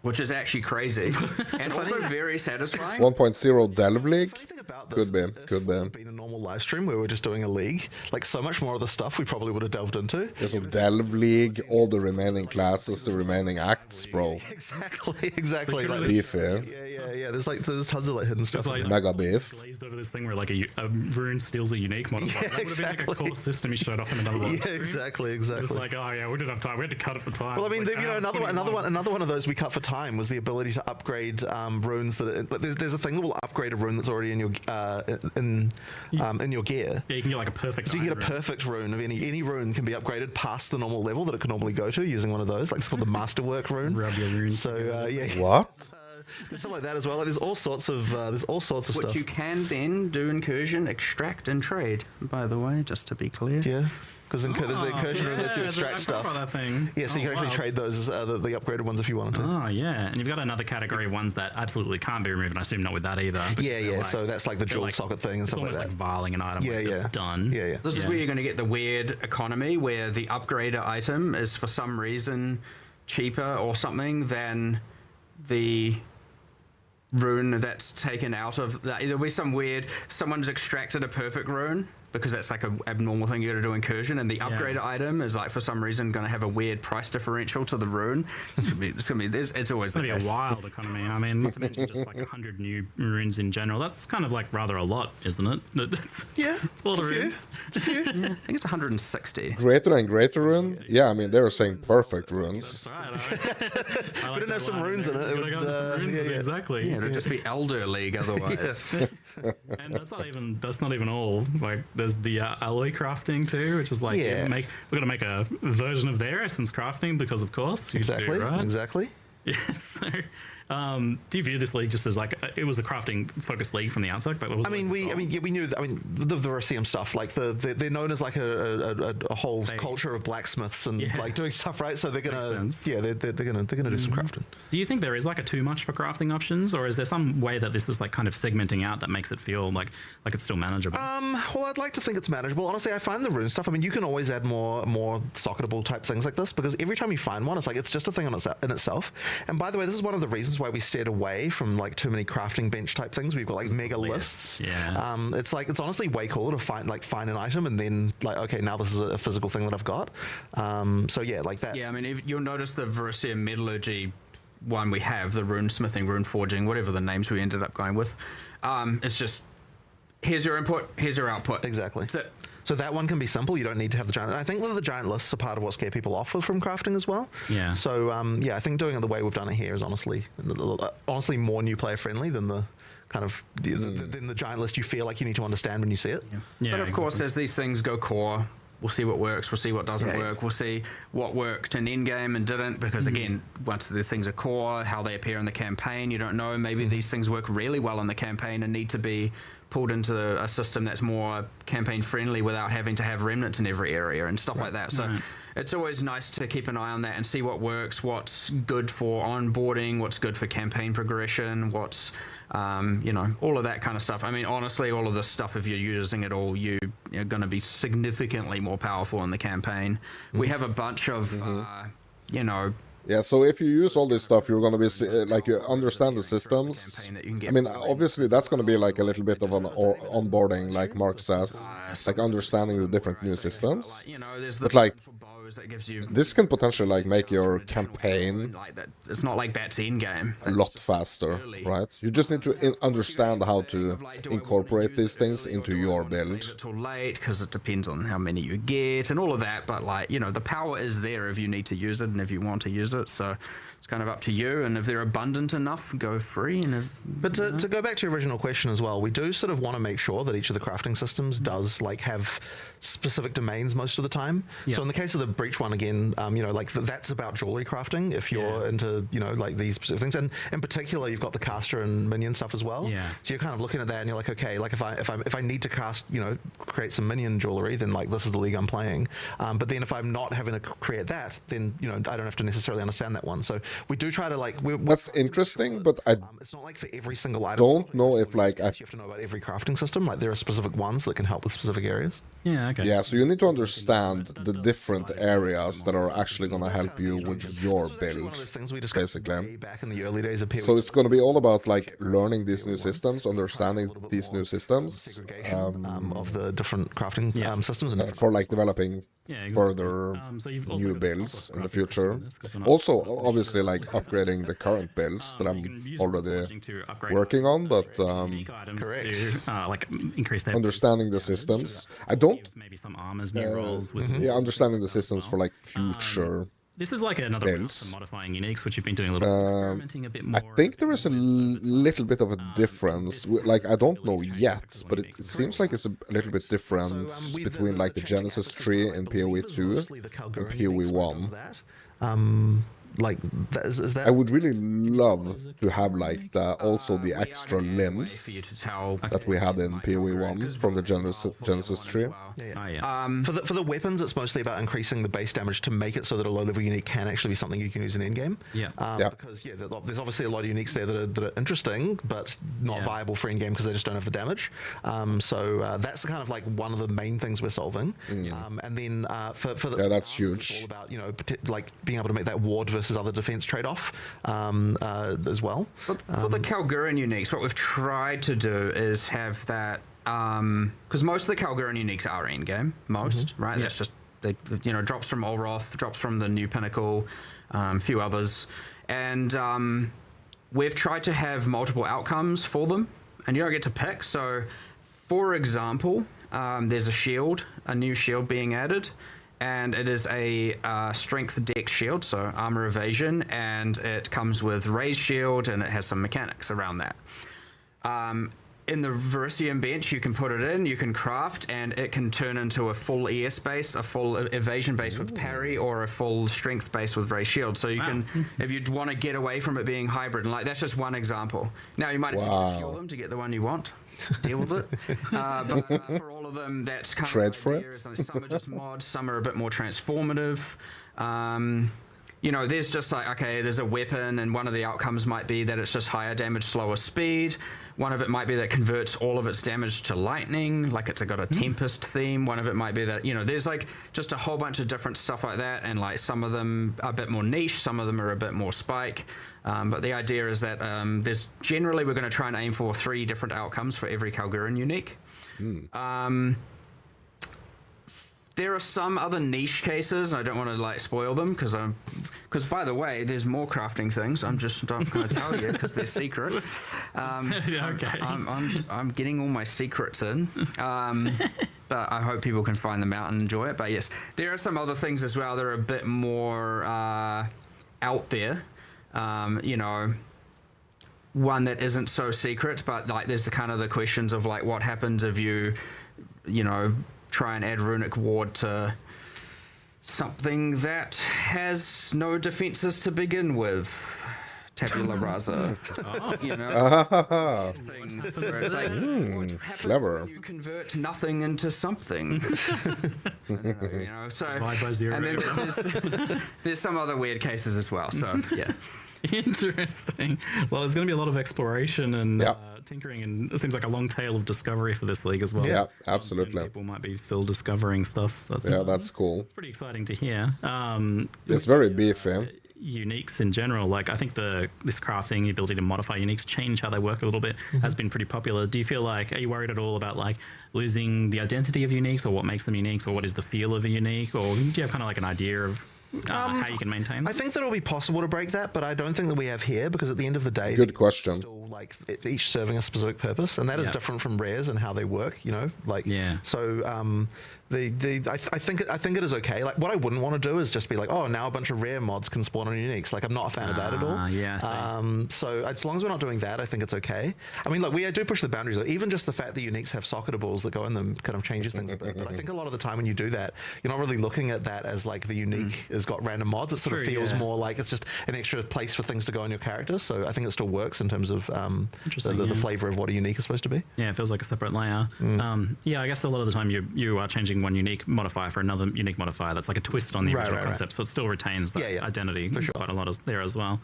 which is actually crazy and also very satisfying. 1.0 Delve League? Funny thing about Could be, could be. Been a normal live stream where we're just doing a league. Like, so much more of the stuff we probably would have delved into. There's some Delve League, all the remaining classes, the remaining acts, bro. Exactly. Like, Beef, yeah. yeah. There's tons of like hidden stuff. It's like Mega beef. glazed over this thing where like a rune steals a unique modifier. That would have been like a core system he showed off in another one. Yeah, exactly. It's like, oh yeah, we didn't have time. We had to cut it for time. Well, I mean, Like, another one of those we cut for time was the ability to upgrade runes. There's a thing that will upgrade a rune that's already in your in your gear. Yeah, you can get like a perfect. So you get a iron rune. perfect rune of any rune can be upgraded past the normal level that it could normally go to using one of those. Like, it's called the Masterwork rune. Rub your runes So yeah, What? there's something like that as well. Like, there's all sorts of Which stuff. you can then do incursion, extract, and trade, by the way, just to be clear. Yeah. Because there's the incursion rune lets you extract I stuff. forgot about that thing. Yeah, so you can actually wild. trade those as the upgraded ones if you wanted to. Oh yeah, and you've got another category of ones that absolutely can't be removed, and I assume not with that either. because Yeah, they're yeah. So that's like the they're dual like- socket thing and It's stuff like almost that. like vialing an item Yeah, that's yeah. done. Yeah. This is where you're going to get the weird economy where the upgrader item is for some reason cheaper or something than the rune that's taken out of that. There'll be some weird, someone's extracted a perfect rune because that's like a abnormal thing you got to do incursion, and the upgraded item is like for some reason going to have a weird price differential to the rune. It's gonna be it's always It's the gonna be case. a wild economy. I mean, not to mention just like 100 new runes in general. That's kind of like rather a lot, isn't it? That's Yeah, it's a lot of few. runes. I think it's 160. Greater and greater rune? Yeah, I mean, they were saying perfect runes. Right, If we didn't have some runes in it, it would, exactly. Yeah, it'd just be Elder League otherwise. And that's not even all. Like, there's the alloy crafting too, which is like Yeah. we're gonna make a version of their essence crafting because of course you Exactly. do, right? Exactly. Yeah. So, do you view this league just as like it was a crafting focused league from the outset? But I mean, we knew. I mean, the Verisium stuff. Like they're known as like a whole culture of blacksmiths and Yeah. like doing stuff, right? So they're Makes gonna, sense. yeah, they're gonna do some crafting. Do you think there is like a too much for crafting options, or is there some way that this is like kind of segmenting out that makes it feel like it's still manageable? Well, I'd like to think it's manageable. Honestly, I find the rune stuff. I mean, you can always add more socketable type things like this because every time you find one, it's just a thing in itself. And by the way, this is one of the reasons why we steered away from like too many crafting bench type things. We've got like mega lists. Yeah. It's honestly way cooler to find an item and then like, okay, now this is a physical thing that I've got. So yeah, like that. Yeah, I mean, if you'll notice the Verisium Metallurgy one we have, the rune smithing, rune forging, whatever the names we ended up going with. It's just, here's your input, here's your output. Exactly. That's it. So that one can be simple. You don't need to have the giant. And I think that the giant lists are part of what scare people off from crafting as well. Yeah. So I think doing it the way we've done it here is honestly more new player friendly than the kind of than the giant list you feel like you need to understand when you see it. Yeah, But of course, as these things go core, we'll see what works, we'll see what doesn't Yeah. work, we'll see what worked in endgame and didn't, because again, once the things are core, how they appear in the campaign, you don't know. Maybe these things work really well in the campaign and need to be pulled into a system that's more campaign friendly without having to have remnants in every area and stuff like that. So it's always nice to keep an eye on that and see what works, what's good for onboarding, what's good for campaign progression, what's all of that kind of stuff. I mean, honestly, all of this stuff, if you're using it all, you're going to be significantly more powerful in the campaign. We have a bunch of, Yeah, so if you use all this stuff, you're gonna be like you understand the systems. campaign that you can get I mean, from the obviously that's gonna be like a little bit of an onboarding, like Mark says, like understanding the different new systems. There's But, like, for bows that gives you This can potentially like make your campaign like that. It's not like that's end game. a lot faster, right? You just need to understand how to incorporate these things into your build. Till late because it depends on how many you get and all of that. But the power is there if you need to use it and if you want to use it. So it's kind of up to you. And if they're abundant enough, go free. And But to go back to your original question as well, we do sort of want to make sure that each of the crafting systems does like have specific domains most of the time. Yeah. So in the case of the Breach one again, like that's about jewelry crafting. If you're into, like these specific things, and in particular, you've got the caster and minion stuff as well. Yeah. So you're kind of looking at that, and you're like, okay, like if I need to cast, create some minion jewelry, then like this is the league I'm playing. But then if I'm not having to create that, then I don't have to necessarily understand that one. So we do try to like. That's interesting, but I it's not like for every single item. don't know if like you have to know about every crafting system. Like there are specific ones that can help with specific areas. Yeah, okay. yeah, so you need to understand the different areas that are actually going to help you with your This was actually one build, of those things we discussed way basically. back in the early days of PoE. So it's going to be all about like learning these new systems, understanding these new systems, segregation of the different crafting systems and for like developing Yeah, exactly. further So you've also new got builds also in the crafting future. systems, 'cause we're not- Also, obviously, like upgrading the current builds that so I'm you can use already Reforging to upgrade working on, items, but unique items correct. to like increase their understanding the systems. I don't, give maybe some armors new rolls with yeah, understanding the systems for like future. This is like another route builds. for modifying uniques, which you've been doing a little bit experimenting a bit more. I think there is a little bit of a difference. Like I don't know yet, but it seems like it's a little bit different between like the Genesis tree in PoE 2 and PoE 1. Like that is that I would really love to have like also the extra limbs For you to tell that we had in PoE 1 from the Genesis tree. Oh, yeah. for the weapons, it's mostly about increasing the base damage to make it so that a low level unique can actually be something you can use in endgame. Yeah. Yeah. Because there's obviously a lot of uniques there that are interesting, but not viable for endgame because they just don't have the damage. So that's kind of like one of the main things we're solving. And then for the Yeah, that's armors, huge. It's all about like being able to make that ward versus other defense trade off as well. For the Kalguran uniques, what we've tried to do is have that, because most of the Kalguran uniques are in-game, right? That's just, they, drops from Olroth, drops from the new Pinnacle, a few others. And we've tried to have multiple outcomes for them, and you don't get to pick. So, for example, there's a new shield being added, and it is a strength dex shield, so armor evasion, and it comes with raised shield, and it has some mechanics around that. In the Verisium bench, you can put it in, you can craft, and it can turn into a full ES base, a full evasion base with parry, or a full strength base with raised shield. So you can, if you'd want to get away from it being hybrid, and like that's just one example. Now you might have to fuel them to get the one you want. Deal with it. But for all of them, that's kind Tread of for the it. idea. Some are just mods, some are a bit more transformative. There's just like, okay, there's a weapon, and one of the outcomes might be that it's just higher damage, slower speed. One of it might be that converts all of its damage to lightning, like it's got a Tempest theme. One of it might be that, there's like just a whole bunch of different stuff like that, and like some of them are a bit more niche, some of them are a bit more spike. But the idea is that we're going to try and aim for 3 different outcomes for every Kalguran unique. There are some other niche cases. I don't want to like spoil them because by the way, there's more crafting things. I'm just not going to tell you because they're secret. Okay. I'm getting all my secrets in, but I hope people can find them out and enjoy it. But yes, there are some other things as well that are a bit more out there. One that isn't so secret, but like there's the kind of the questions of like what happens if you try and add runic ward to something that has no defenses to begin with. Tabula rasa. Things where it's like, what happens clever. if you convert nothing into something? So Divide by 0. and then there's some other weird cases as well. So yeah. Interesting. Well, there's going to be a lot of exploration and Yeah. tinkering, and it seems like a long tail of discovery for this league as well. Yeah, Some absolutely. people might be still discovering stuff. So Yeah, that's cool. it's pretty exciting to hear. It's very beefy. Uniques in general, like I think this crafting, the ability to modify uniques, change how they work a little bit, has been pretty popular. Do you feel like, are you worried at all about like losing the identity of uniques, or what makes them unique, or what is the feel of a unique, or do you have kind of like an idea of how you can maintain I them? think that it'll be possible to break that, but I don't think that we have here because at the end of the day, Good question. Still like each serving a specific purpose, and that is different from rares and how they work. So I think it is okay. Like, what I wouldn't want to do is just be like, oh, now a bunch of rare mods can spawn on uniques. Like, I'm not a fan of that at all. So as long as we're not doing that, I think it's okay. I mean, like, we do push the boundaries. Even just the fact that uniques have socketables that go in them kind of changes things a bit. But I think a lot of the time when you do that, you're not really looking at that as like the unique has got random mods. It sort of feels more like it's just an extra place for things to go in your character. So I think it still works in terms of the flavor of what a unique is supposed to be. Yeah, it feels like a separate layer. I guess a lot of the time you are changing one unique modifier for another unique modifier that's like a twist on the original concept, so it still retains that identity for sure. Quite a lot there as well.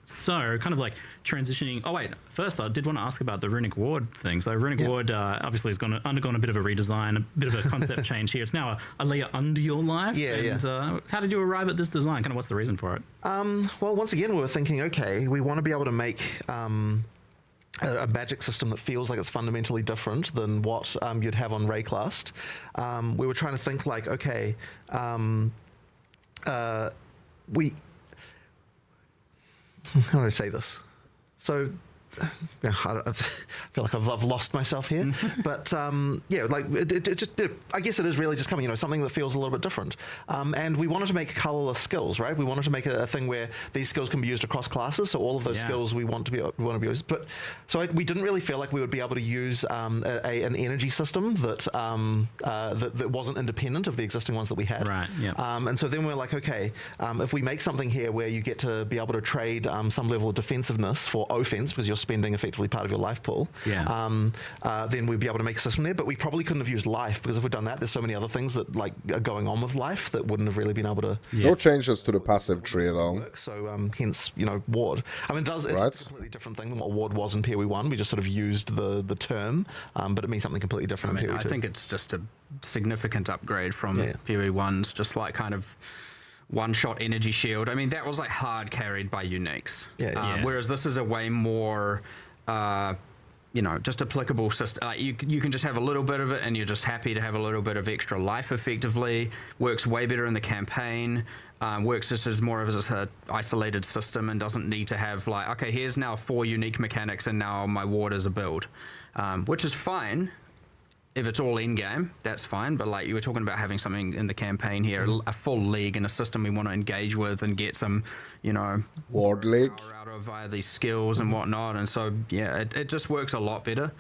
So kind of like transitioning. Oh wait, first I did want to ask about the Runic Ward thing. So Runic Ward obviously has undergone a bit of a redesign, a bit of a concept change here. It's now a layer under your life. How did you arrive at this design? Kind of what's the reason for it? Well, once again, we were thinking, okay, we want to be able to make a magic system that feels like it's fundamentally different than what you'd have on Rayclast. We were trying to think like, okay, how do I say this? So, I feel like I've lost myself here, but like I guess it is really just coming, something that feels a little bit different. And we wanted to make colorless skills, right? We wanted to make a thing where these skills can be used across classes. So all of those skills we want to be used. But we didn't really feel like we would be able to use an energy system that wasn't independent of the existing ones that we had. Right. Yeah. And so then we're like, okay, if we make something here where you get to be able to trade some level of defensiveness for offense because you're spending effectively part of your life pool, then we'd be able to make a system there. But we probably couldn't have used life, because if we'd done that, there's so many other things that like are going on with life that wouldn't have really been able to. No changes to the passive tree though. So hence, ward. I mean, it's a completely different thing than what ward was in PoE 1. We just sort of used the term, but it means something completely different in PoE 2. I think it's just a significant upgrade from PoE 1's just like kind of one-shot energy shield. I mean, that was like hard carried by uniques. Whereas this is a way more just applicable system. Like you can just have a little bit of it, and you're just happy to have a little bit of extra life. Effectively, works way better in the campaign. Works just as more of as an isolated system, and doesn't need to have like, okay, here's now 4 unique mechanics, and now my ward is a build, which is fine. If it's all in-game, that's fine. But like you were talking about having something in the campaign here, a full league and a system we want to engage with and get some, ward league out of via these skills and whatnot. And so, it just works a lot better.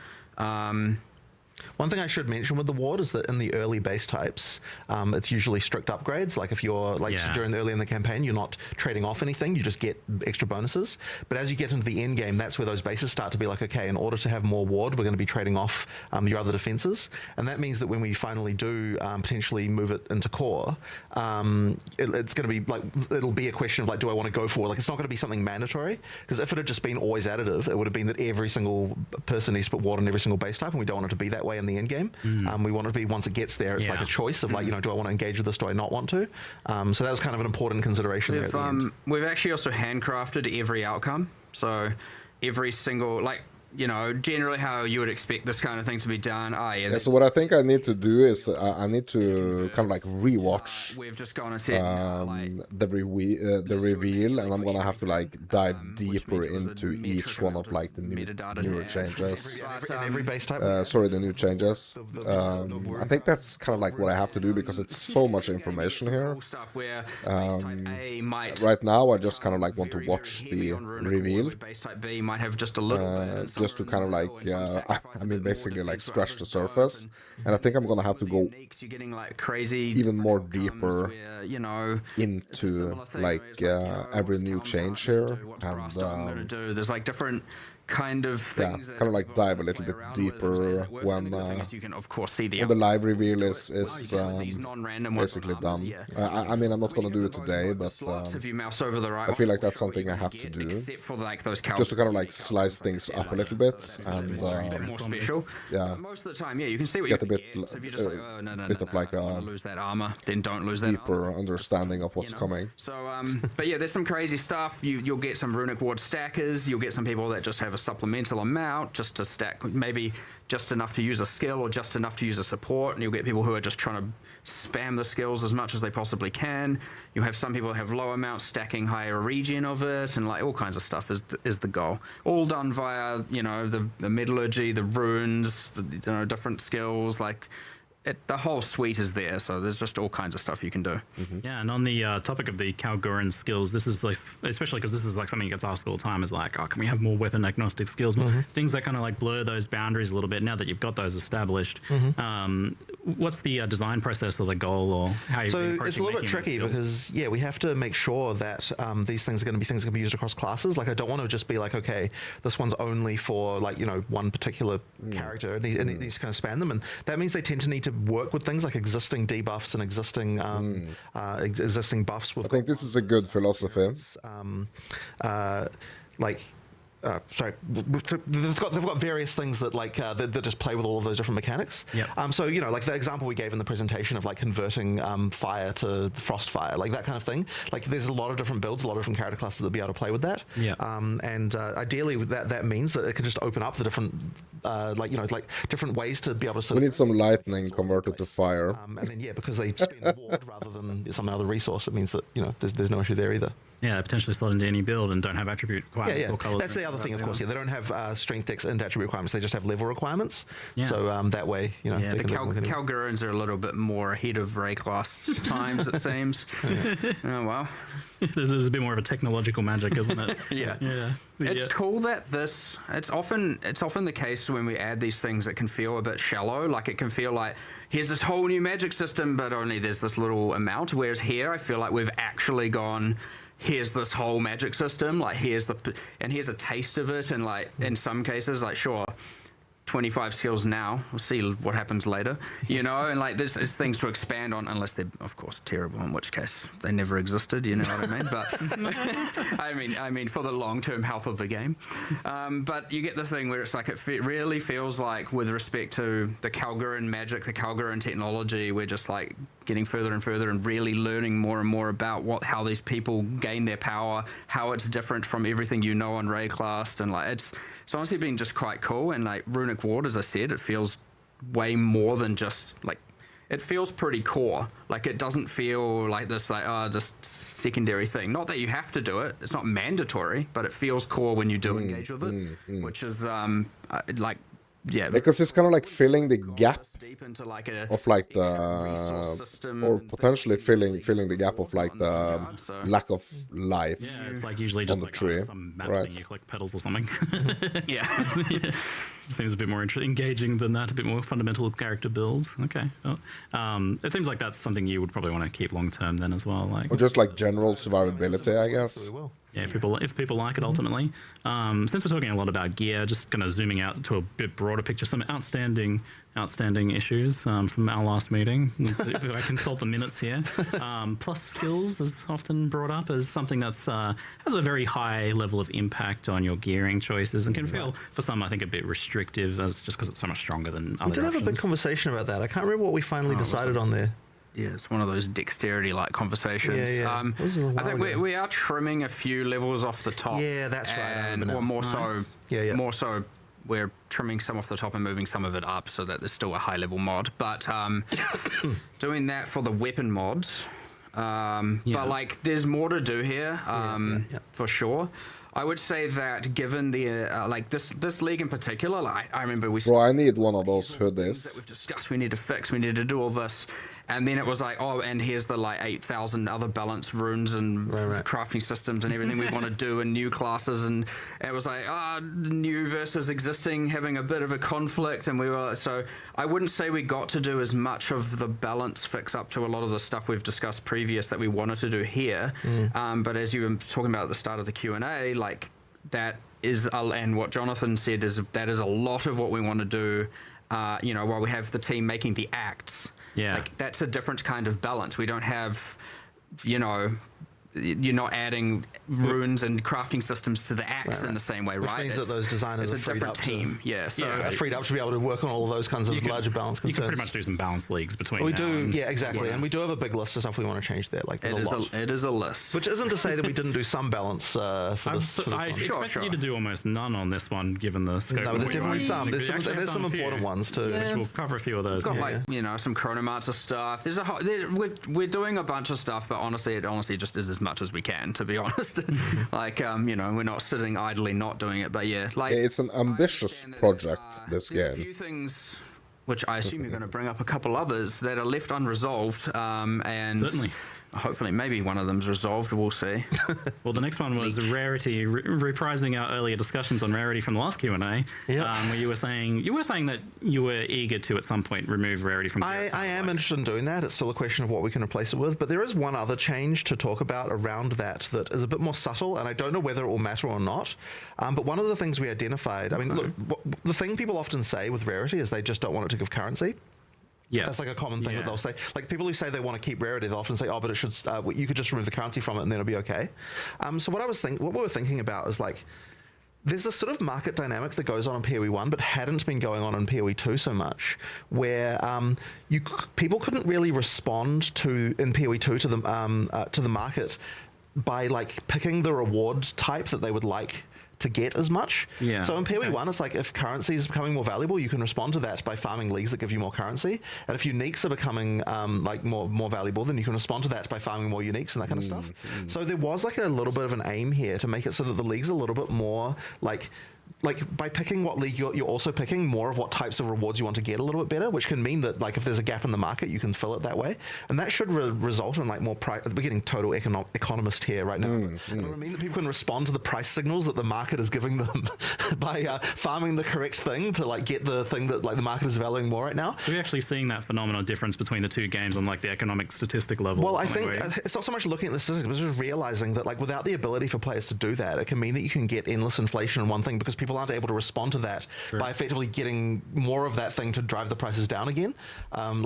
One thing I should mention with the ward is that in the early base types, it's usually strict upgrades. Like if you're early in the campaign, you're not trading off anything, you just get extra bonuses. But as you get into the end game, that's where those bases start to be like, okay, in order to have more ward, we're going to be trading off your other defenses. And that means that when we finally do potentially move it into core, it's going to be like, it'll be a question of like, do I want to go for, like, it's not going to be something mandatory, because if it had just been always additive, it would have been that every single person needs to put ward on every single base type, and we don't want it to be that way in the end game. We want it to be, once it gets there, it's like a choice of like, do I want to engage with this, do I not want to? So that was kind of an important consideration there at the end. We've actually also handcrafted every outcome. So every single, like, generally how you would expect this kind of thing to be done. So what I think I need to do is I need to kind of like rewatch we've just gone and said the reveal, and I'm gonna have to like dive deeper into each one of like the new changes. Every base type. The new changes. I think that's kind of like what I have to do, because it's so much information here. Right now, I just kind of like want to watch the reveal. Base type B might have just a little bit. Just to kind of like, basically like scratch the surface. And I think I'm gonna have to go even more deeper into like every new change here. And there's like different kind of things kind of like dive a little bit deeper when you can of course see the live reveal is basically done. I mean, I'm not gonna do it today, but I feel like that's something I have to do, just to kind of like slice things up a little bit and more special. Most of the time, you can see what get you a bit if you're just like, bit of like a lose that armor, then don't lose that deeper understanding of what's coming. So but there's some crazy stuff. You'll get some runic ward stackers, you'll get some people that just have have a supplemental amount just to stack, maybe just enough to use a skill or just enough to use a support, and you'll get people who are just trying to spam the skills as much as they possibly can. You'll have some people who have low amounts stacking higher regen of it, and like all kinds of stuff is the goal. All done via, you know, the metallurgy, the runes, different skills, like the whole suite is there, so there's just all kinds of stuff you can do. Yeah, and on the topic of the Kalguran skills, this is like, especially because this is like something that gets asked all the time, is like, oh, can we have more weapon agnostic skills? Things that kind of like blur those boundaries a little bit now that you've got those established. What's the design process or the goal, or how you're So it's a little bit tricky because, yeah, we have to make sure that these things are going to be things that can be used across classes. Like, I don't want to just be like, okay, this one's only for like, you know, one particular character, and it needs to kind of span them, and that means they tend to need to work with things like existing debuffs and existing existing buffs. I think this is a good philosophy. Sorry, they've got various things that like that just play with all of those different mechanics. Yep. So, you know, like the example we gave in the presentation of like converting fire to frost fire, like that kind of thing. Like, there's a lot of different builds, a lot of different character classes that'll be able to play with that. Yeah. And ideally, that means that it can just open up the different different ways to be able to. We need some lightning converted to fire. And then because they spend a ward rather than some other resource, it means that, you know, there's no issue there either. Yeah, potentially slot into any build and don't have attribute requirements or colors. That's the other thing, of course. Yeah, they don't have strength, dex, and attribute requirements. They just have level requirements. Yeah. So that way, you know. Yeah, the Kalgurans are a little bit more ahead of Ray class times, it seems. Oh, well. There's a bit more of a technological magic, isn't it? Yeah. It's cool that it's often the case when we add these things that can feel a bit shallow. Like, it can feel like, here's this whole new magic system, but only there's this little amount. Whereas here, I feel like we've actually gone, here's this whole magic system, like here's a taste of it, and like in some cases, like, sure, 25 skills now, we'll see what happens later, you know, and like there's things to expand on, unless they're of course terrible, in which case they never existed, you know what I mean? But I mean for the long-term health of the game. But you get this thing where it's like, it really feels like, with respect to the Kalguran magic, the Kalguran technology, we're just like getting further and further and really learning more and more about how these people gain their power, how it's different from everything you know on Rayclast, and like it's honestly been just quite cool. And like Runic Ward, as I said, it feels way more than just like, it feels pretty core. Like, it doesn't feel like this like just secondary thing. Not that you have to do it, it's not mandatory, but it feels core when you do engage with it, which is like, yeah, because it's kind of like filling the gap deep into like of like the, or potentially filling the gap of like the lack of life. Yeah, it's like usually just on the like tree, some map right? thing, you collect petals or something. yeah. Seems a bit more engaging than that, a bit more fundamental character builds. Okay, well, it seems like that's something you would probably want to keep long term then as well, like, or just like general survivability, I guess. Yeah, if people like it ultimately. Since we're talking a lot about gear, just kind of zooming out to a bit broader picture, some outstanding issues from our last meeting. If I consult the minutes here, plus skills is often brought up as something that's has a very high level of impact on your gearing choices, and can feel for some, I think, a bit restrictive, as just because it's so much stronger than other. We did have a big conversation about that. I can't remember what we finally decided on there. Yeah, it's one of those dexterity-like conversations. Yeah. I think we are trimming a few levels off the top. Yeah, that's right. Or more so. Yeah. More so, we're trimming some off the top and moving some of it up so that there's still a high-level mod. But doing that for the weapon mods. But like, there's more to do here, for sure. I would say that given the like this league in particular, like, I remember Bro, I need one of those that hoodies. we've discussed. We need to fix. We need to do all this, and then it was like, oh, and here's the like 8,000 other balance runes and crafting systems and everything we want to do, and new classes, and it was like, new versus existing having a bit of a conflict, and we were so I wouldn't say we got to do as much of the balance fix up to a lot of the stuff we've discussed previous that we wanted to do here, but as you were talking about at the start of the Q&A, like, that is, and what Jonathan said is, that is a lot of what we want to do, you know, while we have the team making the acts. Yeah. Like, that's a different kind of balance. We don't have, you know, you're not adding runes and crafting systems to the axe Right. in the same way, Which right? means that those designers it's are a freed different up team. Yeah, so Yeah, freed up to be able to work on all of those kinds of larger balance You concerns. can pretty much do some balance leagues between We now do, and- yeah, exactly. And we do have a big list of stuff we want to change there. Like, there's a lot. it is a list. Which isn't to say that we didn't do some balance for this I one. expected you to do almost none on this one, given the scope. No, of there's what you definitely want some. to do. There's We some, actually there's have some done a few, important ones too. Which we'll cover a few of those. Got Yeah. like some Chronomancer stuff. There's we're doing a bunch of stuff, but honestly, it just is as much as we can, to be honest. Like we're not sitting idly not doing it, but yeah, like It's an ambitious project, this there's a game. few things which I assume you're going to bring up a couple others that are left unresolved, and Certainly. hopefully maybe one of them's resolved. We'll see. Well, the next one was Rarity, reprising our earlier discussions on Rarity from the last Q&A, where you were saying that you were eager to at some point remove Rarity from the I am interested in doing that. It's still a question of what we can replace it with. But there is one other change to talk about around that is a bit more subtle, and I don't know whether it will matter or not. But one of the things we identified, I mean, look, the thing people often say with Rarity is they just don't want it to give currency. Yeah. That's like a common thing Yeah. that they'll say. Like people who say they want to keep Rarity, they'll often say, "Oh, but it should. You could just remove the currency from it, and then it'll be okay." So what we were thinking about is like, there's this sort of market dynamic that goes on in PoE 1, but hadn't been going on in PoE 2 so much, where people couldn't really respond in PoE 2 to the market by like picking the reward type that they would like to get as much. Yeah, So in PoE okay. 1, it's like if currency is becoming more valuable, you can respond to that by farming leagues that give you more currency. And if uniques are becoming like more valuable, then you can respond to that by farming more uniques and that kind of stuff. So there was like a little bit of an aim here to make it so that the league's a little bit more like by picking what league you're also picking more of what types of rewards you want to get a little bit better, which can mean that like if there's a gap in the market, you can fill it that way, and that should result in like more price. We're getting total economist here right now. But it would mean that people can respond to the price signals that the market is giving them by farming the correct thing to like get the thing that like the market is valuing more right now. So we're actually seeing that phenomenal difference between the two games on like the economic statistic level. Well, or I something think where- it's not so much looking at the statistics, but just realizing that like without the ability for players to do that, it can mean that you can get endless inflation in one thing because people aren't able to respond to that by effectively getting more of that thing to drive the prices down again.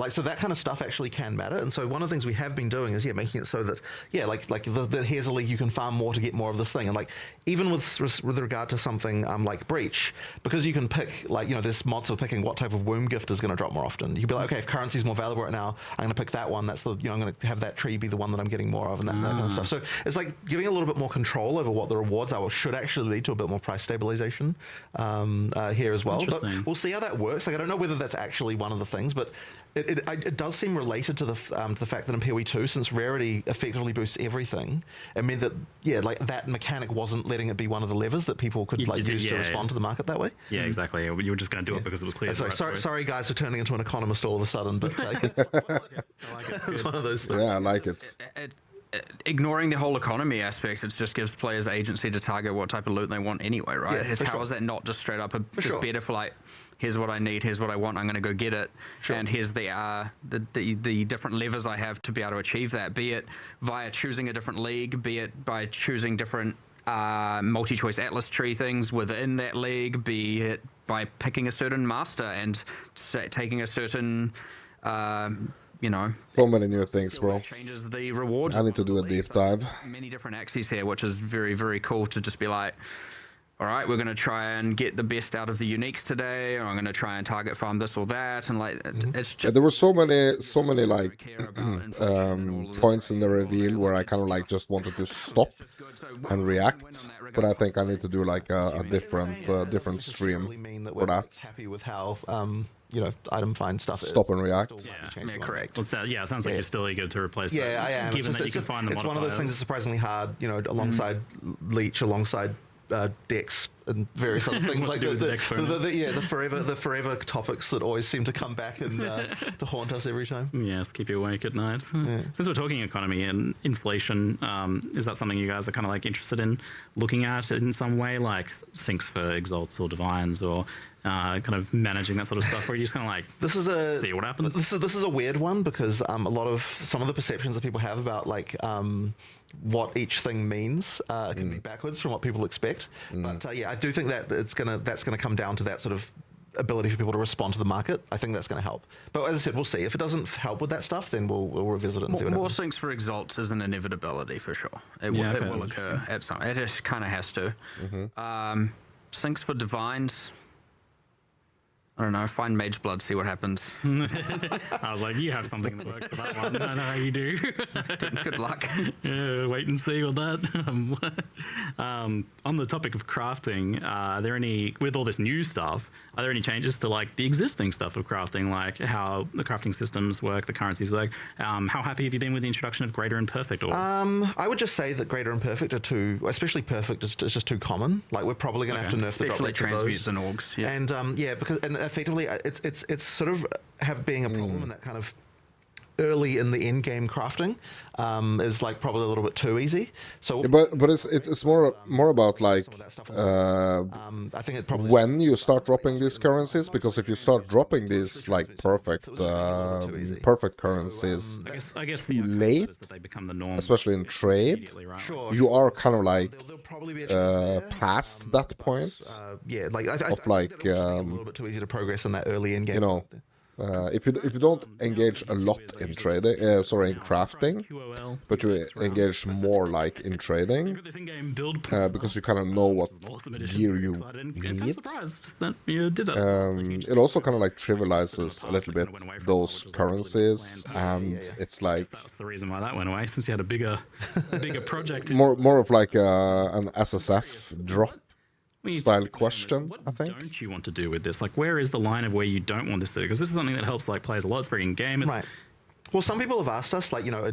So that kind of stuff actually can matter. And so one of the things we have been doing is making it so that here's a league you can farm more to get more of this thing. And like even with regard to something like Breach, because you can pick there's mods for picking what type of womb gift is going to drop more often. You can be like, okay, if currency is more valuable right now, I'm going to pick that one. That's I'm going to have that tree be the one that I'm getting more of, and that kind of stuff. So it's like giving a little bit more control over what the rewards are, which should actually lead to a bit more price stabilization here as well. But Interesting. we'll see how that works. Like I don't know whether that's actually one of the things, but it does seem related to the fact that in PoE 2, since Rarity effectively boosts everything, it meant that that mechanic wasn't letting it be one of the levers that people could use to respond to the market that way. Yeah, exactly. You were just going to do it because it was clear. Sorry, guys, for turning into an economist all of a sudden, but I like it. it's one of those things. Yeah, I like it. Ignoring the whole economy aspect, it just gives players agency to target what type of loot they want anyway, right? Yeah, for How sure. is that not just straight up just sure. better for like, here's what I need, here's what I want, I'm going to go get it, and here's the different levers I have to be able to achieve that, be it via choosing a different league, be it by choosing different multi-choice atlas tree things within that league, be it by picking a certain master and taking a certain So many new things, bro. changes the rewards. I need to do a deep dive. Many different axes here, which is very, very cool to just be like, all right, we're going to try and get the best out of the uniques today, or I'm going to try and target farm this or that, and like it's just. There were so many like points in the reveal where I kind of like just wanted to stop and react, but I think I need to do like a different stream for that. Happy with how item find stuff. Stop and react. Yeah, correct. Well, it sounds like you're still eager to replace that. Yeah, I am. Given that you can find the it's one of those things that's surprisingly hard, alongside Leech, alongside Dex and various other things What like to do with Dex bonus. the forever topics that always seem to come back and to haunt us every time. Yes, keep you awake at night. Since we're talking economy and inflation, is that something you guys are kind of like interested in looking at in some way, like sinks for exalts or divines, or kind of managing that sort of stuff, or you just kind of like see what happens? This is a weird one because some of the perceptions that people have about like what each thing means can be backwards from what people expect. But I do think that that's gonna come down to that sort of ability for people to respond to the market, I think that's going to help. But as I said, we'll see. If it doesn't help with that stuff, then we'll revisit it and see what More happens. syncs for exalts is an inevitability for sure. It Yeah, will, okay, it will that's occur at some. It just kind of has to. Syncs for divines. I don't know. Find Mage Blood, see what happens. I was like, you have something in the works for that one. I know how you do. Good luck. Yeah, wait and see with that. On the topic of crafting, are there any, with all this new stuff, are there any changes to like the existing stuff of crafting, like how the crafting systems work, the currencies work? How happy have you been with the introduction of Greater and Perfect orbs? I would just say that Greater and Perfect are too, especially Perfect is just too common. Like we're probably going to have to nerf the drop Especially rates of transmutes those. and orgs. Yeah. And because effectively it's sort of being a problem in that kind of early in the end game crafting is like probably a little bit too easy. So, But it's more about like I think it probably when you start dropping these currencies, because if you start dropping these like perfect currencies I guess the late, is that they become the norm, especially in trade, immediately, right? sure, you are kind of like there'll probably be a chance there. past that point. Yeah, like I of think like, that'll just make it a little bit too easy to progress in that early end game. you know, if you don't engage a lot in trading, in crafting, QOL, but you engage more like in trading, this in-game build because you kind of know what awesome edition. gear Very you excited and kind of need. surprised that you did that. It's a huge It also kind of like trivializes a little bit those currencies, and it's like That's the reason why that went away, since you had a bigger project. more of like an SSF drop We need to style examine this. question, What I think. don't you want to do with this? Like, where is the line of where you don't want this to? Because this is something that helps like players a lot. It's very in-game. It's, Right. Well, some people have asked us, like, you know,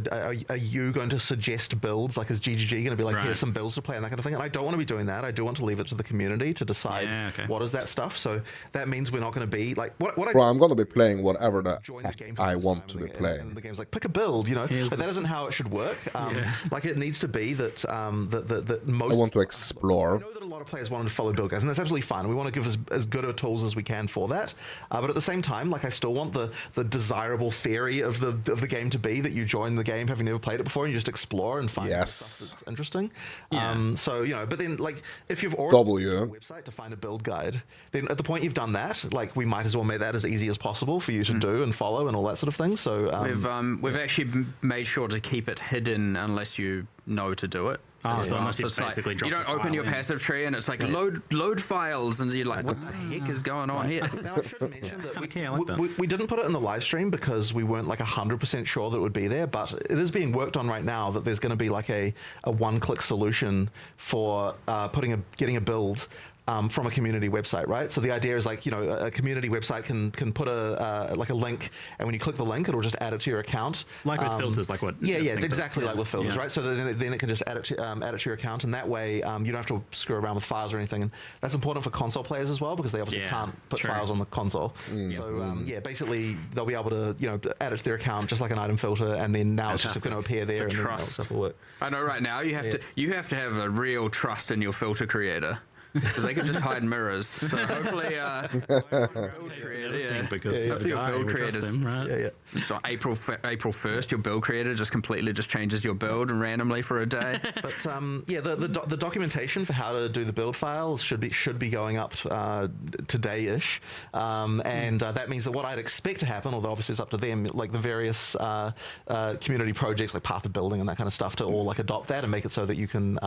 are you going to suggest builds? Like, is GGG going to be like, Right. here's some builds to play and that kind of thing? And I don't want to be doing that. I do want to leave it to the community to decide Yeah, okay. what is that stuff. So that means we're not going to be like what I Bro, I'm gonna be playing whatever the join the heck game for the I first want time to and be the- playing. And the game's like, pick a build, you know. Here's But the- that isn't how it should work. Yeah. Like, it needs to be that that most. I want to I explore. know that a lot of players wanted to follow build guides, and that's absolutely fine. We want to give as good of tools as we can for that. But at the same time, like, I still want the desirable theory of the game to be that you join the game having never played it before and you just explore and find Yes. stuff that's interesting. Yeah. So, you know, but then, like, if you've already W. on the website to find a build guide, then at the point you've done that, like, we might as well make that as easy as possible for you to do and follow and all that sort of thing. So We've actually made sure to keep it hidden unless you know to do it. Oh, as so well. unless you it's like, basically you drop don't the open file your in. passive tree and it's like load files, and you're like, what the heck is going on here? Now, I should mention that kinda key, I like that. we didn't put it in the live stream because we weren't like 100% sure that it would be there, but it is being worked on right now that there's going to be like a one-click solution for getting a build from a community website, right? So the idea is, like, you know, a community website can put like a link, and when you click the link, it'll just add it to your account. Like with filters, like what? Yeah, Sync does. exactly, like with filters, Yeah. right? So then it can just add it to your account, and that way you don't have to screw around with files or anything. And that's important for console players as well, because they obviously Yeah, can't put true. files on the console. So yeah, basically they'll be able to, you know, add it to their account just like an item filter, and then now it's just going to appear there, and then trust. stuff will work. I know right now you have to have a real trust in your filter creator. Because they can just hide mirrors. So hopefully, Sync because he's the Hopefully your guy, build we trust creators- him, right? Yeah. so April 1st, your build creator just completely just changes your build randomly for a day. But yeah, the documentation for how to do the build files should be going up today-ish, and that means that what I'd expect to happen, although obviously it's up to them, like the various community projects like Path of Building and that kind of stuff, to all like adopt that and make it so that you can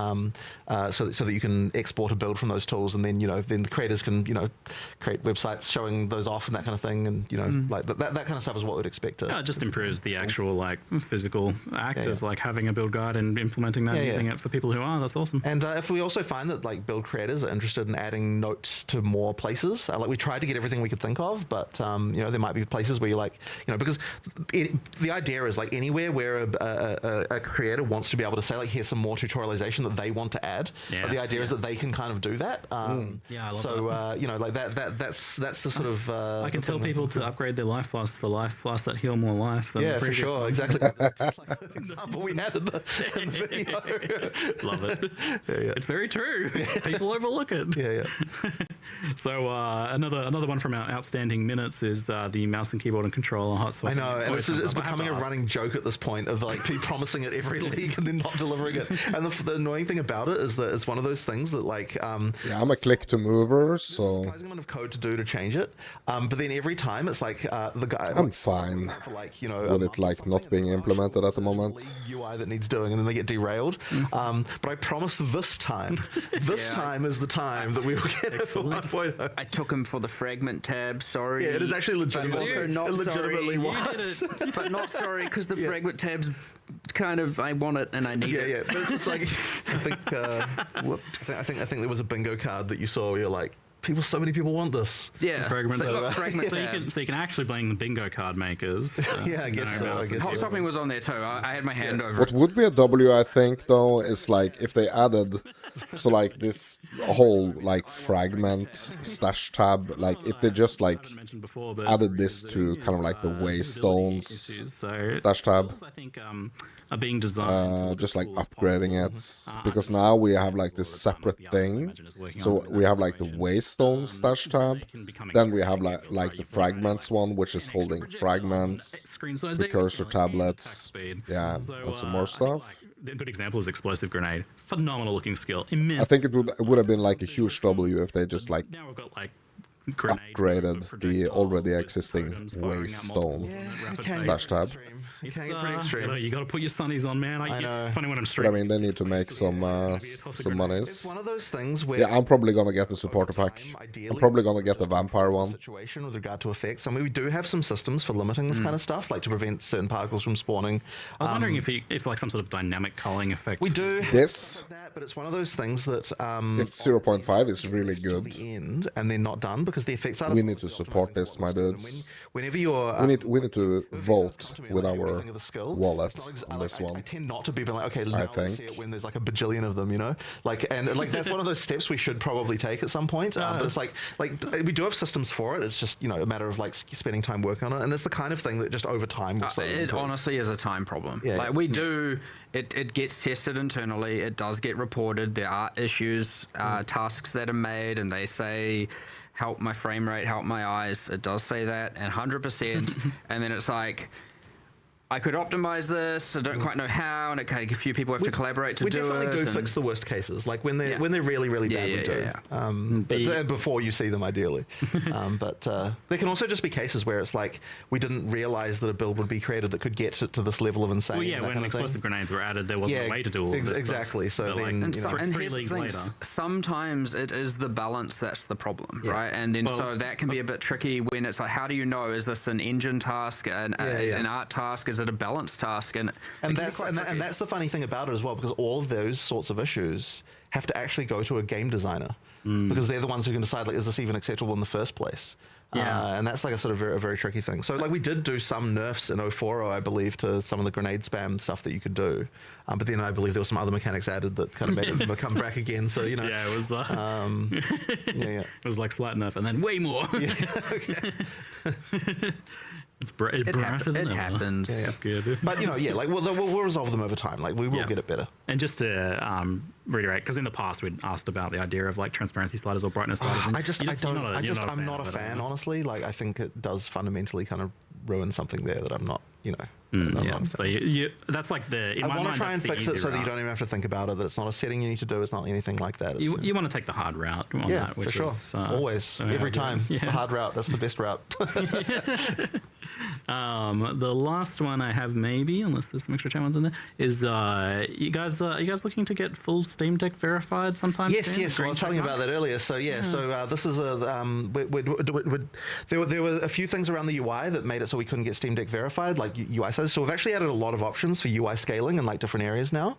so that you can export a build from those tools, and then, you know, then the creators can, you know, create websites showing those off and that kind of thing, and, you know, like that kind of stuff is what we'd expect to. Yeah, it just improves the actual like physical act Yeah, of yeah. like having a build guide and implementing that, Yeah, using yeah. it for people who are. That's awesome. And if we also find that like build creators are interested in adding notes to more places, like we tried to get everything we could think of, but you know, there might be places where you're like, you know, because the idea is like anywhere where a creator wants to be able to say, like, here's some more tutorialization that they want to add. Yeah. The idea is that they can kind of do that. Yeah, I love so you know, like that's the sort of I I can tell people to upgrade their life flasks for life flasks that heal more life. Than the Yeah, for previous sure, one. exactly. Like the example we had in the video. Love it. Yeah. It's very true. People overlook it. Yeah. So another one from our outstanding minutes is the mouse and keyboard and controller hot swap. I know, and Always it's comes up. I have becoming to a ask. running joke at this point of like people promising it every league and then not delivering it. And the annoying thing about it is that it's one of those things that like Yeah, I'm a click to mover, there's a so surprising amount of code to do to change it. But then every time it's like the guy. I'm fine For like, you know, with it like not being implemented at the moment. UI that needs doing, and then they get derailed. But I promise this time is the time that we will get it for 1.0. I took him for the fragment tab. Sorry. Yeah, it is actually But legitimate. also not It legitimately sorry. was. But not sorry because the fragment tab's kind of I want it and I need Yeah, it. yeah. But it's just like I think. Whoops. I think there was a bingo card that you saw where you're like, so many people want this. Yeah. Fragment. So, look, fragment So tab. you can actually blame the bingo card makers. Yeah, I guess so. I guess Hot so. swapping was on there too. I had my hand over What it. would be a W, I think, though, is like if they added, so like this whole like fragment stash tab, like if they just like I mentioned before, but added this to kind of like the visibility waystones issues. So stash tab. I think are being designed to look just as like cool as upgrading possible. it, because now we have like this separate the others I thing. imagine is working So on we have like the configuration. waystone stash tab, They can become then we have extremely like useful, like so the you can run, fragments like, one, which is 10 extra holding projectiles fragments, and screen size precursor decrease, like, and tablets, attack speed. yeah, So, and some I more think, stuff. like, a good example is explosive grenade. Phenomenal looking skill. Immense. I think it would have been like a huge W if they just like now we've got like grenade upgraded the projectiles already with existing totems firing out multiple waystone rapid can fire. slash tab. Extreme. You It's, can get pretty you extreme. got to put your sunnies on, man. I know. It's funny when I'm But I streaming. mean, they you see need to the make faces, some yeah, gonna be a toss of some grenade. It's monies. one of those things where Yeah, I'm probably gonna get the supporter pack. I'm probably gonna get the vampire one. Situation with regard to effects. I mean, we do have some systems for limiting this kind of stuff, like to prevent certain particles from spawning. I was wondering if like some sort of dynamic culling effect. We do This, that, but it's one of those things that if 0.5 is really to good, the end, and they're not done because the effects are. we need to support this, my dudes. Whenever you're, We need to vote with our everything of the skill. wallet It's not on this I one. tend not to be like, okay, now let's see think. it when there's like a bajillion of them, you know, like and like that's one of those steps we should probably take at some point. But it's like we do have systems for it. It's just a matter of like spending time working on it, and it's the kind of thing that just over time will slowly It improve. honestly is a time problem. Yeah, Like yeah. we do, it gets tested internally. It does get reported. There are issues, tasks that are made, and they say, "Help my frame rate, help my eyes." It does say that, and 100%. And then it's like, I could optimize this. I don't quite know how, and a few people have to collaborate to we do it. definitely do and- fix the worst cases, like when they're Yeah. when they're really really Yeah, bad. yeah, we do, yeah, but before you see them, ideally. But there can also just be cases where it's like we didn't realize that a build would be created that could get to this level of insane. Well, yeah, and that when kind of thing. explosive grenades were added, there wasn't a way to do all of this exactly. stuff. So But, then And, you so, know, and three here's the leagues thing, later. sometimes it is the balance that's the problem, Yeah. right? And then Well, so that can be a bit tricky when it's like, how do you know, is this an engine task, an art task, is it a balance task? And that's the funny thing about it as well, because all of those sorts of issues have to actually go to a game designer because they're the ones who can decide, like, is this even acceptable in the first place? Yeah. And that's like a sort of a very tricky thing. So like we did do some nerfs in 040, I believe, to some of the grenade spam stuff that you could do. But then I believe there were some other mechanics added that kind of made them come back again. So, you know. Yeah, it was Yeah. it was like slight enough, and then way more. It's it brighter than ever. happens. That's good. But, like we'll resolve them over time. Like we will Yeah. get it better. And just to reiterate, because in the past we'd asked about the idea of like transparency sliders or brightness sliders. and I'm not a fan, honestly. Like I think it does fundamentally kind of ruin something there that I'm not, I'm Yeah. not- So that's like I want to try and fix it so that you don't even have to think about it. That it's not a setting you need to do. It's not anything like that. It's, You want to take the hard route on yeah, that, which for sure. is Always, every time. Yeah. The hard route. That's the best route. The last one I have, maybe, unless there's some extra chat ones in there, is are you guys looking to get full Steam Deck verified sometime Yes, soon? yes. Well, I was telling you about that earlier. So so this is there were a few things around the UI that made it so we couldn't get Steam Deck verified. Like like UI size. So we've actually added a lot of options for UI scaling in like different areas now.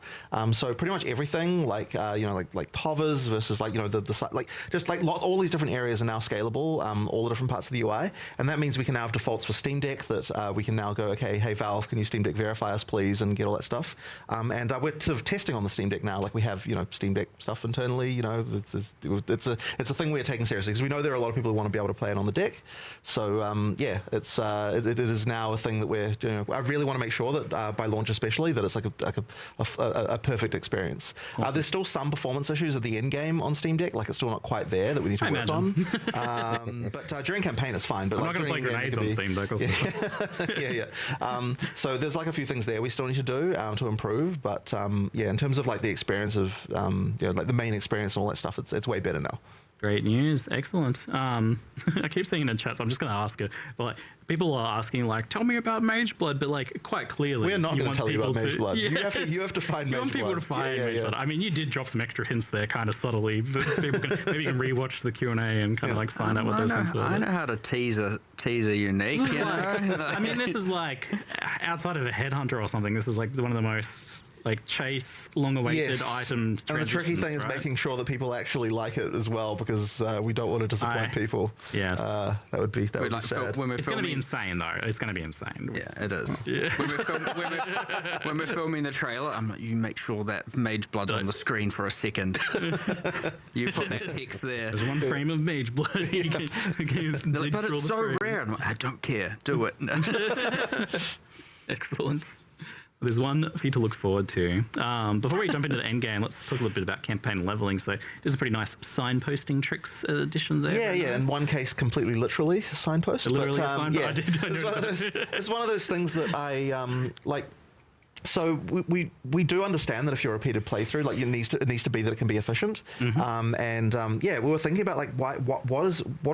So pretty much everything, like like hovers versus like like just like all these different areas are now scalable. All the different parts of the UI, and that means we can now have defaults for Steam Deck that we can now go, okay, hey Valve, can you Steam Deck verify us please, and get all that stuff. And we're sort of testing on the Steam Deck now. Like we have Steam Deck stuff internally. It's a thing we're taking seriously because we know there are a lot of people who want to be able to play it on the deck. So it is now a thing that we're I really want to make sure that by launch especially that it's like a perfect experience. Awesome. There's still some performance issues at the end game on Steam Deck, like it's still not quite there that we need to work on. But during campaign it's fine. But I'm not going to play grenades on Steam Deck. So there's like a few things there we still need to do to improve. But in terms of like the experience of like the main experience and all that stuff, it's way better now. Great news. Excellent. I keep seeing in the chat, so I'm just going to ask it. But like, people are asking, like, tell me about Mage Blood, but like quite clearly, we're not going to tell you about Mage Blood. Yes, you have to find Mage Blood. You want people to find Mage Blood. I mean, you did drop some extra hints there, kind of subtly. But people can maybe you can rewatch the Q&A and kind of like find out what those hints were. I know how to tease a unique. I mean, this is like outside of a headhunter or something. This is like one of the most like chase long-awaited items. And the tricky thing is making sure that people actually like it as well, because we don't want to disappoint people. Yes, that would be sad. It's going to be insane, though. It's going to be insane. Yeah, it is. Yeah. When we're filming the trailer, I'm like, you make sure that Mage Blood's on the screen for a second. You put that text there. There's one frame of Mage Blood. But it's so rare. I'm like, I don't care. Do it. Excellent. There's one for you to look forward to. Before we jump into the end game, let's talk a little bit about campaign leveling. So there's a pretty nice signposting tricks addition there. Yeah. In one case, completely literally signpost. Literally a signpost. Yeah. It's one of those things that I like. So we do understand that if you're a repeated playthrough, like it needs to be that it can be efficient. We were thinking about like what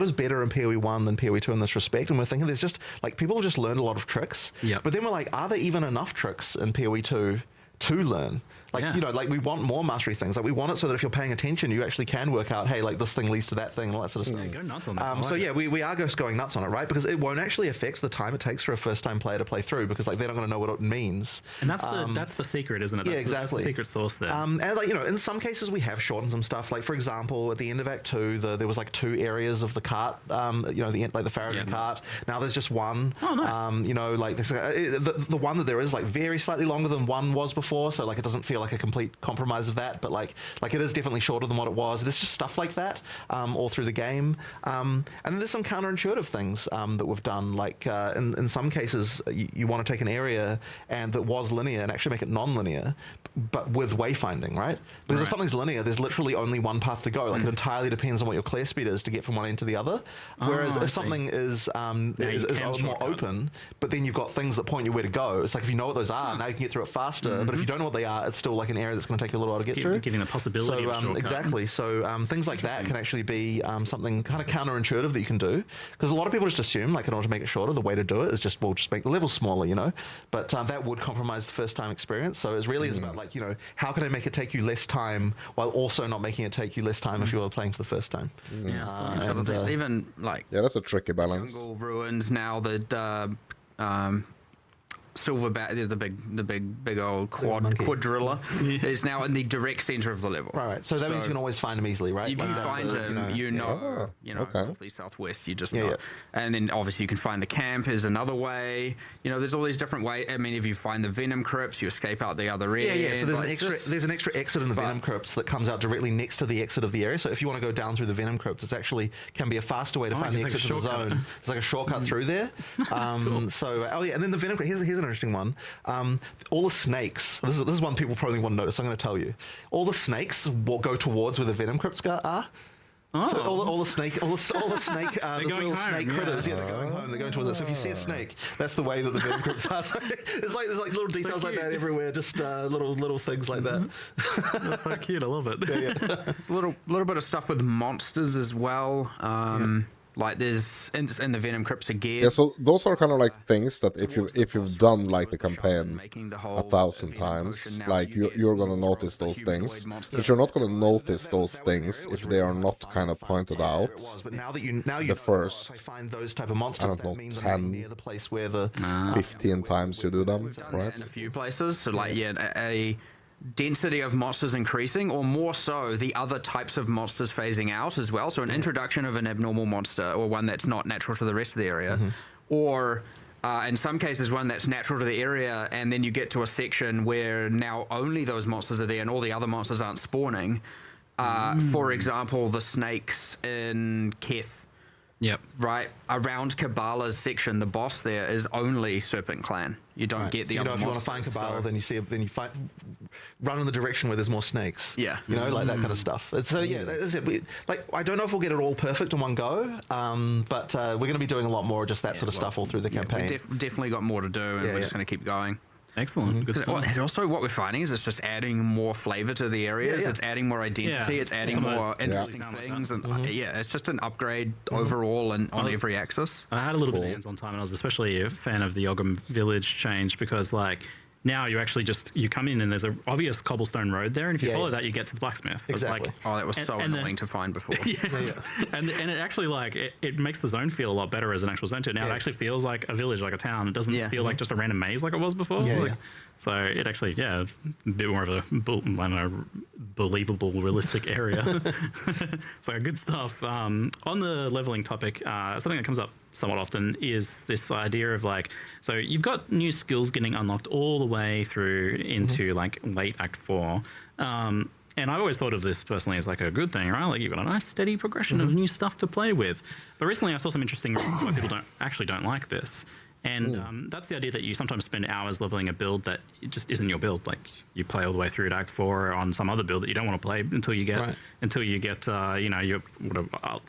is better in PoE 1 than PoE 2 in this respect, and we're thinking there's just like people have just learned a lot of tricks. Yep. But then we're like, are there even enough tricks in PoE 2 to learn? Like, like we want more mastery things. Like we want it so that if you're paying attention, you actually can work out, hey, like this thing leads to that thing and all that sort of stuff. Yeah, go nuts on this. We are just going nuts on it, right? Because it won't actually affect the time it takes for a first-time player to play through, because like they're not going to know what it means. And that's the secret, isn't it? Exactly. That's the secret sauce there. And like in some cases we have shortened some stuff. Like for example, at the end of Act 2, there was like 2 areas of the cart. The Farragut cart. Now there's just one. Oh, nice. Like this, the one that there is like very slightly longer than one was before, so like it doesn't feel like a complete compromise of that, but like it is definitely shorter than what it was. There's just stuff like that all through the game, and then there's some counterintuitive things that we've done. Like in some cases, you want to take an area and that was linear and actually make it non-linear, but with wayfinding, right? Because if something's linear, there's literally only one path to go. Like it entirely depends on what your clear speed is to get from one end to the other. Whereas if something is more open, but then you've got things that point you where to go. It's like if you know what those are, now you can get through it faster. But if you don't know what they are, it's still like an area that's going to take you a little while to get through. Getting the possibility of a shortcut. Exactly. So things like that can actually be something kind of counterintuitive that you can do, because a lot of people just assume, like, in order to make it shorter, the way to do it is just make the level smaller, But that would compromise the first time experience. So it really is about like, how can I make it take you less time while also not making it take you less time if you were playing for the first time? Even like that's a tricky balance. Jungle Ruins now, the Silverback, the big old quadrilla is now in the direct center of the level. Right. So that means you can always find him easily, right? If you find him, northeast, southwest, you just know. Yeah. And then obviously you can find the camp is another way. There's all these different ways. I mean, if you find the venom crypts, you escape out the other end. Yeah. So there's an extra exit in the venom crypts that comes out directly next to the exit of the area. So if you want to go down through the venom crypts, it's actually can be a faster way to find the exit to the zone. It's like a shortcut through there. Cool. So and then the venom crypt. Here's an interesting one. All the snakes. This is one people probably want to notice. I'm going to tell you. All the snakes go towards where the venom crypts are. Oh. So all the snake, the little snake critters, they're going home. They're going towards it. So if you see a snake, that's the way that the venom crypts are. So there's like little details like that everywhere. Just little things like that. That's so cute. I love it. There's a little bit of stuff with monsters as well. Like there's in the Venom Crypts again. Yeah, so those are kind of like things that if you've done like the campaign making the 1,000 times, like you're gonna notice those things. But you're not gonna notice those things if they are not kind of pointed out. But now you The first, if I find those type of monsters, I don't that know, means I'm 10, near the place where the 15 times you do them, right? in a few places. So like a density of monsters increasing, or more so the other types of monsters phasing out as well. So an introduction of an abnormal monster, or one that's not natural to the rest of the area, or in some cases one that's natural to the area, and then you get to a section where now only those monsters are there and all the other monsters aren't spawning. For example, the snakes in Keth. Yep. Right around Kabbalah's section, the boss there is only Serpent Clan. You don't get the so, other if you want to find monsters, Kabbalah, then you find run in the direction where there's more snakes. Yeah. Like that kind of stuff. And so that is it. I don't know if we'll get it all perfect in one go, but we're going to be doing a lot more of just that sort of stuff all through the campaign. We definitely got more to do, and we're just going to keep going. Excellent. Good stuff. And also, what we're finding is it's just adding more flavor to the areas. Yeah. It's adding more identity. Yeah. It's adding Some of those more interesting sound like things, that. and it's just an upgrade overall and on every axis. I had a little bit of hands-on time, and I was especially a fan of the Ogham Village change because, like, now you actually you come in and there's an obvious cobblestone road there, and if you follow that, you get to the blacksmith. It's Exactly. like, Oh, that was so annoying to find before. yes. And it actually it makes the zone feel a lot better as an actual zone too. Now it actually feels like a village, like a town. It doesn't feel like just a random maze like it was before. So it actually, a bit more of a believable, realistic area. So good stuff. On the leveling topic, something that comes up somewhat often is this idea of like, so you've got new skills getting unlocked all the way through into like late Act 4. And I've always thought of this personally as like a good thing, right? Like you've got a nice steady progression of new stuff to play with. But recently I saw some interesting reasons why people don't like this. And that's the idea that you sometimes spend hours leveling a build that it just isn't your build. Like you play all the way through to Act 4 on some other build that you don't want to play until you get your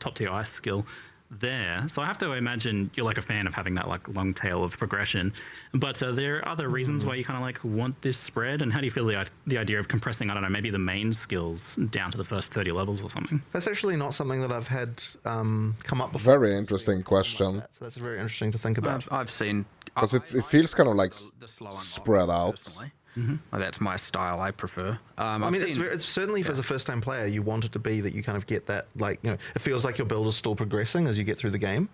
top tier ice skill there. So I have to imagine you're like a fan of having that like long tail of progression. But there are other reasons why you kind of like want this spread. And how do you feel the idea of compressing, I don't know, maybe the main skills down to the first 30 levels or something? That's actually not something that I've had come up before. Very interesting question. So that's very interesting to think about. I've seen Because it feels kind of like the slow spread out. personally. That's my style. I prefer. I mean, it's certainly as a first-time player, you want it to be that you kind of get that, like, it feels like your build is still progressing as you get through the game.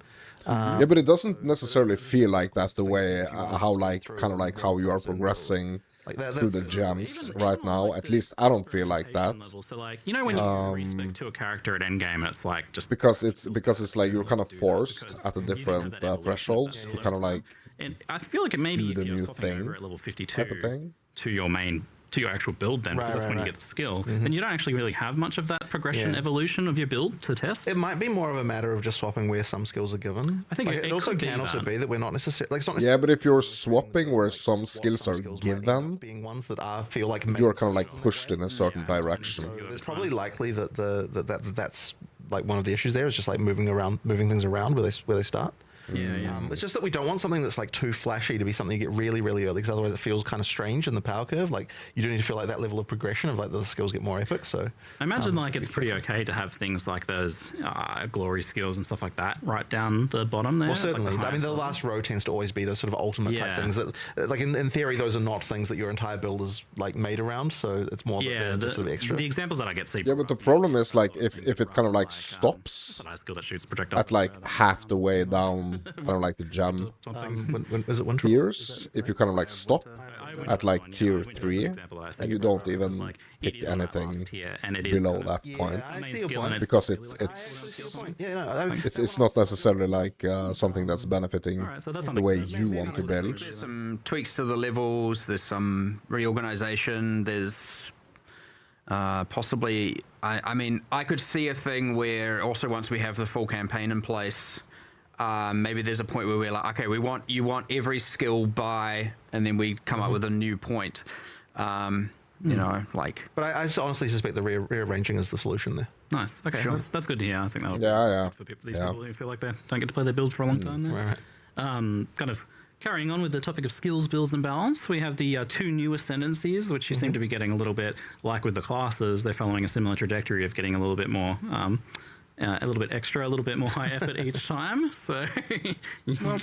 Yeah, but it doesn't necessarily feel like that the way how you are progressing through the gems right now. At least I don't feel like that. So like, when you respect to a character at endgame, it's like just because it's like you're kind of forced at the different thresholds to kind of like. And I feel like it maybe do the if you're new swapping thing over at level 52 type of thing. to your actual build then, because that's when you get the skill, then you don't actually really have much of that progression evolution of your build to test. It might be more of a matter of just swapping where some skills are given. I think it also can also be that we're not necessarily Yeah, but if you're swapping where some skills are given, being ones that feel like you're kind of like pushed in a certain direction. So it's probably likely that that's like one of the issues there is just like moving things around where they start. It's just that we don't want something that's like too flashy to be something you get really, really early, because otherwise it feels kind of strange in the power curve. Like you do need to feel like that level of progression of like the skills get more epic. So I imagine like it's pretty okay to have things like those glory skills and stuff like that right down the bottom there. Well, certainly. Like the last row tends to always be those sort of ultimate type things that, like in theory, those are not things that your entire build is like made around. So it's more just sort of extra. The examples that I get see. Yeah, but the problem is like if it kind of like stops a skill that shoots projectiles at like half the way down, kind of like the gem Is it one tiers, if you kind of like stop at like tier 3 and you don't even pick anything below that point, because it's not necessarily like something that's benefiting the way you want to build. There's some tweaks to the levels. There's some reorganization. There's possibly. I mean, I could see a thing where also once we have the full campaign in place. Maybe there's a point where we're like, okay, you want every skill by, and then we come up with a new point. But I honestly suspect the rearranging is the solution there. Nice. Okay, Sure. that's good to hear. I think that'll Yeah. for these people who feel like they don't get to play their build for a long time. There. Right. Kind of carrying on with the topic of skills, builds, and balance, we have the two new ascendancies, which you seem to be getting a little bit like with the classes. They're following a similar trajectory of getting a little bit more a little bit extra, a little bit more high effort each time. So, Well,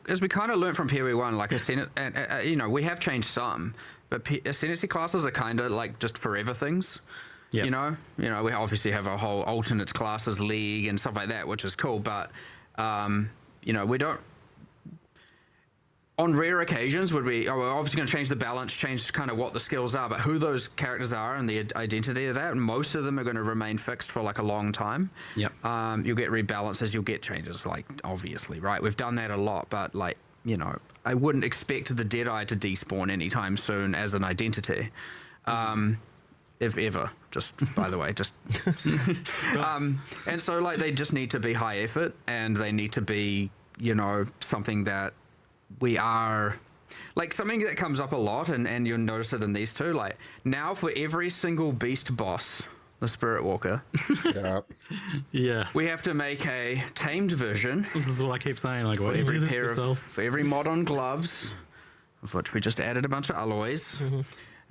as we kind of learned from PoE1, like you know, we have changed some, but ascendancy classes are kind of like just forever things. Yep. You know, we obviously have a whole alternate classes league and stuff like that, which is cool. But you know, we don't. On rare occasions, we're obviously going to change the balance, change kind of what the skills are, but who those characters are and the identity of that, and most of them are going to remain fixed for like a long time. Yep. You'll get rebalances, you'll get changes, like obviously, right? We've done that a lot, but like, you know, I wouldn't expect the Deadeye to despawn anytime soon as an identity. If ever, just by the way, just and so like they just need to be high effort, and they need to be, you know, something that we are like something that comes up a lot, and you'll notice it in these two. Like now, for every single beast boss, the Spirit Walker, Yeah. yes. we have to make a tamed version This is what I keep saying. Like, for what every do this pair of, yourself? for every mod on gloves, of which we just added a bunch of alloys.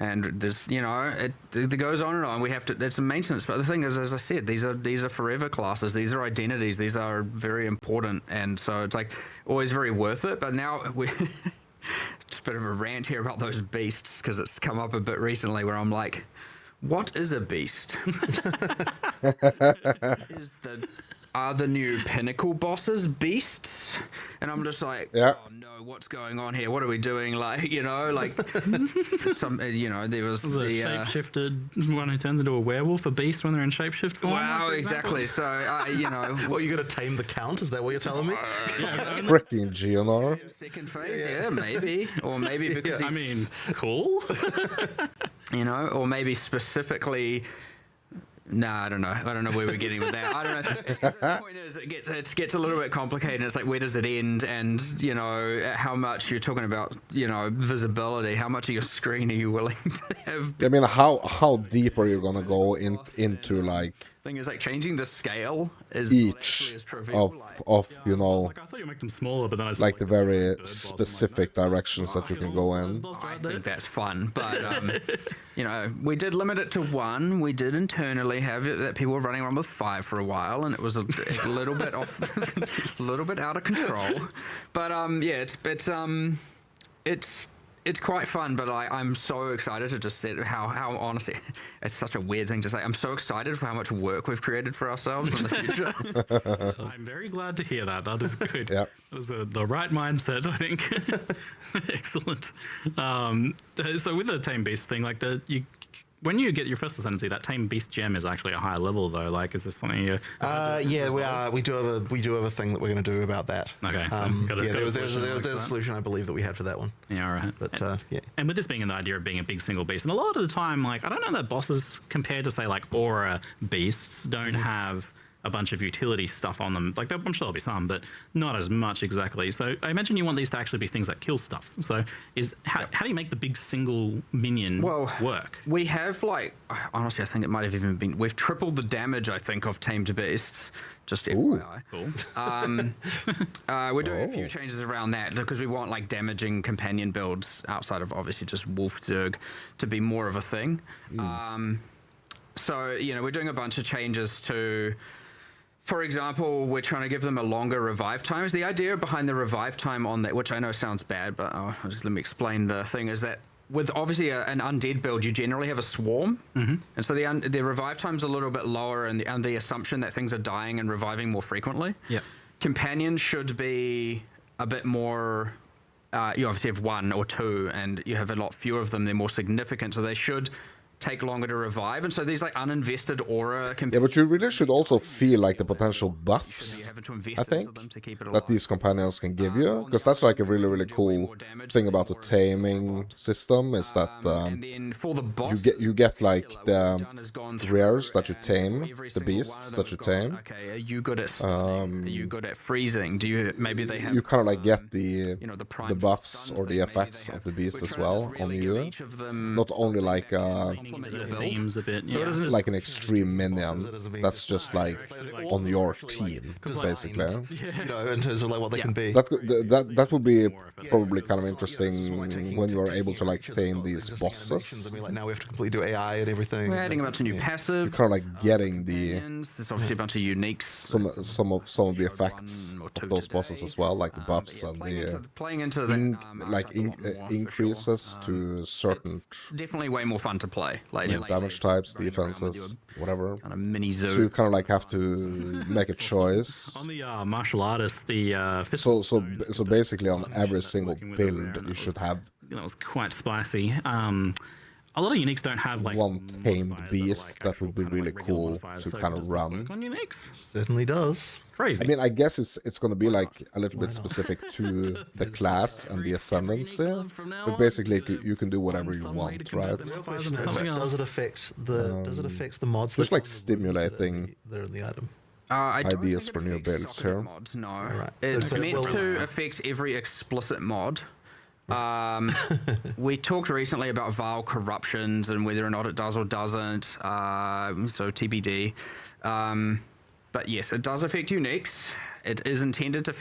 And there's, you know, it goes on and on. We have to. It's a maintenance. But the thing is, as I said, these are forever classes. These are identities. These are very important. And so it's like always very worth it. But now we just a bit of a rant here about those beasts, because it's come up a bit recently where I'm like, what is a beast? Are the new pinnacle bosses beasts? And I'm just like, Yeah. oh no, what's going on here? What are we doing? Like, you know, like some, you know, there was There's a the shapeshifted one who turns into a werewolf, a beast when they're in shapeshift form. wow, for exactly. example. So, you know, Well, you got to tame the count? Is that what you're telling me? Freaking Geonar. second phase, yeah, maybe, or maybe because I he's, mean, cool. you know, or maybe specifically. Nah, I don't know. I don't know where we're getting with that. I don't know. The point is, it gets a little bit complicated. It's like, where does it end? And, you know, how much you're talking about, you know, visibility. How much of your screen are you willing to have? I mean, how deep are you gonna go into like Thing is, like, changing the scale is not actually each as trivial. of you I know, was like, I thought you make them smaller, but then I like the very bird boss, specific directions that you can go in? I think that's fun, but you know, we did limit it to 1. We did internally have it that people were running around with 5 for a while, and it was a little bit off, a little bit out of control. But yeah, it's quite fun. But I'm so excited to just see how honestly, it's such a weird thing to say. I'm so excited for how much work we've created for ourselves in the future. I'm very glad to hear that. That is good. Yeah. That was the right mindset, I think. Excellent. So with the Tame Beast thing, like when you get your first ascendancy, that Tame Beast gem is actually a higher level, though. Like, is this something you? Yeah, we are. We do have a thing that we're going to do about that. Okay. There's a solution, I believe, that we had for that one. Yeah, all right. But yeah. And with this being the idea of being a big single beast, and a lot of the time, like, I don't know that bosses compared to say like aura beasts don't have a bunch of utility stuff on them. Like, I'm sure there'll be some, but not as much exactly. So I imagine you want these to actually be things that kill stuff. So how do you make the big single minion work? We have, like, honestly, I think it might have even been, we've tripled the damage, I think, of tamed beasts. Just FYI. Cool. We're doing a few changes around that because we want, like, damaging companion builds outside of obviously just Wolf Zerg to be more of a thing. So, you know, we're doing a bunch of changes to. For example, we're trying to give them a longer revive time. The idea behind the revive time on that, which I know sounds bad, but just let me explain the thing, is that with obviously an undead build, you generally have a swarm. And so the revive time's a little bit lower, and the assumption that things are dying and reviving more frequently. Yep. Companions should be a bit more. You obviously have 1 or 2, and you have a lot fewer of them. They're more significant, so they should take longer to revive. And so these, like, uninvested aura Yeah, but you really should also feel like the potential buffs, having to invest I into think, them to keep it that alive. these companions can give you, because that's like a really, really cool thing about the taming system, is that And then for the boss, you get like the done is gone through rares that you and tame, every the single one beasts of them that you have gone, tame. Okay, are you good at stunning? Are you good at freezing? Do you maybe they have? You kind of like get the you know, the buffs stuns or thing, the maybe they effects have. of the beast We're as trying to well just on really give you. each of them Not only like something complement your the build. themes a bit. So it Yeah. isn't Like an extreme minion that's just like on your team, basically. you know, in terms of like what they can be. That would be probably kind of interesting when you are able to like tame these I bosses. mean, like now we have to completely do AI and everything. We're adding a bunch of new passives. Kind of like getting the Minions. There's obviously a bunch of uniques. some of the effects One or of two those today. bosses as well, like the buffs Yeah, and playing into that increases to certain definitely way more fun to play. Like damage types, defenses, whatever. kind of mini zoo. So you kind of like have to make a choice. On the martial artists, the So basically on every single build you should have that was quite spicy. A lot of uniques don't have like one tamed modifiers beast like that would be actual really regular cool modifiers. to So kind does of this run. work on uniques? Certainly does. Crazy. I mean, I guess it's going to be like a little bit specific to the class and the ascendancy, but basically you can do whatever you want, right? Question is, Something does it else. affect the mods? Just that like come with stimulating that are in the item. I don't ideas think for it new affects builds soccer here. Mods, no, Alright. it's So meant will- to affect every explicit mod. We talked recently about Vile Corruptions and whether or not it does or doesn't. So TBD. But yes, it does affect uniques. It is intended to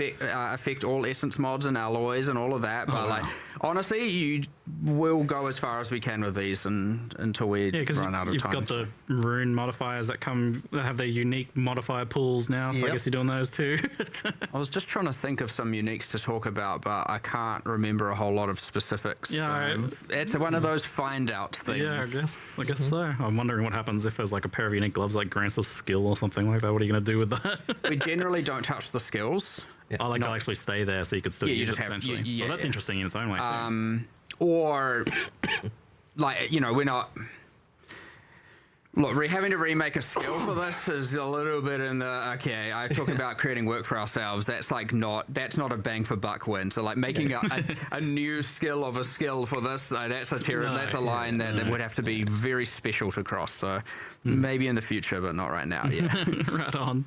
affect all essence mods and alloys and all of that. But like, honestly, you will go as far as we can with these until we Yeah, because run out of you've time. got the rune modifiers that have their unique modifier pools now, so I Yep. guess you're doing those too. I was just trying to think of some uniques to talk about, but I can't remember a whole lot of specifics. Yeah, so it's one of those find out things. Yeah, I guess so. I'm wondering what happens if there's like a pair of unique gloves like grants a skill or something like that. What are you going to do with that? We generally don't touch the skills. Oh, like they'll actually stay there so you could still Yeah, you use just it have- potentially. yeah, Well, that's yeah. interesting in its own way too. Or, like, you know, we're not. Look, having to remake a skill for this is a little bit in the okay. I talk about creating work for ourselves. That's like that's not a bang for buck win. So like making a new skill of a skill for this, that's a line that would have to be very special to cross. So maybe in the future, but not right now. Yeah. Right on.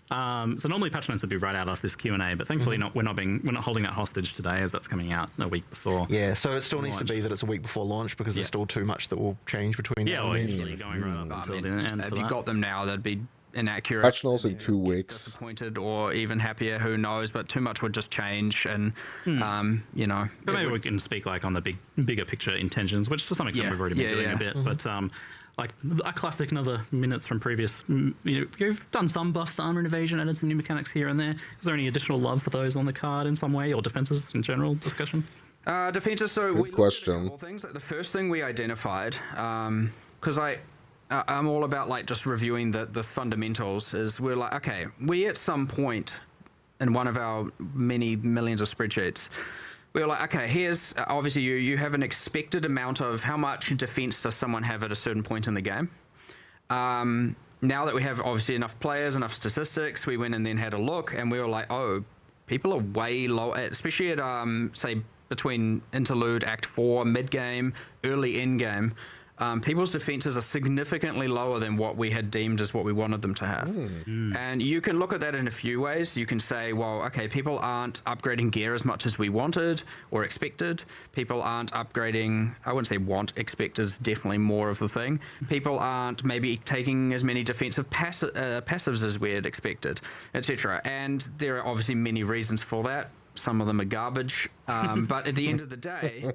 So normally patch notes would be right out after this Q&A, but thankfully we're not holding that hostage today as that's coming out a week before. Yeah, so it still needs to Launch. be that it's a week before launch because there's still too much that will change between Yeah, now or and then. usually going right up until the end. If for you that. got them now, that'd be inaccurate. Patch notes in 2 weeks. Disappointed or even happier, who knows? But too much would just change, and you know. But maybe we can speak like on the bigger picture intentions, which to some extent Yeah, we've already been yeah, doing yeah. a bit. But like a classic, another minutes from previous. You've done some buffs to armor and evasion, added some new mechanics here and there. Is there any additional love for those on the card in some way, or defenses in general discussion? Defenses. So we looked at a question. couple things. Like the first thing we identified, because I'm all about like just reviewing the fundamentals. Is we're like, okay, we at some point in one of our many millions of spreadsheets, we were like, okay, here's obviously you have an expected amount of how much defense does someone have at a certain point in the game. Now that we have obviously enough players, enough statistics, we went and then had a look, and we were like, oh, people are way low, especially at say between interlude, Act 4, mid game, early end game. People's defenses are significantly lower than what we had deemed as what we wanted them to have. And you can look at that in a few ways. You can say, well, okay, people aren't upgrading gear as much as we wanted or expected. People aren't upgrading, I wouldn't say expected is definitely more of the thing. People aren't maybe taking as many defensive passives as we had expected, etc. And there are obviously many reasons for that. Some of them are garbage. But at the end of the day,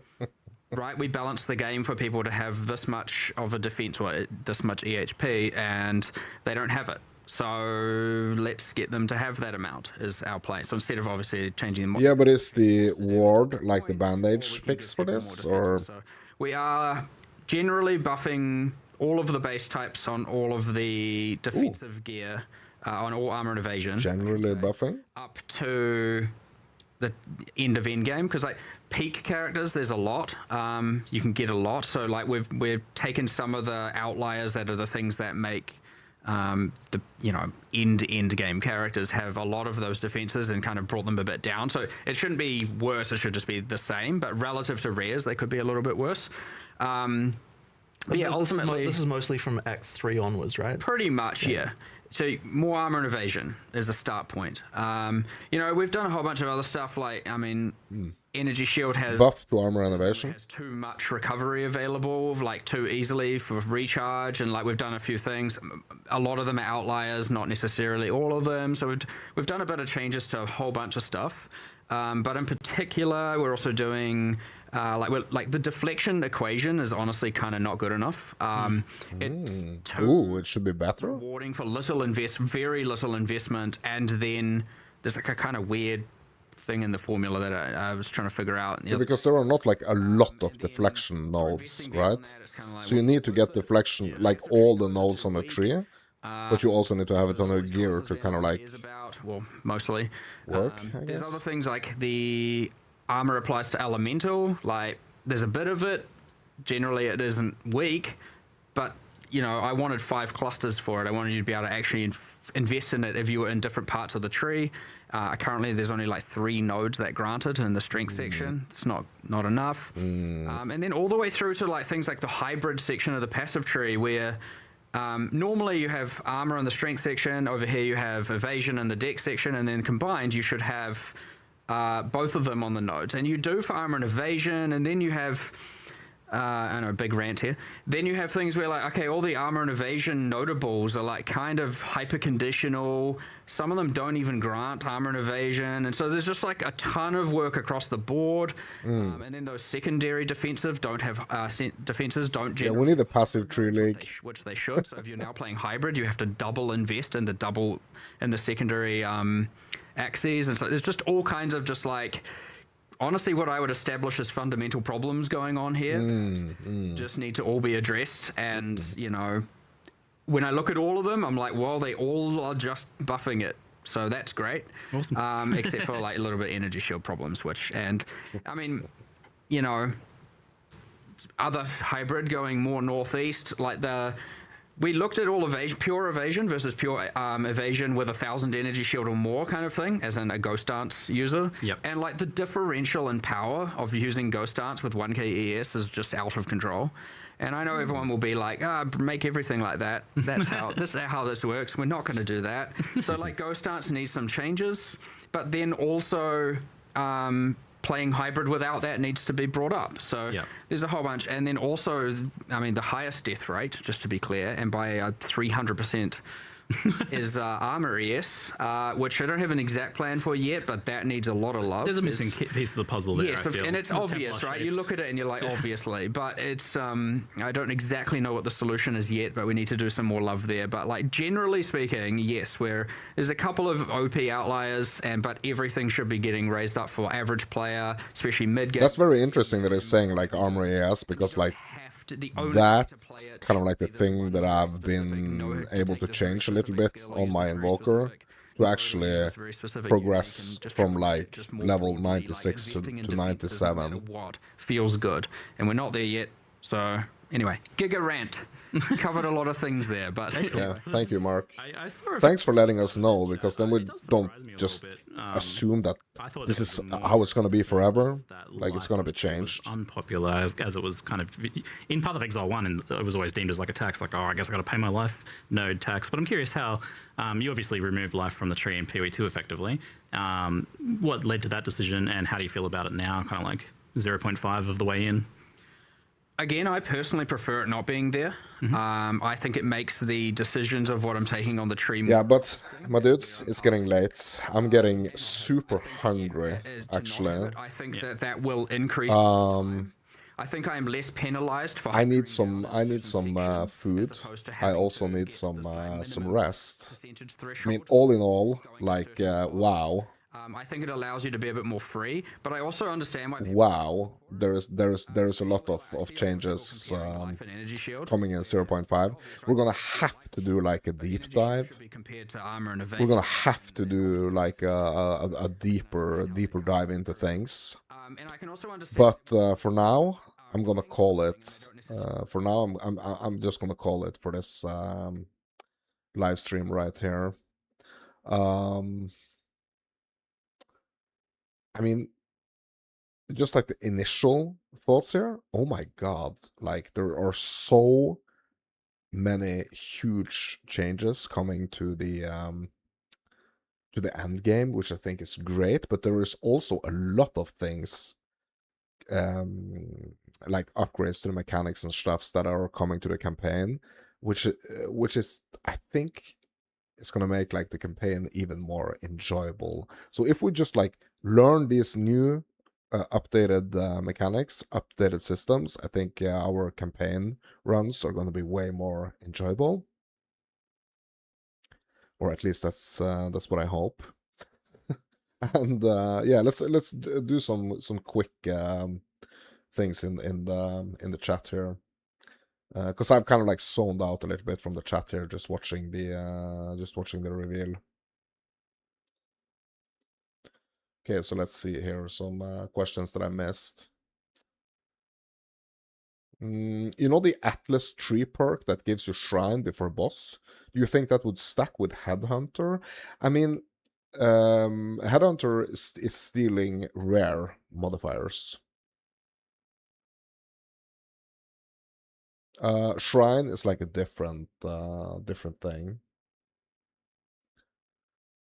right, we balance the game for people to have this much of a defense or this much EHP, and they don't have it. So let's get them to have that amount is our play. So instead of obviously changing them. Yeah, but is the ward like the bandage fix for this, or So we are generally buffing all of the base types on all of the defensive gear, on all armor and evasion. generally buffing? Up to the end of endgame, because like peak characters, there's a lot. You can get a lot. So like we've taken some of the outliers that are the things that make the end game characters have a lot of those defenses and kind of brought them a bit down. So it shouldn't be worse. It should just be the same. But relative to rares, they could be a little bit worse. But yeah, ultimately, this is mostly from Act 3 onwards, right? pretty much, yeah. So more armor and evasion is the start point. We've done a whole bunch of other stuff. Like, I mean, Energy Shield has buff to armor renovation. has too much recovery available, like too easily for recharge, and like we've done a few things. A lot of them are outliers, not necessarily all of them. So we've done a bit of changes to a whole bunch of stuff. But in particular, we're also doing like the deflection equation is honestly kind of not good enough. It's too It should be better. rewarding for very little investment, and then there's like a kind of weird thing in the formula that I was trying to figure out. Yeah, because there are not like a lot of deflection nodes, right? So you need to get deflection like all the nodes on a tree, but you also need to have it on a gear to kind of like well, mostly work, I there's guess. other things like the armor applies to elemental. Like there's a bit of it. Generally, it isn't weak, but you know, I wanted 5 clusters for it. I wanted you to be able to actually invest in it if you were in different parts of the tree. Currently, there's only like 3 nodes that granted in the strength section. It's not enough. And then all the way through to like things like the hybrid section of the passive tree, where normally you have armor in the strength section. Over here, you have evasion in the dex section, and then combined, you should have both of them on the nodes. And you do for armor and evasion, and then you have. I know, big rant here. Then you have things where like, okay, all the armor and evasion notables are like kind of hyper conditional. Some of them don't even grant armor and evasion, and so there's just like a ton of work across the board. And then those secondary defensive don't have defenses don't Yeah, generate. we need a passive tree league. Which they should. So if you're now playing hybrid, you have to double invest in the secondary axes, and so there's just all kinds of just like. Honestly, what I would establish as fundamental problems going on here just need to all be addressed. And, you know, when I look at all of them, I'm like, well, they all are just buffing it. So that's great. Awesome. Except for like a little bit of energy shield problems, and I mean, you know, other hybrid going more northeast, like we looked at all evasion, pure evasion versus pure evasion with 1,000 energy shield or more kind of thing, as in a ghost dance user. Yep. And like the differential in power of using ghost dance with 1k ES is just out of control. And I know everyone will be like, make everything like that. That's how this works. We're not going to do that. So like ghost dance needs some changes, but then also playing hybrid without that needs to be brought up. So there's a whole bunch. And then also, I mean, the highest death rate, just to be clear, and by 300% is armor ES, which I don't have an exact plan for yet, but that needs a lot of love. There's a missing piece of the puzzle there. Yes, I feel. and it's obvious, right? You look at it and you're like, obviously, but it's I don't exactly know what the solution is yet, but we need to do some more love there. But like generally speaking, yes, there's a couple of OP outliers, but everything should be getting raised up for average player, especially mid game. That's very interesting that it's saying like armor AS, because like that's kind of like the thing that I've been able to change a little bit on my Invoker to actually progress from like level 96 to 97. Feels good, and we're not there yet. So anyway, Giga Rant. Covered a lot of things there, but Yeah, thank you, Mark. I saw Thanks for letting us know, because then we don't just assume that I thought this there is was more how it's going to be forever. that Like it's going to be was changed. unpopular as it was kind of in Path of Exile 1, and it was always deemed as like a tax, like, oh, I guess I got to pay my life node tax. But I'm curious how you obviously removed life from the tree in PoE2 effectively. What led to that decision, and how do you feel about it now, kind of like 0.5 of the way in? Again, I personally prefer it not being there. I think it makes the decisions of what I'm taking on the tree more. Yeah, but my dudes, it's getting late. I'm getting super hungry, actually. I think that will increase. I think I am less penalized for. I need some food. I also need some rest. I mean, all in all, like wow. I think it allows you to be a bit more free, but I also understand why. Wow, there is a lot of changes coming in 0.5. We're gonna have to do like a deep dive. We're gonna have to do like a deeper dive into things. But for now, I'm gonna call it. For now, I'm just gonna call it for this live stream right here. I mean, just like the initial thoughts here, oh my god, like there are so many huge changes coming to the end game, which I think is great, but there is also a lot of things like upgrades to the mechanics and stuffs that are coming to the campaign, which is, I think, it's gonna make like the campaign even more enjoyable. So if we just like learn these new updated mechanics, updated systems, I think our campaign runs are gonna be way more enjoyable, or at least that's what I hope. And yeah, let's do some quick things in the chat here, because I've kind of like zoned out a little bit from the chat here, just watching the reveal. Okay, so let's see here some questions that I missed. You know the Atlas tree perk that gives you shrine before boss? Do you think that would stack with Headhunter? I mean, Headhunter is stealing rare modifiers. Shrine is like a different thing.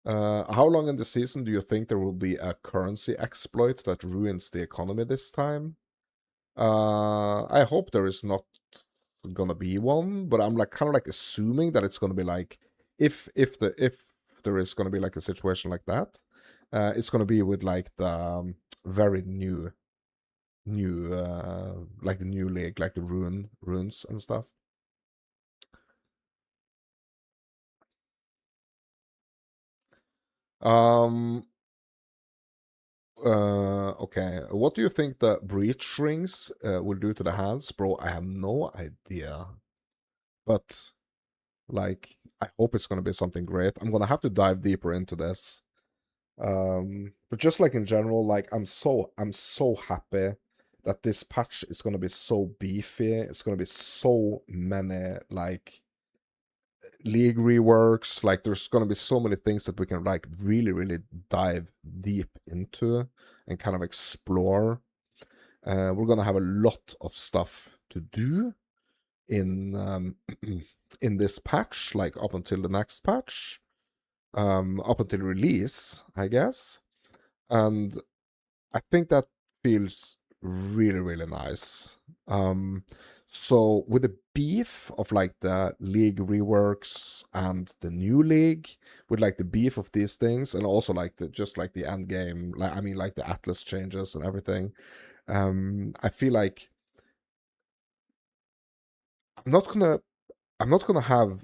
How long in the season do you think there will be a currency exploit that ruins the economy this time? I hope there is not gonna be one, but I'm like kind of like assuming that it's gonna be like if there is gonna be like a situation like that, it's gonna be with like the very new like the new league, like the runes and stuff. Um. Okay. What do you think the breach rings will do to the hands, bro? I have no idea, but like I hope it's gonna be something great. I'm gonna have to dive deeper into this. But just like in general, like I'm so happy that this patch is gonna be so beefy. It's gonna be so many like league reworks. Like there's gonna be so many things that we can like really dive deep into and kind of explore. We're gonna have a lot of stuff to do in in this patch, like up until the next patch, up until release, I guess. And I think that feels really nice. So with the beef of like the league reworks and the new league, with like the beef of these things, and also like the just like the end game, like I mean like the Atlas changes and everything, I feel like I'm not gonna have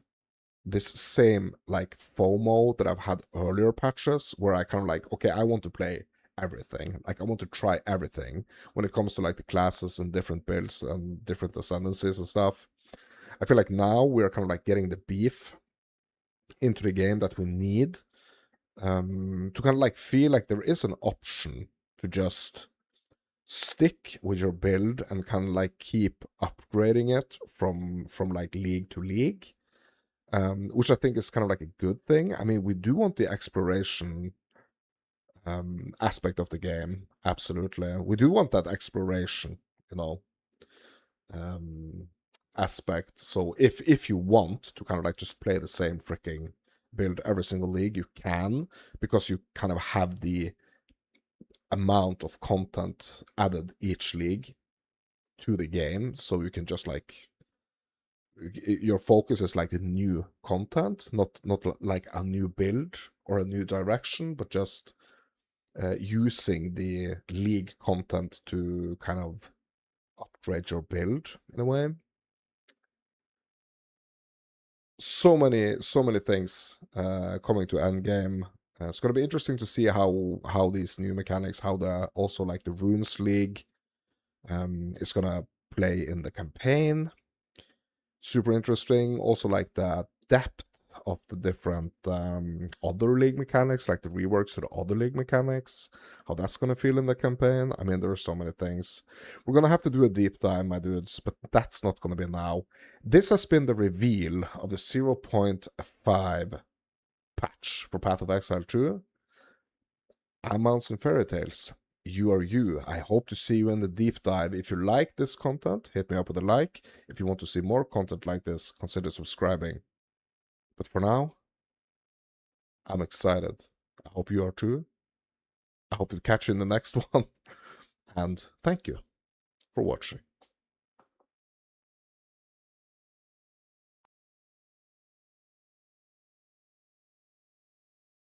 this same like FOMO that I've had earlier patches where I kind of like, okay, I want to play everything. Like I want to try everything when it comes to like the classes and different builds and different ascendancies and stuff. I feel like now we're kind of like getting the beef into the game that we need to kind of like feel like there is an option to just stick with your build and kind of like keep upgrading it from like league to league, which I think is kind of like a good thing. I mean, we do want the exploration aspect of the game, absolutely. We do want that exploration, you know, aspect. So if you want to kind of like just play the same freaking build every single league, you can, because you kind of have the amount of content added each league to the game, so you can just like your focus is like the new content, not like a new build or a new direction, but just using the league content to kind of upgrade your build in a way. So many things coming to endgame. It's gonna be interesting to see how these new mechanics, how the also like the runes league is gonna play in the campaign. Super interesting. Also like the depth of the different other league mechanics, like the reworks to the other league mechanics, how that's gonna feel in the campaign. I mean, there are so many things. We're gonna have to do a deep dive, my dudes, but that's not gonna be now. This has been the reveal of the 0.5 patch for Path of Exile 2. I'm Mounts and Fairy Tales. You are you. I hope to see you in the deep dive. If you like this content, hit me up with a like. If you want to see more content like this, consider subscribing. But for now, I'm excited. I hope you are too. I hope to catch you in the next one. And thank you for watching.